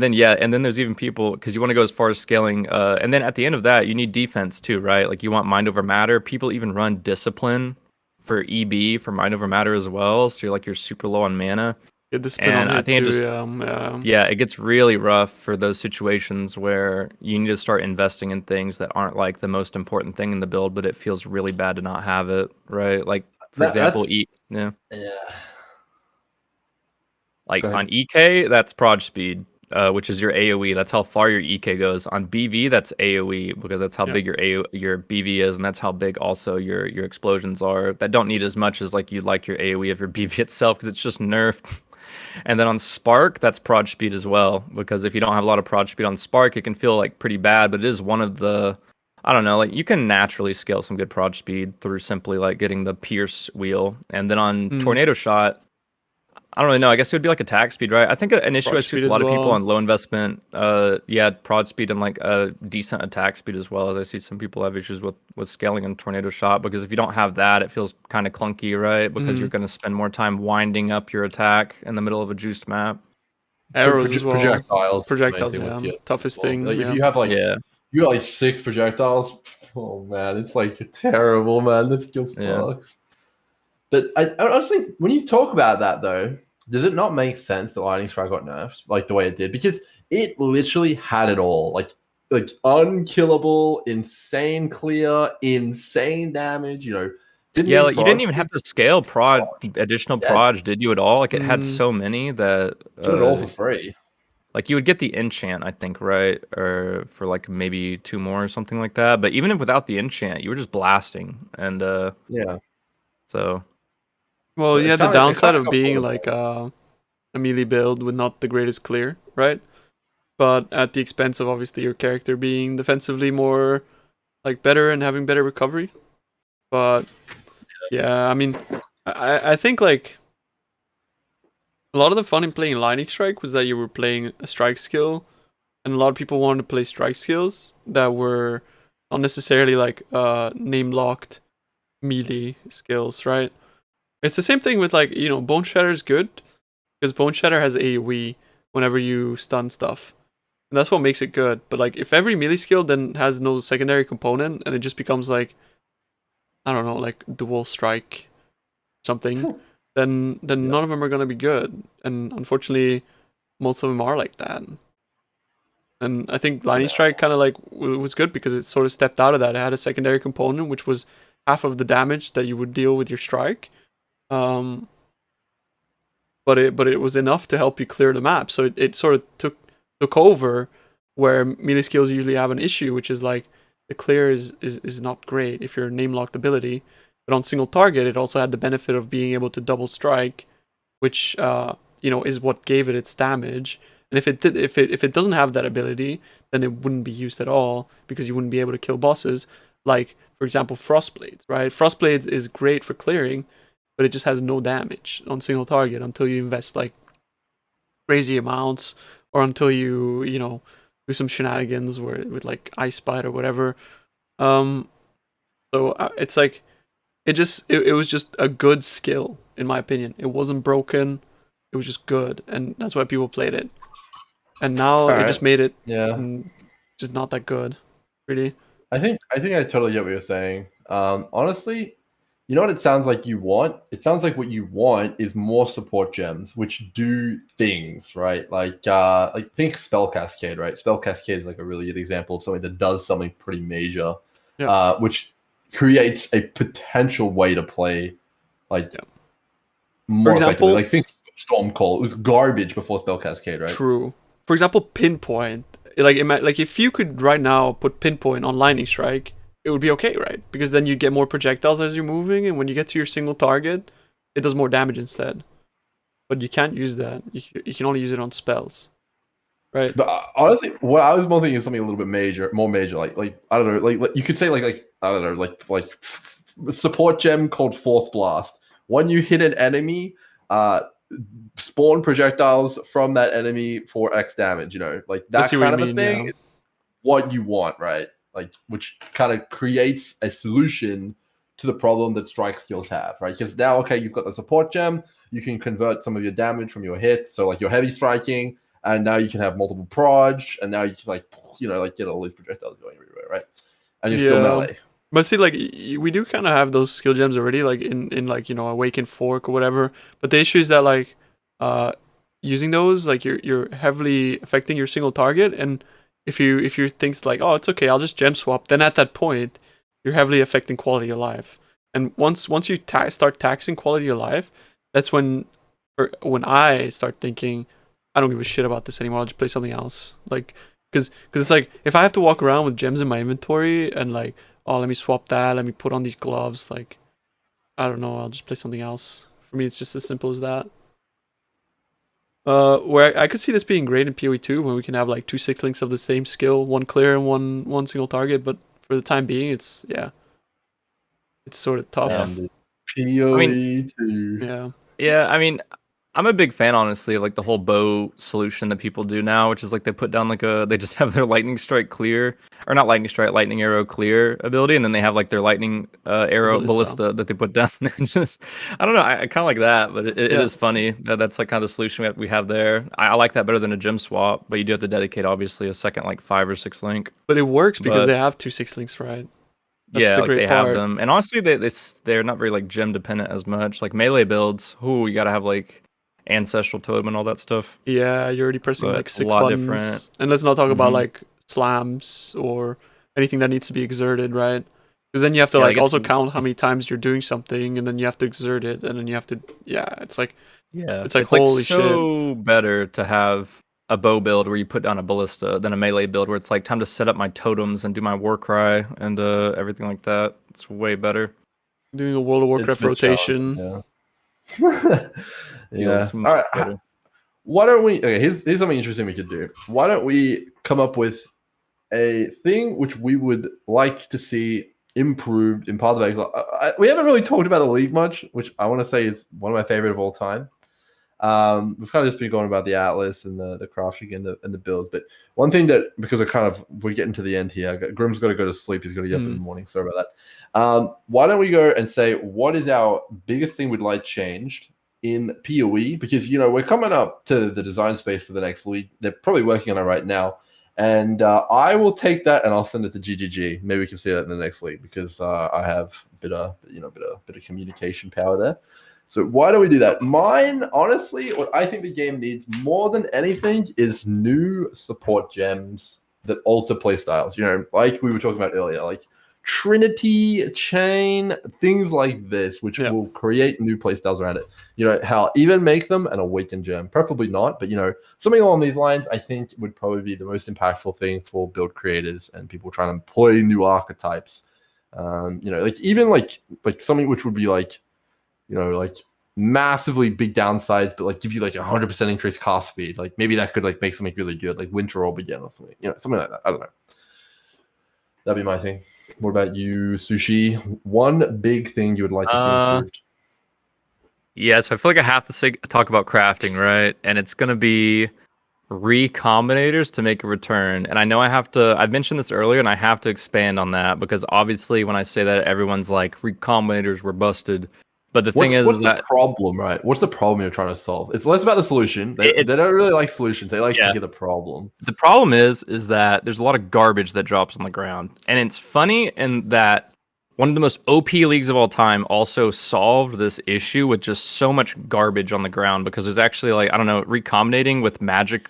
C: then there's even people because you want to go as far as scaling. And then at the end of that, you need defense too, right? Like you want mind over matter. People even run discipline for EB for mind over matter as well. So you're super low on mana.
A: Get the spin
C: And
A: on
C: I
A: hit
C: think it
A: too.
C: just
A: Yeah.
C: it gets really rough for those situations where you need to start investing in things that aren't like the most important thing in the build, but it feels really bad to not have it, right? Like for example,
B: Yeah.
C: like
B: Go ahead.
C: on EK, that's proj speed, which is your AoE. That's how far your EK goes. On BV, that's AoE because that's how
A: Yeah.
C: big your BV is, and that's how big also your explosions are. That don't need as much as like you'd like your AoE of your BV itself because it's just nerfed. And then on Spark, that's proj speed as well, because if you don't have a lot of proj speed on Spark, it can feel like pretty bad, but it is one of the, I don't know, like you can naturally scale some good proj speed through simply like getting the Pierce wheel. And then on Tornado Shot, I don't really know. I guess it would be like attack speed, right? I think an issue I
A: Prod
C: see with
A: speed
C: a
A: as
C: lot of people
A: well.
C: on low investment, prod speed and like a decent attack speed as well. As I see some people have issues with scaling in Tornado Shot because if you don't have that, it feels kind of clunky, right? Because you're going to spend more time winding up your attack in the middle of a juiced map.
A: Arrows as well.
B: Projectiles.
A: Projectiles,
B: Is the main thing
A: yeah.
B: with
A: Toughest
B: TS.
A: thing.
B: Like, if
A: yeah.
B: you have like
C: Yeah,
B: you got like 6 projectiles, oh man, it's like terrible, man. That skill
C: yeah.
B: sucks. But I honestly, when you talk about that though, does it not make sense that Lightning Strike got nerfed like the way it did? Because it literally had it all, like unkillable, insane clear, insane damage. You know, didn't
C: Yeah,
B: need
C: like you didn't
B: prod
C: even
B: speed.
C: have to scale additional
B: Yeah,
C: proj, did you at all? Like it had
A: Mm,
C: so many that
B: did it all for free.
C: like you would get the enchant, I think, right? Or for like maybe 2 more or something like that. But even if without the enchant, you were just blasting. And
B: Yeah,
C: so
A: well,
B: so
A: you had the
B: it
A: downside
B: kind of
A: of
B: got
A: being
B: bored.
A: like a melee build with not the greatest clear, right? But at the expense of obviously your character being defensively more like better and having better recovery. But yeah, I mean, I think like a lot of the fun in playing Lightning Strike was that you were playing a strike skill, and a lot of people wanted to play strike skills that were not necessarily like name locked melee skills, right? It's the same thing with like, you know, Bone Shatter is good because Bone Shatter has AoE whenever you stun stuff. And that's what makes it good. But like if every melee skill then has no secondary component and it just becomes like, I don't know, like dual strike something, then
B: Yeah.
A: none of them are gonna be good. And unfortunately most of them are like that. And I think Lightning Strike kind of like was good because it sort of stepped out of that. It had a secondary component which was half of the damage that you would deal with your strike. Um, but it was enough to help you clear the map. So it sort of took over where melee skills usually have an issue, which is like the clear is not great if you're name locked ability. But on single target, it also had the benefit of being able to double strike, which you know is what gave it its damage. And if it doesn't have that ability, then it wouldn't be used at all because you wouldn't be able to kill bosses. Like for example, Frostblades, right? Frostblades is great for clearing, but it just has no damage on single target until you invest like crazy amounts or until you know do some shenanigans where with like ice bite or whatever. Um, so it's like it was just a good skill in my opinion. It wasn't broken. It was just good, and that's why people played it. And now
B: All
A: it just
B: right.
A: made it
B: Yeah.
A: just not that good, really.
B: I think I totally get what you're saying. Honestly, you know what it sounds like you want? It sounds like what you want is more support gems, which do things, right? Like think spell cascade, right? Spell cascade is like a really good example of something that does something pretty major,
A: Yeah.
B: which creates a potential way to play like
A: Yeah. For
B: more effectively.
A: example,
B: Like think Storm Call. It was garbage before spell cascade, right?
A: true. For example, pinpoint. Like if you could right now put pinpoint on lightning strike, it would be okay, right? Because then you get more projectiles as you're moving, and when you get to your single target, it does more damage instead. But you can't use that. You can only use it on spells, right?
B: But honestly, what I was more thinking is something a little bit more major. Like I don't know, like you could say like I don't know, like support gem called Force Blast. When you hit an enemy, spawn projectiles from that enemy for X damage. You know, like
A: I
B: that
A: see what you
B: kind of a
A: mean.
B: thing.
A: Yeah.
B: Is what you want, right? Like which kind of creates a solution to the problem that strike skills have, right? Because now, okay, you've got the support gem. You can convert some of your damage from your hits, so like your heavy striking, and now you can have multiple proj, and now you can like get all these projectiles going everywhere, right? And you're still
A: Yeah.
B: melee.
A: But see, like we do kind of have those skill gems already, like in like you know Awakened Fork or whatever. But the issue is that like using those, like you're heavily affecting your single target. And if you think like, oh, it's okay, I'll just gem swap, then at that point you're heavily affecting quality of life. And once you start taxing quality of life, that's when I start thinking, I don't give a shit about this anymore. I'll just play something else. Like, because it's like if I have to walk around with gems in my inventory and like, oh, let me swap that, let me put on these gloves, like, I don't know, I'll just play something else. For me, it's just as simple as that. Where I could see this being great in PoE 2 when we can have like two six links of the same skill, one clear and one single target. But for the time being, it's sort of tough.
B: And
C: I mean,
B: PoE 2.
A: Yeah.
C: Yeah, I mean, I'm a big fan, honestly, of like the whole bow solution that people do now, which is like they put down they just have their lightning strike clear, or not lightning strike, lightning arrow clear ability, and then they have like their lightning arrow ballista that they put down. It's just, I don't know, I kind of like that, but it is funny that's like kind of the solution we have there. I like that better than a gem swap, but you do have to dedicate obviously a second like 5 or 6 link.
A: But it works because they have two six links, right? That's
C: yeah,
A: the
C: like
A: great
C: they
A: part.
C: have them, and honestly, they're not very like gem dependent as much. Like melee builds, you gotta have like ancestral totem and all that stuff.
A: Yeah, you're already pressing
C: But
A: like
C: it's a
A: 6
C: lot
A: buttons.
C: different.
A: And let's not talk about
C: Mhm.
A: like slams or anything that needs to be exerted, right? Because then you have to
C: Yeah,
A: like
C: like,
A: also
C: it's-
A: count how many times you're doing something, and then you have to exert it, and then you have to it's like
C: Yeah,
A: it's like holy shit.
C: so better to have a bow build where you put down a ballista than a melee build where it's like time to set up my totems and do my war cry and everything like that. It's way better.
A: Doing a World of Warcraft
B: It's a
A: rotation.
B: challenge, yeah. Yeah.
C: Feels much
B: All right.
C: better.
B: Why don't we? Okay, here's something interesting we could do. Why don't we come up with a thing which we would like to see improved in Path of Exile? We haven't really talked about the league much, which I want to say is one of my favorite of all time. We've kind of just been going about the Atlas and the crafting and the builds. But one thing that, because we're getting to the end here, Grim's got to go to sleep. He's got to get up in the morning. Sorry about that. Why don't we go and say what is our biggest thing we'd like changed in PoE? Because we're coming up to the design space for the next league. They're probably working on it right now. And I will take that and I'll send it to GGG. Maybe we can see that in the next league because I have a bit of communication power there. So why do we do that? Mine, honestly, what I think the game needs more than anything is new support gems that alter playstyles. Like we were talking about earlier, like Trinity, Chain, things like this, which will create new playstyles around it. How even make them an Awaken gem, preferably not, but something along these lines, I think would probably be the most impactful thing for build creators and people trying to play new archetypes. Like even like something which would be like massively big downsides, but like give you like 100% increased cast speed. Like maybe that could like make something really good, like Winter Orb again or something. Something like that. I don't know. That'd be my thing. What about you, Sushi? One big thing you would like to see improved?
C: Yeah, so I feel like I have to talk about crafting, right? And it's gonna be recombinators to make a return. And I know I've mentioned this earlier and I have to expand on that because obviously when I say that everyone's like recombinators were busted. But the thing is
B: what's the
C: that
B: problem, right? What's the problem you're trying to solve? It's less about the solution. They don't really like solutions. They like to hear the problem.
C: The problem is that there's a lot of garbage that drops on the ground. And it's funny in that one of the most OP leagues of all time also solved this issue with just so much garbage on the ground because there's actually like, I don't know, recombinating with magic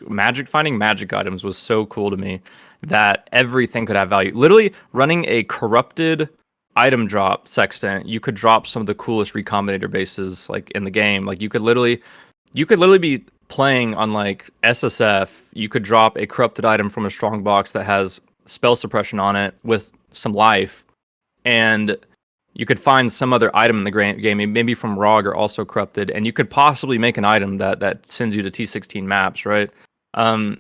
C: finding magic items was so cool to me that everything could have value. Literally running a corrupted item drop sextant, you could drop some of the coolest recombinator bases like in the game. Like you could literally be playing on like SSF, you could drop a corrupted item from a strong box that has spell suppression on it with some life, and you could find some other item in the game, maybe from ROG or also corrupted, and you could possibly make an item that sends you to T16 maps, right? And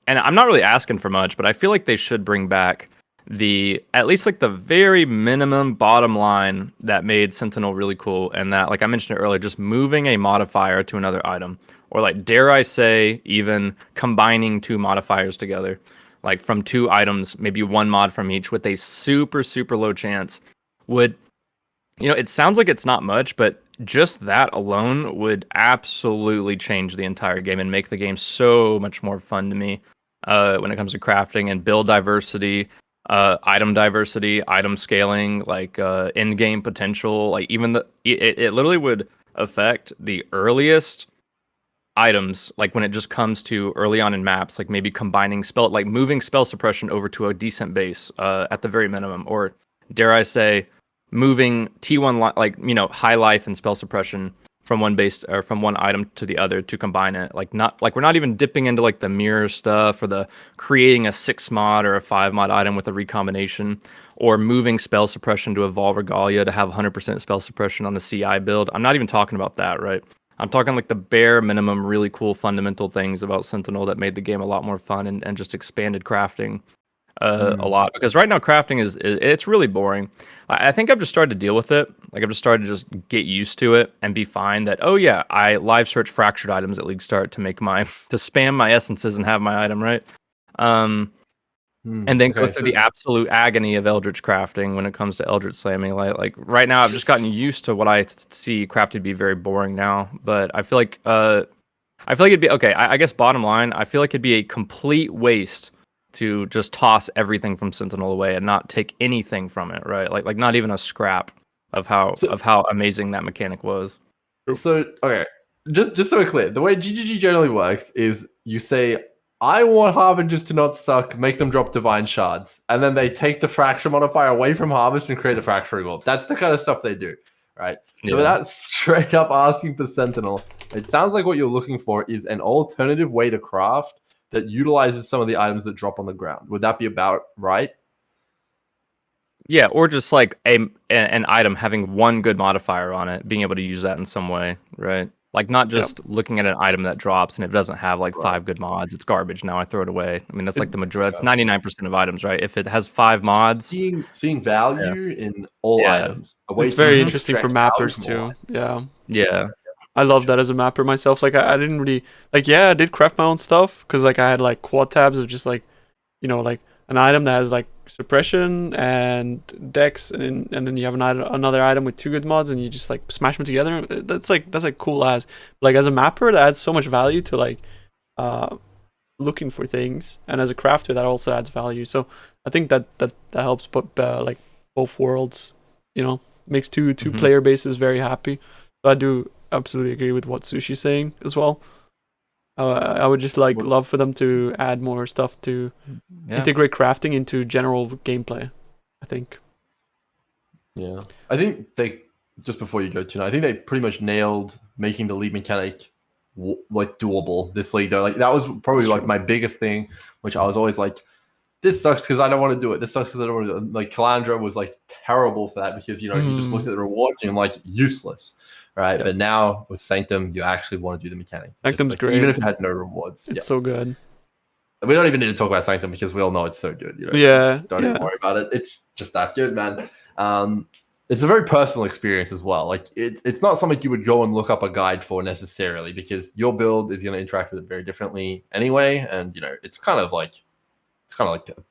C: I'm not really asking for much, but I feel like they should bring back at least like the very minimum bottom line that made Sentinel really cool, and that, like I mentioned it earlier, just moving a modifier to another item, or like dare I say even combining two modifiers together, like from two items, maybe one mod from each with a super low chance would, it sounds like it's not much, but just that alone would absolutely change the entire game and make the game so much more fun to me when it comes to crafting and build diversity, item diversity, item scaling, like in-game potential. Like even it literally would affect the earliest items, like when it just comes to early on in maps, like maybe combining like moving spell suppression over to a decent base at the very minimum, or dare I say, moving T1 like high life and spell suppression from one base or from one item to the other to combine it. Like not like we're not even dipping into like the mirror stuff or the creating a 6 mod or a 5 mod item with a recombination, or moving spell suppression to evolve Regalia to have 100% spell suppression on the CI build. I'm not even talking about that, right? I'm talking like the bare minimum, really cool fundamental things about Sentinel that made the game a lot more fun and just expanded crafting a lot. Because right now crafting is it's really boring. I think I've just started to deal with it. Like I've just started to just get used to it and be fine that, oh yeah, I live search fractured items at League Start to make to spam my essences and have my item, right? And then go through the absolute agony of Eldritch crafting when it comes to Eldritch slamming. Like right now, I've just gotten used to what I see crafted be very boring now. But I feel like it'd be okay. I guess bottom line, I feel like it'd be a complete waste to just toss everything from Sentinel away and not take anything from it, right? Like not even a scrap of how amazing that mechanic was.
B: So okay, just so we're clear, the way GGG generally works is you say, I want Harbingers to not suck, make them drop Divine Shards. And then they take the Fracture modifier away from Harvest and create the Fracture Orb. That's the kind of stuff they do, right? So without straight up asking for Sentinel, it sounds like what you're looking for is an alternative way to craft that utilizes some of the items that drop on the ground. Would that be about right?
C: Yeah, or just like an item having one good modifier on it, being able to use that in some way, right? Like not just looking at an item that drops and it doesn't have like 5 good mods. It's garbage. Now I throw it away. I mean, that's like the majority. That's 99% of items, right? If it has 5 mods,
B: seeing value in all items.
A: It's very interesting for mappers too. Yeah. I love that as a mapper myself. Like I didn't really I did craft my own stuff because like I had like quad tabs of just like like an item that has like suppression and dex, and then you have another item with 2 good mods, and you just like smash them together. That's cool as. Like as a mapper, that adds so much value to like looking for things, and as a crafter, that also adds value. So I think that helps put like both worlds. Makes two player bases very happy. So I do absolutely agree with what Sushi's saying as well. I would just love for them to add more stuff to integrate crafting into general gameplay, I think.
B: Yeah. I think they, just before you go to, I think they pretty much nailed making the league mechanic doable this league though. Like that was probably like my biggest thing, which I was always like, this sucks because I don't want to do it. This sucks because I don't want to do it. Like Calandra was like terrible for that because you just looked at the rewards and like useless. Right, but now with Sanctum, you actually want to do the mechanic.
A: Sanctum's great,
B: even if it had no rewards.
A: It's so good.
B: We don't even need to talk about Sanctum because we all know it's so good. Don't even worry about it. It's just that good, man. It's a very personal experience as well. Like it's not something you would go and look up a guide for necessarily because your build is going to interact with it very differently anyway, and it's kind of like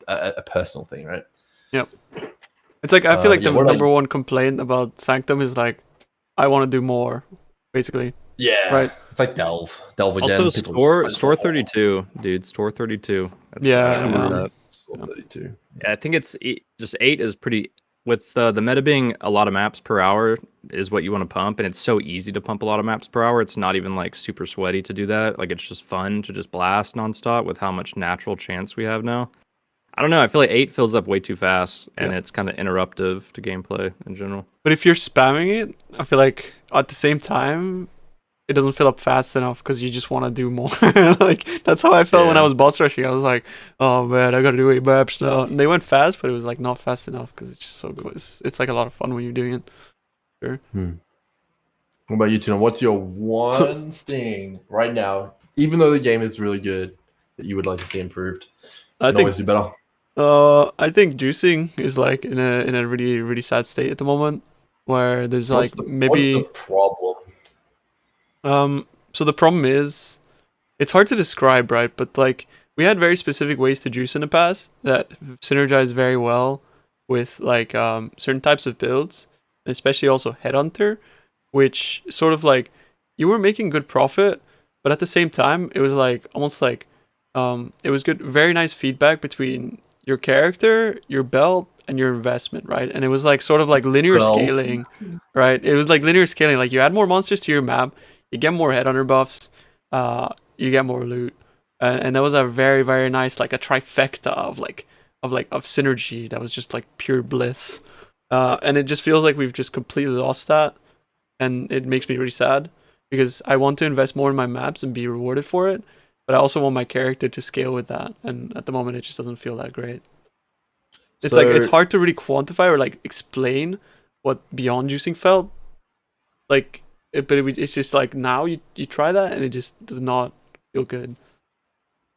B: a personal thing, right?
A: Yep. It's like I feel like the number one complaint about Sanctum is like, I want to do more, basically.
B: Yeah. Right. It's like delve again.
C: Also, store 32, dude. Store 32.
B: Store 32.
C: Yeah, I think it's just 8 is pretty. With the meta being a lot of maps per hour is what you want to pump, and it's so easy to pump a lot of maps per hour. It's not even like super sweaty to do that. Like it's just fun to just blast nonstop with how much natural chance we have now. I don't know. I feel like 8 fills up way too fast, and it's kind of interruptive to gameplay in general.
A: But if you're spamming it, I feel like at the same time, it doesn't fill up fast enough because you just want to do more. Like that's how I felt when I was boss rushing. I was like, oh man, I gotta do 8 maps now. And they went fast, but it was like not fast enough because it's just so good. It's like a lot of fun when you're doing it. Sure.
B: What about you, Tuna? What's your one thing right now, even though the game is really good, that you would like to see improved? I think always do better.
A: I think juicing is like in a really really sad state at the moment, where there's what's the
B: problem?
A: So the problem is, it's hard to describe, right? But like we had very specific ways to juice in the past that synergize very well with like certain types of builds, and especially also Headhunter, which sort of like you were making good profit, but at the same time it was like almost like it was good, very nice feedback between your character, your belt, and your investment, right? And it was like sort of like linear scaling, right? It was like linear scaling. Like you add more monsters to your map, you get more Headhunter buffs, you get more loot, and that was a very very nice like a trifecta of synergy that was just like pure bliss, and it just feels like we've just completely lost that, and it makes me really sad because I want to invest more in my maps and be rewarded for it, but I also want my character to scale with that, and at the moment it just doesn't feel that great. It's like it's hard to really quantify or like explain what beyond juicing felt like. It's just like now you try that and it just does not feel good.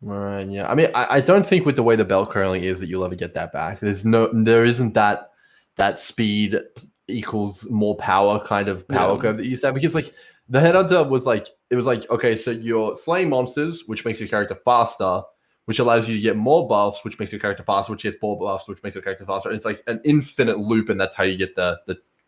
B: Right. Yeah. I mean, I don't think with the way the belt currently is that you'll ever get that back. There isn't that speed equals more power kind of power curve that you used to have, because like the headhunter was like, it was like, okay, so you're slaying monsters, which makes your character faster, which allows you to get more buffs, which makes your character faster, which gets more buffs, which makes your character faster. And it's like an infinite loop, and that's how you get the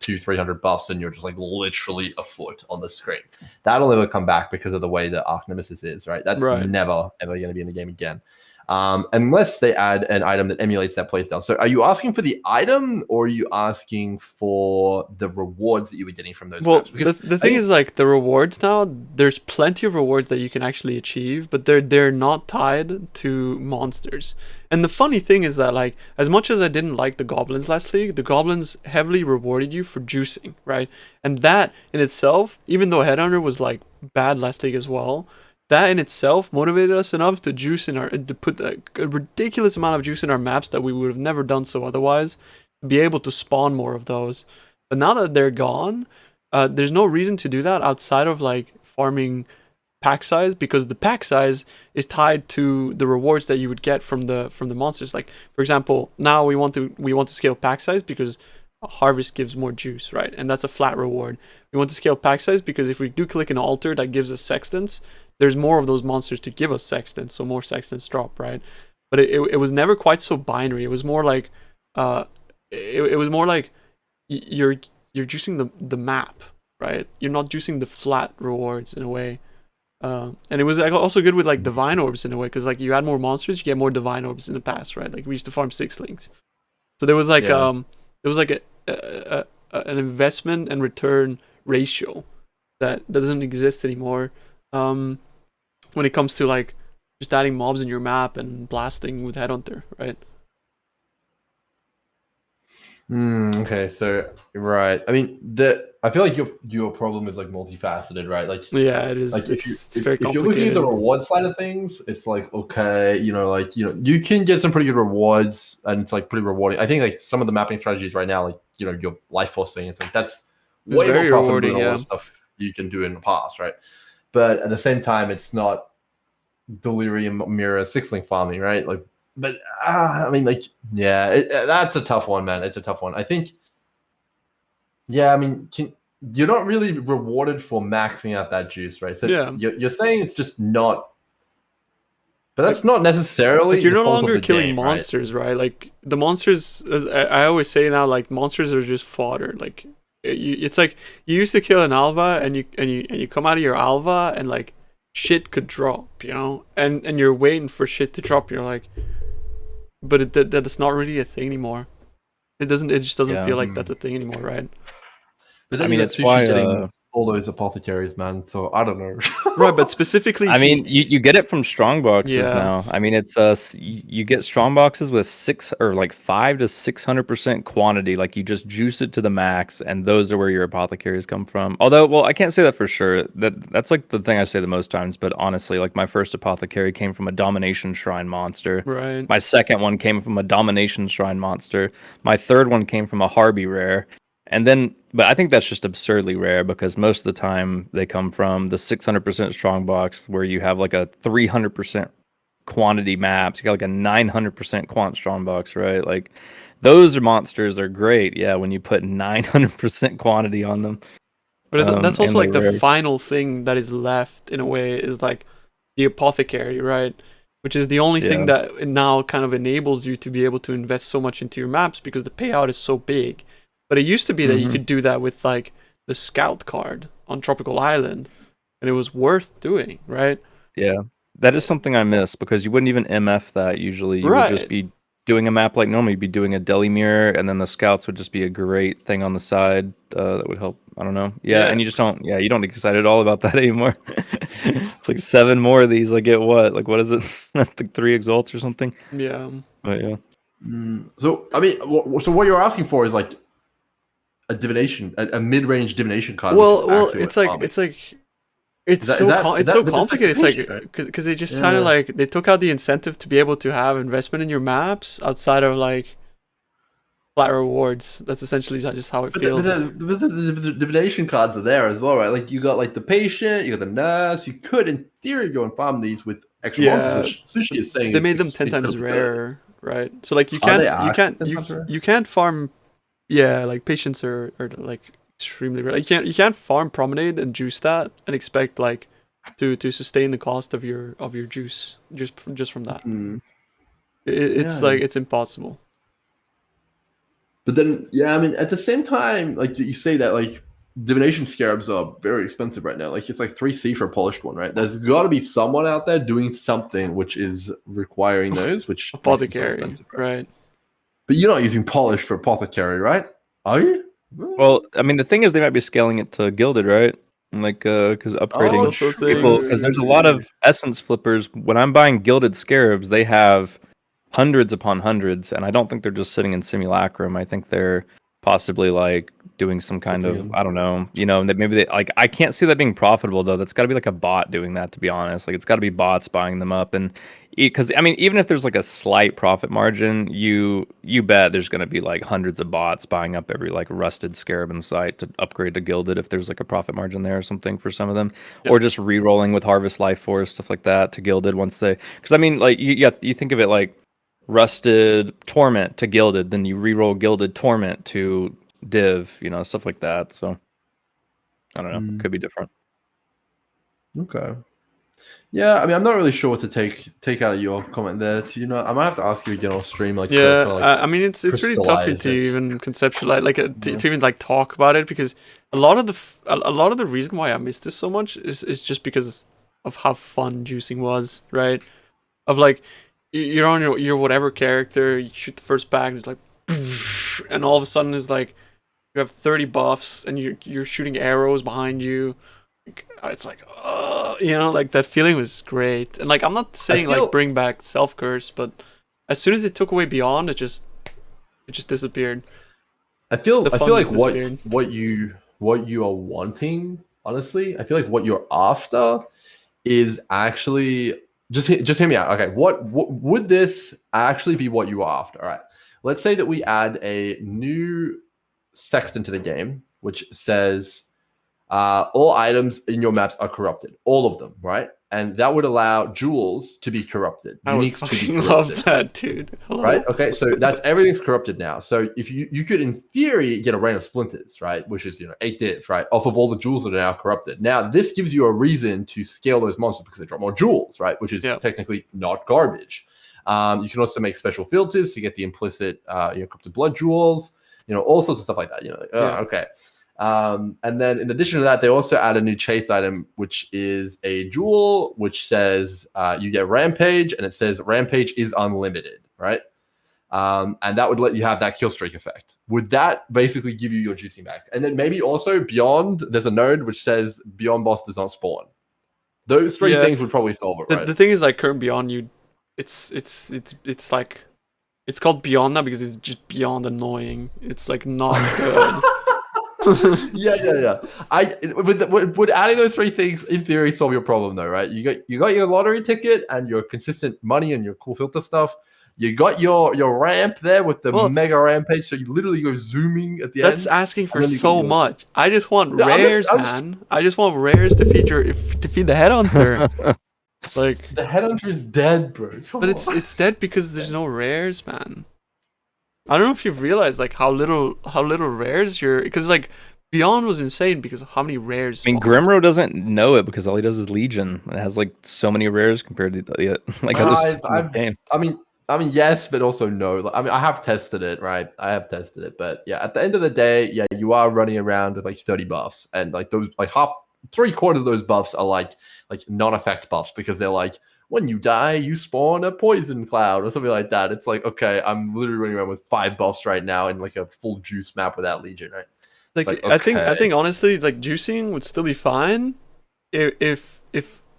B: 200-300 buffs, and you're just like literally afoot on the screen. That'll never come back because of the way that Arc Nemesis is, right? That's never ever going to be in the game again, unless they add an item that emulates that playstyle. So are you asking for the item, or are you asking for the rewards that you were getting from those maps?
A: Because the thing is, like, the rewards now, there's plenty of rewards that you can actually achieve, but they're not tied to monsters. And the funny thing is that, like, as much as I didn't like the goblins last league, the goblins heavily rewarded you for juicing, right? And that in itself, even though Headhunter was like bad last league as well, that in itself motivated us enough to to put a ridiculous amount of juice in our maps that we would have never done so otherwise, to be able to spawn more of those. But now that they're gone, there's no reason to do that outside of like farming pack size, because the pack size is tied to the rewards that you would get from the monsters. Like, for example, now we want to scale pack size because a harvest gives more juice, right? And that's a flat reward. We want to scale pack size because if we do click an altar that gives us sextants, there's more of those monsters to give us sextants, so more sextants drop, right? But it was never quite so binary. It was more like it was more like you're juicing the map, right? You're not juicing the flat rewards in a way. And it was also good with like divine orbs in a way, because like you add more monsters, you get more divine orbs in the past, right? Like we used to farm 6-links, so there was like an investment and return ratio that doesn't exist anymore. When it comes to like just adding mobs in your map and blasting with Headhunter, right?
B: Okay, so right. I mean, I feel like your problem is like multifaceted, right? Like,
A: yeah, it is.
B: Like
A: it's very complicated.
B: if you're looking at the reward side of things, it's like, okay, you can get some pretty good rewards, and it's like pretty rewarding. I think like some of the mapping strategies right now, like your life force thing, it's like that's way more profitable than a lot of stuff you can do in the past, right? But at the same time, it's not delirium mirror 6-link farming, right? Like, but I mean, like, yeah, that's a tough one, man. It's a tough one. I think, yeah, I mean, you're not really rewarded for maxing out that juice, right? So you're saying it's just not, but that's not necessarily.
A: Like, you're no longer killing monsters, right? Like the monsters, as I always say now, like monsters are just fodder. Like it's like you used to kill an alva, and you come out of your alva, and like shit could drop, and you're waiting for shit to drop. You're like, but that is not really a thing anymore. It just doesn't feel like that's a thing anymore, right?
B: But then it's why getting all those apothecaries, man. So I don't know.
A: Right, but specifically,
C: I mean, you get it from strong boxes now. I mean, it's you get strong boxes with 5 to 600% quantity. Like you just juice it to the max, and those are where your apothecaries come from. Although, well, I can't say that for sure. That's like the thing I say the most times. But honestly, like my first apothecary came from a domination shrine monster.
A: Right.
C: My second one came from a domination shrine monster. My third one came from a Harby rare. And then, but I think that's just absurdly rare, because most of the time they come from the 600% strong box, where you have like a 300% quantity maps. You got like a 900% quant strong box, right? Like those monsters are great. Yeah, when you put 900% quantity on them.
A: But that's also like the final thing that is left in a way, is like the apothecary, right? Which is the only thing that now kind of enables you to be able to invest so much into your maps, because the payout is so big. But it used to be that you could do that with like the scout card on Tropical Island, and it was worth doing, right?
C: Yeah, that is something I miss, because you wouldn't even MF that usually. You would just be doing a map like normal. You'd be doing a deli mirror, and then the scouts would just be a great thing on the side that would help I don't know. Yeah, and you just don't. Yeah, you don't get excited at all about that anymore. It's like 7 more of these. I get what? Like what is it? Like 3 exalts or something.
A: Yeah.
C: But yeah.
B: So I mean, so what you're asking for is like a divination, a mid-range divination card. Which is
A: Well,
B: actually
A: it's
B: worth
A: like
B: farming.
A: it's
B: Is
A: so
B: that- is
A: it's
B: that-
A: so
B: but that's like
A: complicated.
B: the
A: It's
B: patient,
A: like
B: right?
A: because they just kind of
B: Yeah.
A: like they took out the incentive to be able to have investment in your maps outside of like flat rewards. That's essentially just how it
B: But
A: feels.
B: the divination cards are there as well, right? Like you got like the patient, you got the nurse. You could, in theory, go and farm these with extra
A: Yeah.
B: monsters, which Sushi is saying
A: They
B: is
A: made them 10 times
B: incredibly good.
A: rarer, right? So like you
B: Are they
A: can't
B: actually 10 times rarer?
A: you can't farm. Yeah, like patients are like extremely rare. Like, you can't farm promenade and juice that and expect like to sustain the cost of your juice just from that.
B: Hmm.
A: It's
B: Yeah.
A: like it's impossible.
B: But then, yeah, I mean, at the same time, like you say that, like divination scarabs are very expensive right now. Like it's like 3C for a polished one, right? There's got to be someone out there doing something which is requiring those, which makes them so
A: Apothecary,
B: expensive,
A: right?
B: But you're not using polish for apothecary, right? Are you?
C: Well, I mean, the thing is, they might be scaling it to gilded, right? Like, because upgrading
A: That's also a thing.
C: people, because there's a lot of essence flippers. When I'm buying gilded scarabs, they have hundreds upon hundreds, and I don't think they're just sitting in simulacrum. I think they're possibly like doing some kind
B: Flipping
C: of,
B: them.
C: I don't know, that maybe they like. I can't see that being profitable though. That's got to be like a bot doing that, to be honest. Like it's got to be bots buying them up, and because I mean, even if there's like a slight profit margin, you bet there's going to be like hundreds of bots buying up every like rusted scarab in sight to upgrade to gilded if there's like a profit margin there or something for some of them, or just re-rolling with harvest life force stuff like that to gilded once they. Because I mean, like you think of it like rusted torment to gilded, then you re-roll gilded torment to div, stuff like that. So I don't know, could be different.
B: Okay. Yeah, I mean, I'm not really sure what to take out of your comment there. I might have to ask you again on stream, like,
A: Yeah,
B: to,
A: I mean it's really tough
B: crystallize
A: to
B: it.
A: even conceptualize, like to even like talk about it, because a lot of the reason why I miss this so much is just because of how fun juicing was, right? Of like you're on your whatever character, you shoot the first bag, it's like, and all of a sudden it's like you have 30 buffs and you're shooting arrows behind you. It's like, like that feeling was great. And like I'm not saying
B: feel-
A: like bring back self curse, but as soon as they took away beyond, it just disappeared.
B: I feel
A: fun
B: like
A: just disappeared.
B: what you are wanting, honestly, I feel like what you're after is actually just hear me out. Okay, what would this actually be what you are after? All right. Let's say that we add a new sextant to the game, which says all items in your maps are corrupted, all of them, right? And that would allow jewels to be corrupted,
A: I would
B: uniques to be
A: fucking
B: corrupted.
A: love that, dude. Hello?
B: Right. Okay. So that's everything's corrupted now. So if you could, in theory, get a rain of splinters, right, which is 8 div, right, off of all the jewels that are now corrupted. Now this gives you a reason to scale those monsters because they drop more jewels, right, which is technically not garbage. You can also make special filters to get the implicit, corrupted blood jewels, all sorts of stuff like that. Okay. And then in addition to that, they also add a new chase item, which is a jewel, which says you get rampage, and it says rampage is unlimited, right? And that would let you have that kill streak effect. Would that basically give you your juicing back? And then maybe also beyond, there's a node which says beyond boss does not spawn. Those three things would probably solve it, right?
A: The thing is, like, current beyond, it's like, it's called beyond that because it's just beyond annoying. It's like not good.
B: Yeah. Would adding those three things in theory solve your problem though, right? You got your lottery ticket and your consistent money and your cool filter stuff. You got your ramp there with the mega rampage, so you literally go zooming at the end.
A: That's asking for so much. I just want rares, man. I just want rares to feed the headhunter. Like
B: the headhunter is dead, bro.
A: But it's dead because there's no rares, man. I don't know if you've realized like how little rares because like Beyond was insane because of how many rares.
C: I mean, Grimro doesn't know it because all he does is Legion. It has like so many rares compared to like other stuff in the game.
B: I mean, yes, but also no. I mean, I have tested it, right? But yeah, at the end of the day, yeah, you are running around with like 30 buffs, and like those, like three-quarters of those buffs are like non-effect buffs because they're like, when you die, you spawn a poison cloud or something like that. It's like, okay, I'm literally running around with 5 buffs right now in like a full juice map without Legion, right?
A: Like,
B: like,
A: I think
B: okay.
A: honestly, like juicing would still be fine if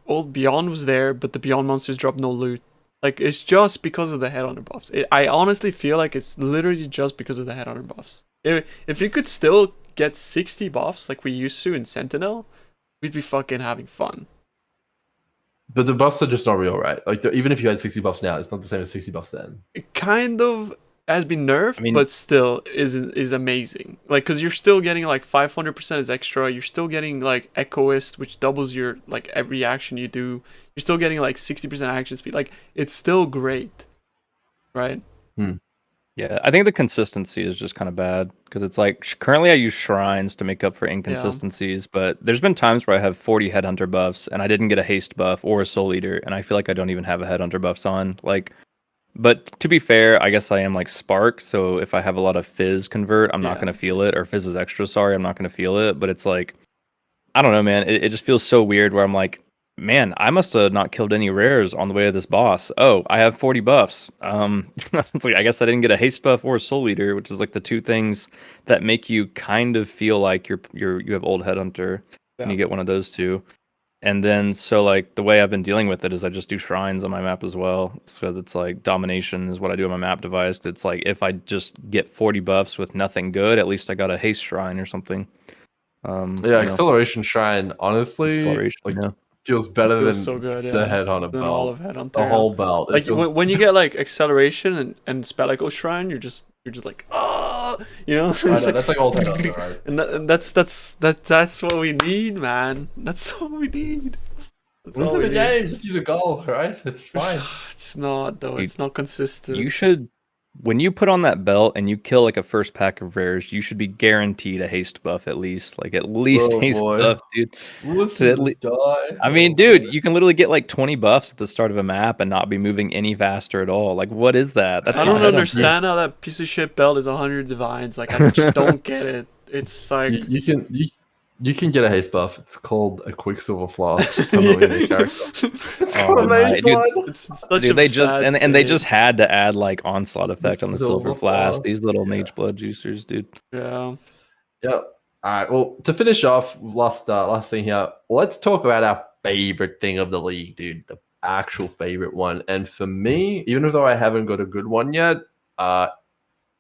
A: old Beyond was there, but the Beyond monsters drop no loot. Like, it's just because of the headhunter buffs. I honestly feel like it's literally just because of the headhunter buffs. If you could still get 60 buffs like we used to in Sentinel, we'd be fucking having fun.
B: But the buffs are just not real, right? Like, even if you had 60 buffs now, it's not the same as 60 buffs then.
A: It kind of has been nerfed,
C: I mean-
A: but still is amazing. Like, cause you're still getting like 500% as extra. You're still getting like Echoist, which doubles your like every action you do. You're still getting like 60% action speed. Like, it's still great, right?
C: Yeah, I think the consistency is just kind of bad because it's like currently I use shrines to make up for inconsistencies, but there's been times where I have 40 headhunter buffs and I didn't get a haste buff or a soul eater, and I feel like I don't even have a headhunter buffs on. Like, but to be fair, I guess I am like Spark, so if I have a lot of Fizz convert, I'm not
A: Yeah.
C: gonna feel it, or Fizz is extra, sorry, I'm not gonna feel it. But it's like, I don't know, man. It just feels so weird where I'm like, man, I must have not killed any rares on the way to this boss. Oh, I have 40 buffs. It's like I guess I didn't get a haste buff or a soul eater, which is like the two things that make you kind of feel like you have old headhunter, and you get one of those two. And then so like the way I've been dealing with it is I just do shrines on my map as well, because it's like domination is what I do on my map device. It's like if I just get 40 buffs with nothing good, at least I got a haste shrine or something.
B: Yeah, acceleration shrine, honestly,
C: Acceleration,
B: like
C: yeah.
B: feels better
A: Feels
B: than
A: so good,
B: the
A: yeah.
B: headhunter
A: Than all
B: belt.
A: of Headhunter.
B: The whole belt.
A: Like when you get like acceleration and spell echo shrine, you're just like, oh, you know.
B: I know, that's like old headhunter, right?
A: And that's what we need, man. That's what we need. That's
B: Wins
A: all
B: in
A: we
B: the
A: need.
B: game, just use a goal, right? It's fine.
A: It's not though. It's not consistent.
C: You should, when you put on that belt and you kill like a first pack of rares, you should be guaranteed a haste buff at least. Like at least
B: Oh,
C: haste
B: boy.
C: buff, dude.
B: Listen
C: at
B: to this die.
C: I mean,
B: Oh,
C: dude,
B: boy.
C: you can literally get like 20 buffs at the start of a map and not be moving any faster at all. Like, what is that? That's
A: I
C: not
A: don't
C: Headhunter.
A: understand how that piece of shit belt is 100 divines. Like, I just don't get it. It's like
B: You can get a haste buff. It's called a Quicksilver Flask. I'm not even a character. It's
C: Oh,
B: got a main
C: my- dude,
B: line.
A: it's such
C: Dude,
A: a
C: they just
A: sad
C: and they
A: state.
C: just had to add like onslaught effect on the silver
B: Silver
C: flask.
B: Flask,
C: These little
B: yeah.
C: mage blood juicers, dude.
A: Yeah.
B: Yep. All right. Well, to finish off, last thing here. Let's talk about our favorite thing of the league, dude. The actual favorite one. And for me, even though I haven't got a good one yet,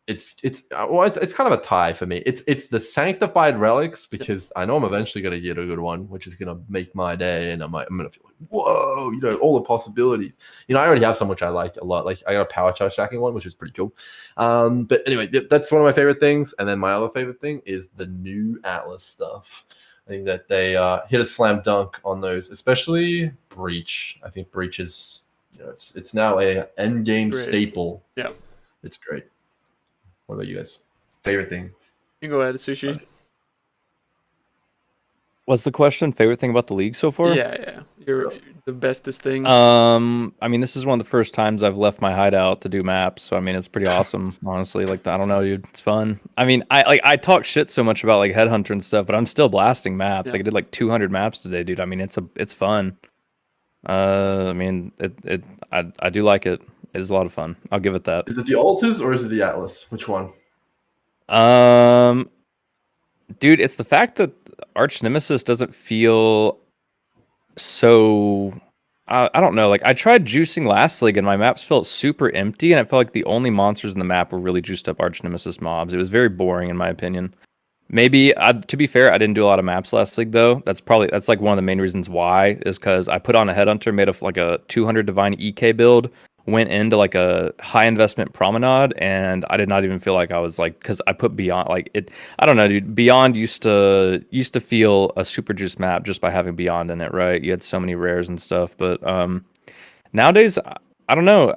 B: it's kind of a tie for me. It's the sanctified relics, because I know I'm eventually gonna get a good one, which is gonna make my day, and I'm gonna feel like, whoa, all the possibilities. I already have some which I like a lot. Like I got a power charge stacking one, which is pretty cool. But anyway, that's one of my favorite things. And then my other favorite thing is the new Atlas stuff. I think that they hit a slam dunk on those, especially Breach. I think Breach is, it's now a end game staple.
A: Yeah,
B: it's great. What about you guys? Favorite things?
A: You can go ahead, Sushi.
C: What's the question? Favorite thing about the league so far?
A: Yeah. You're the bestest thing.
C: I mean, this is one of the first times I've left my hideout to do maps, so I mean, it's pretty awesome, honestly. Like, I don't know, dude, it's fun. I mean, I talk shit so much about like Headhunter and stuff, but I'm still blasting maps.
A: Yeah.
C: Like, I did like 200 maps today, dude. I mean, it's fun. I mean, I do like it. It is a lot of fun. I'll give it that.
B: Is it the Altars or is it the Atlas? Which one?
C: Dude, it's the fact that Arch Nemesis doesn't feel so. I don't know. Like, I tried juicing last league, and my maps felt super empty, and I felt like the only monsters in the map were really juiced up Arch Nemesis mobs. It was very boring, in my opinion. Maybe, to be fair, I didn't do a lot of maps last league, though. That's like one of the main reasons why, is because I put on a Headhunter, made of like a 200 Divine EK build, went into like a high investment Promenade, and I did not even feel like I was like, because I put Beyond, like it, I don't know, dude. Beyond used to feel a super juice map just by having Beyond in it, right? You had so many rares and stuff, but nowadays, I don't know.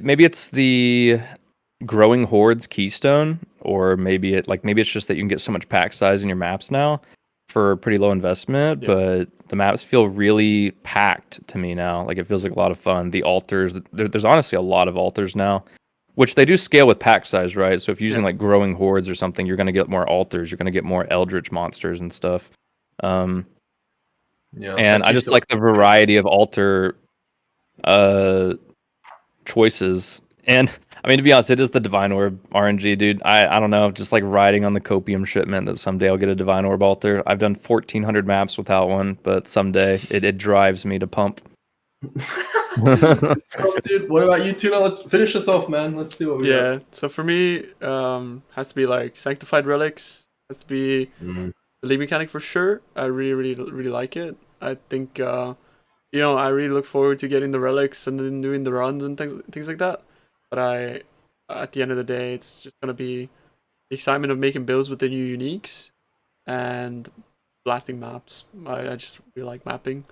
C: Maybe it's the growing hordes keystone, or maybe it's just that you can get so much pack size in your maps now for pretty low investment.
A: Yeah.
C: But the maps feel really packed to me now. Like, it feels like a lot of fun. The altars, there's honestly a lot of altars now, which they do scale with pack size, right? So if you're using like growing hordes or something, you're going to get more altars, you're going to get more eldritch monsters and stuff. And I just like the variety of altar choices. And I mean, to be honest, it is the Divine Orb RNG, dude. I don't know, just like riding on the copium shipment that someday I'll get a Divine Orb altar. I've done 1,400 maps without one, but someday it drives me to pump.
B: Good stuff, dude. What about you, Tuna? Let's finish this off, man. Let's see what we got.
A: Yeah. So for me, has to be like Sanctified Relics. Has to be the league mechanic for sure. I really like it. I think you know, I really look forward to getting the relics and then doing the runs and things like that. But at the end of the day, it's just gonna be the excitement of making builds with the new uniques and blasting maps. I just really like mapping.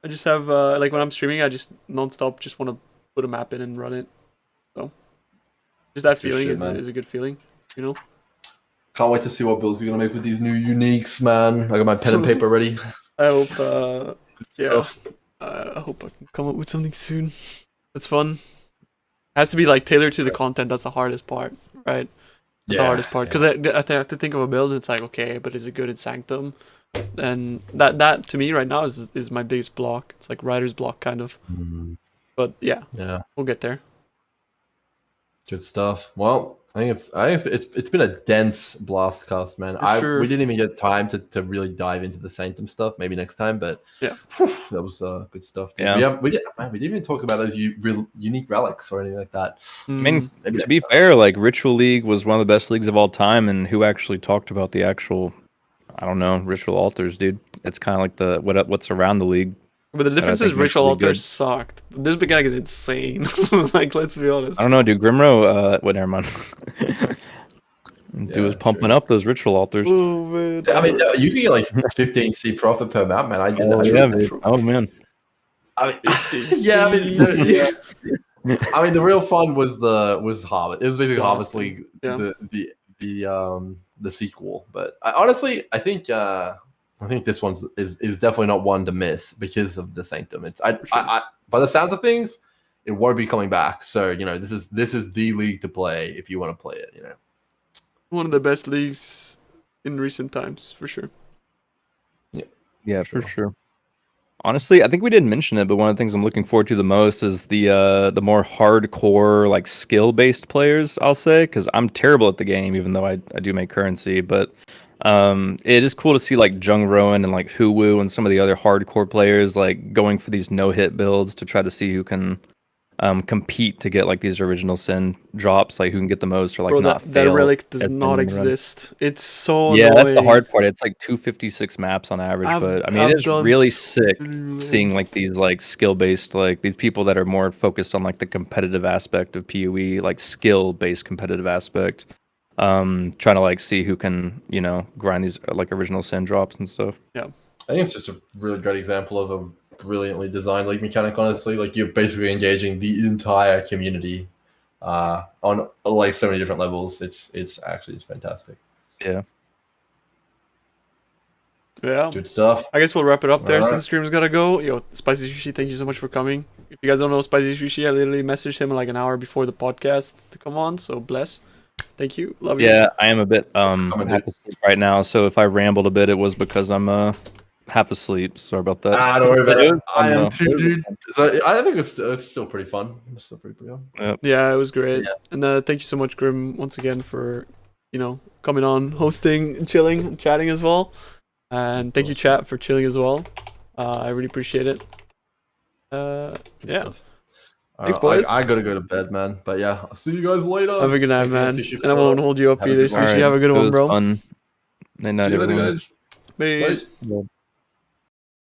A: I just have like when I'm streaming, I just nonstop just want to put a map in and run it. So just that feeling is a good feeling, you know.
B: Can't wait to see what builds you're gonna make with these new uniques, man. I got my pen and paper ready.
A: I hope I hope I can come up with something soon. It's fun. It has to be like tailored to the content. That's the hardest part, right? That's the hardest part because I have to think of a build and it's like, okay, but is it good in Sanctum? And that to me right now is my biggest block. It's like writer's block kind of. But yeah, we'll get there.
B: Good stuff. Well, I think it's been a dense Blastcast, man. We didn't even get time to really dive into the Sanctum stuff. Maybe next time, but
A: yeah,
B: that was good stuff. Dude.
C: Yeah,
B: we didn't even talk about those real unique relics or anything like that.
C: I mean, to be fair, like Ritual League was one of the best leagues of all time, and who actually talked about the actual, I don't know, ritual altars, dude. It's kind of like the what's around the league.
A: But the difference is ritual altars sucked. This mechanic is insane. Like, let's be honest.
C: I don't know, dude. Grimro, never mind. Dude was pumping up those ritual altars.
A: Oh, man.
B: I mean, you can get like 15C profit per map, man. I did that.
C: Yeah, man. Oh man.
B: I mean, I mean, the real fun was Harvest. It was basically Harvest League, the sequel. But I think this one is definitely not one to miss because of the Sanctum. It's by the sounds of things, it won't be coming back. So you know, this is the league to play if you want to play it. You know,
A: one of the best leagues in recent times for sure.
C: Yeah, for sure. Honestly, I think we didn't mention it, but one of the things I'm looking forward to the most is the more hardcore, like skill-based players, I'll say, because I'm terrible at the game, even though I do make currency. But it is cool to see like Jung Rowan and like Huwu and some of the other hardcore players like going for these no-hit builds to try to see who can compete to get like these original sin drops, like who can get the most or like not fail.
A: That relic does not exist. It's so
C: annoying. That's the hard part. It's like 256 maps on average, but I mean it is really sick seeing like these like skill based, like these people that are more focused on like the competitive aspect of PoE, like skill based competitive aspect, trying to like see who can, you know, grind these like original sin drops and stuff.
A: Yeah,
B: I think it's just a really great example of a brilliantly designed league mechanic. Honestly, like you're basically engaging the entire community on like so many different levels. It's fantastic.
C: Yeah,
B: good stuff.
A: I guess we'll wrap it up there since stream's gotta go. Yo, Spicysushi, thank you so much for coming. If you guys don't know Spicysushi, I literally messaged him like an hour before the podcast to come on, so bless. Thank you. Love you.
C: Yeah, I am a bit half asleep right now, so if I rambled a bit, it was because I'm half asleep. Sorry about that.
B: Don't worry about it. I am too, dude. So I think it's still pretty fun. It's still pretty fun.
C: Yep.
A: Yeah, it was great. Yeah. And thank you so much, Grim, once again for, you know, coming on, hosting, and chilling, and chatting as well. And thank you, chat, for chilling as well. I really appreciate it. Stuff.
B: Thanks, boys. I gotta go to bed, man. But yeah, I'll see you guys later.
A: Have a good night, man. And I won't hold you up either. Sushi, have a good one, bro.
C: Fun. Night,
B: see you later, guys.
A: Peace.
B: Bye.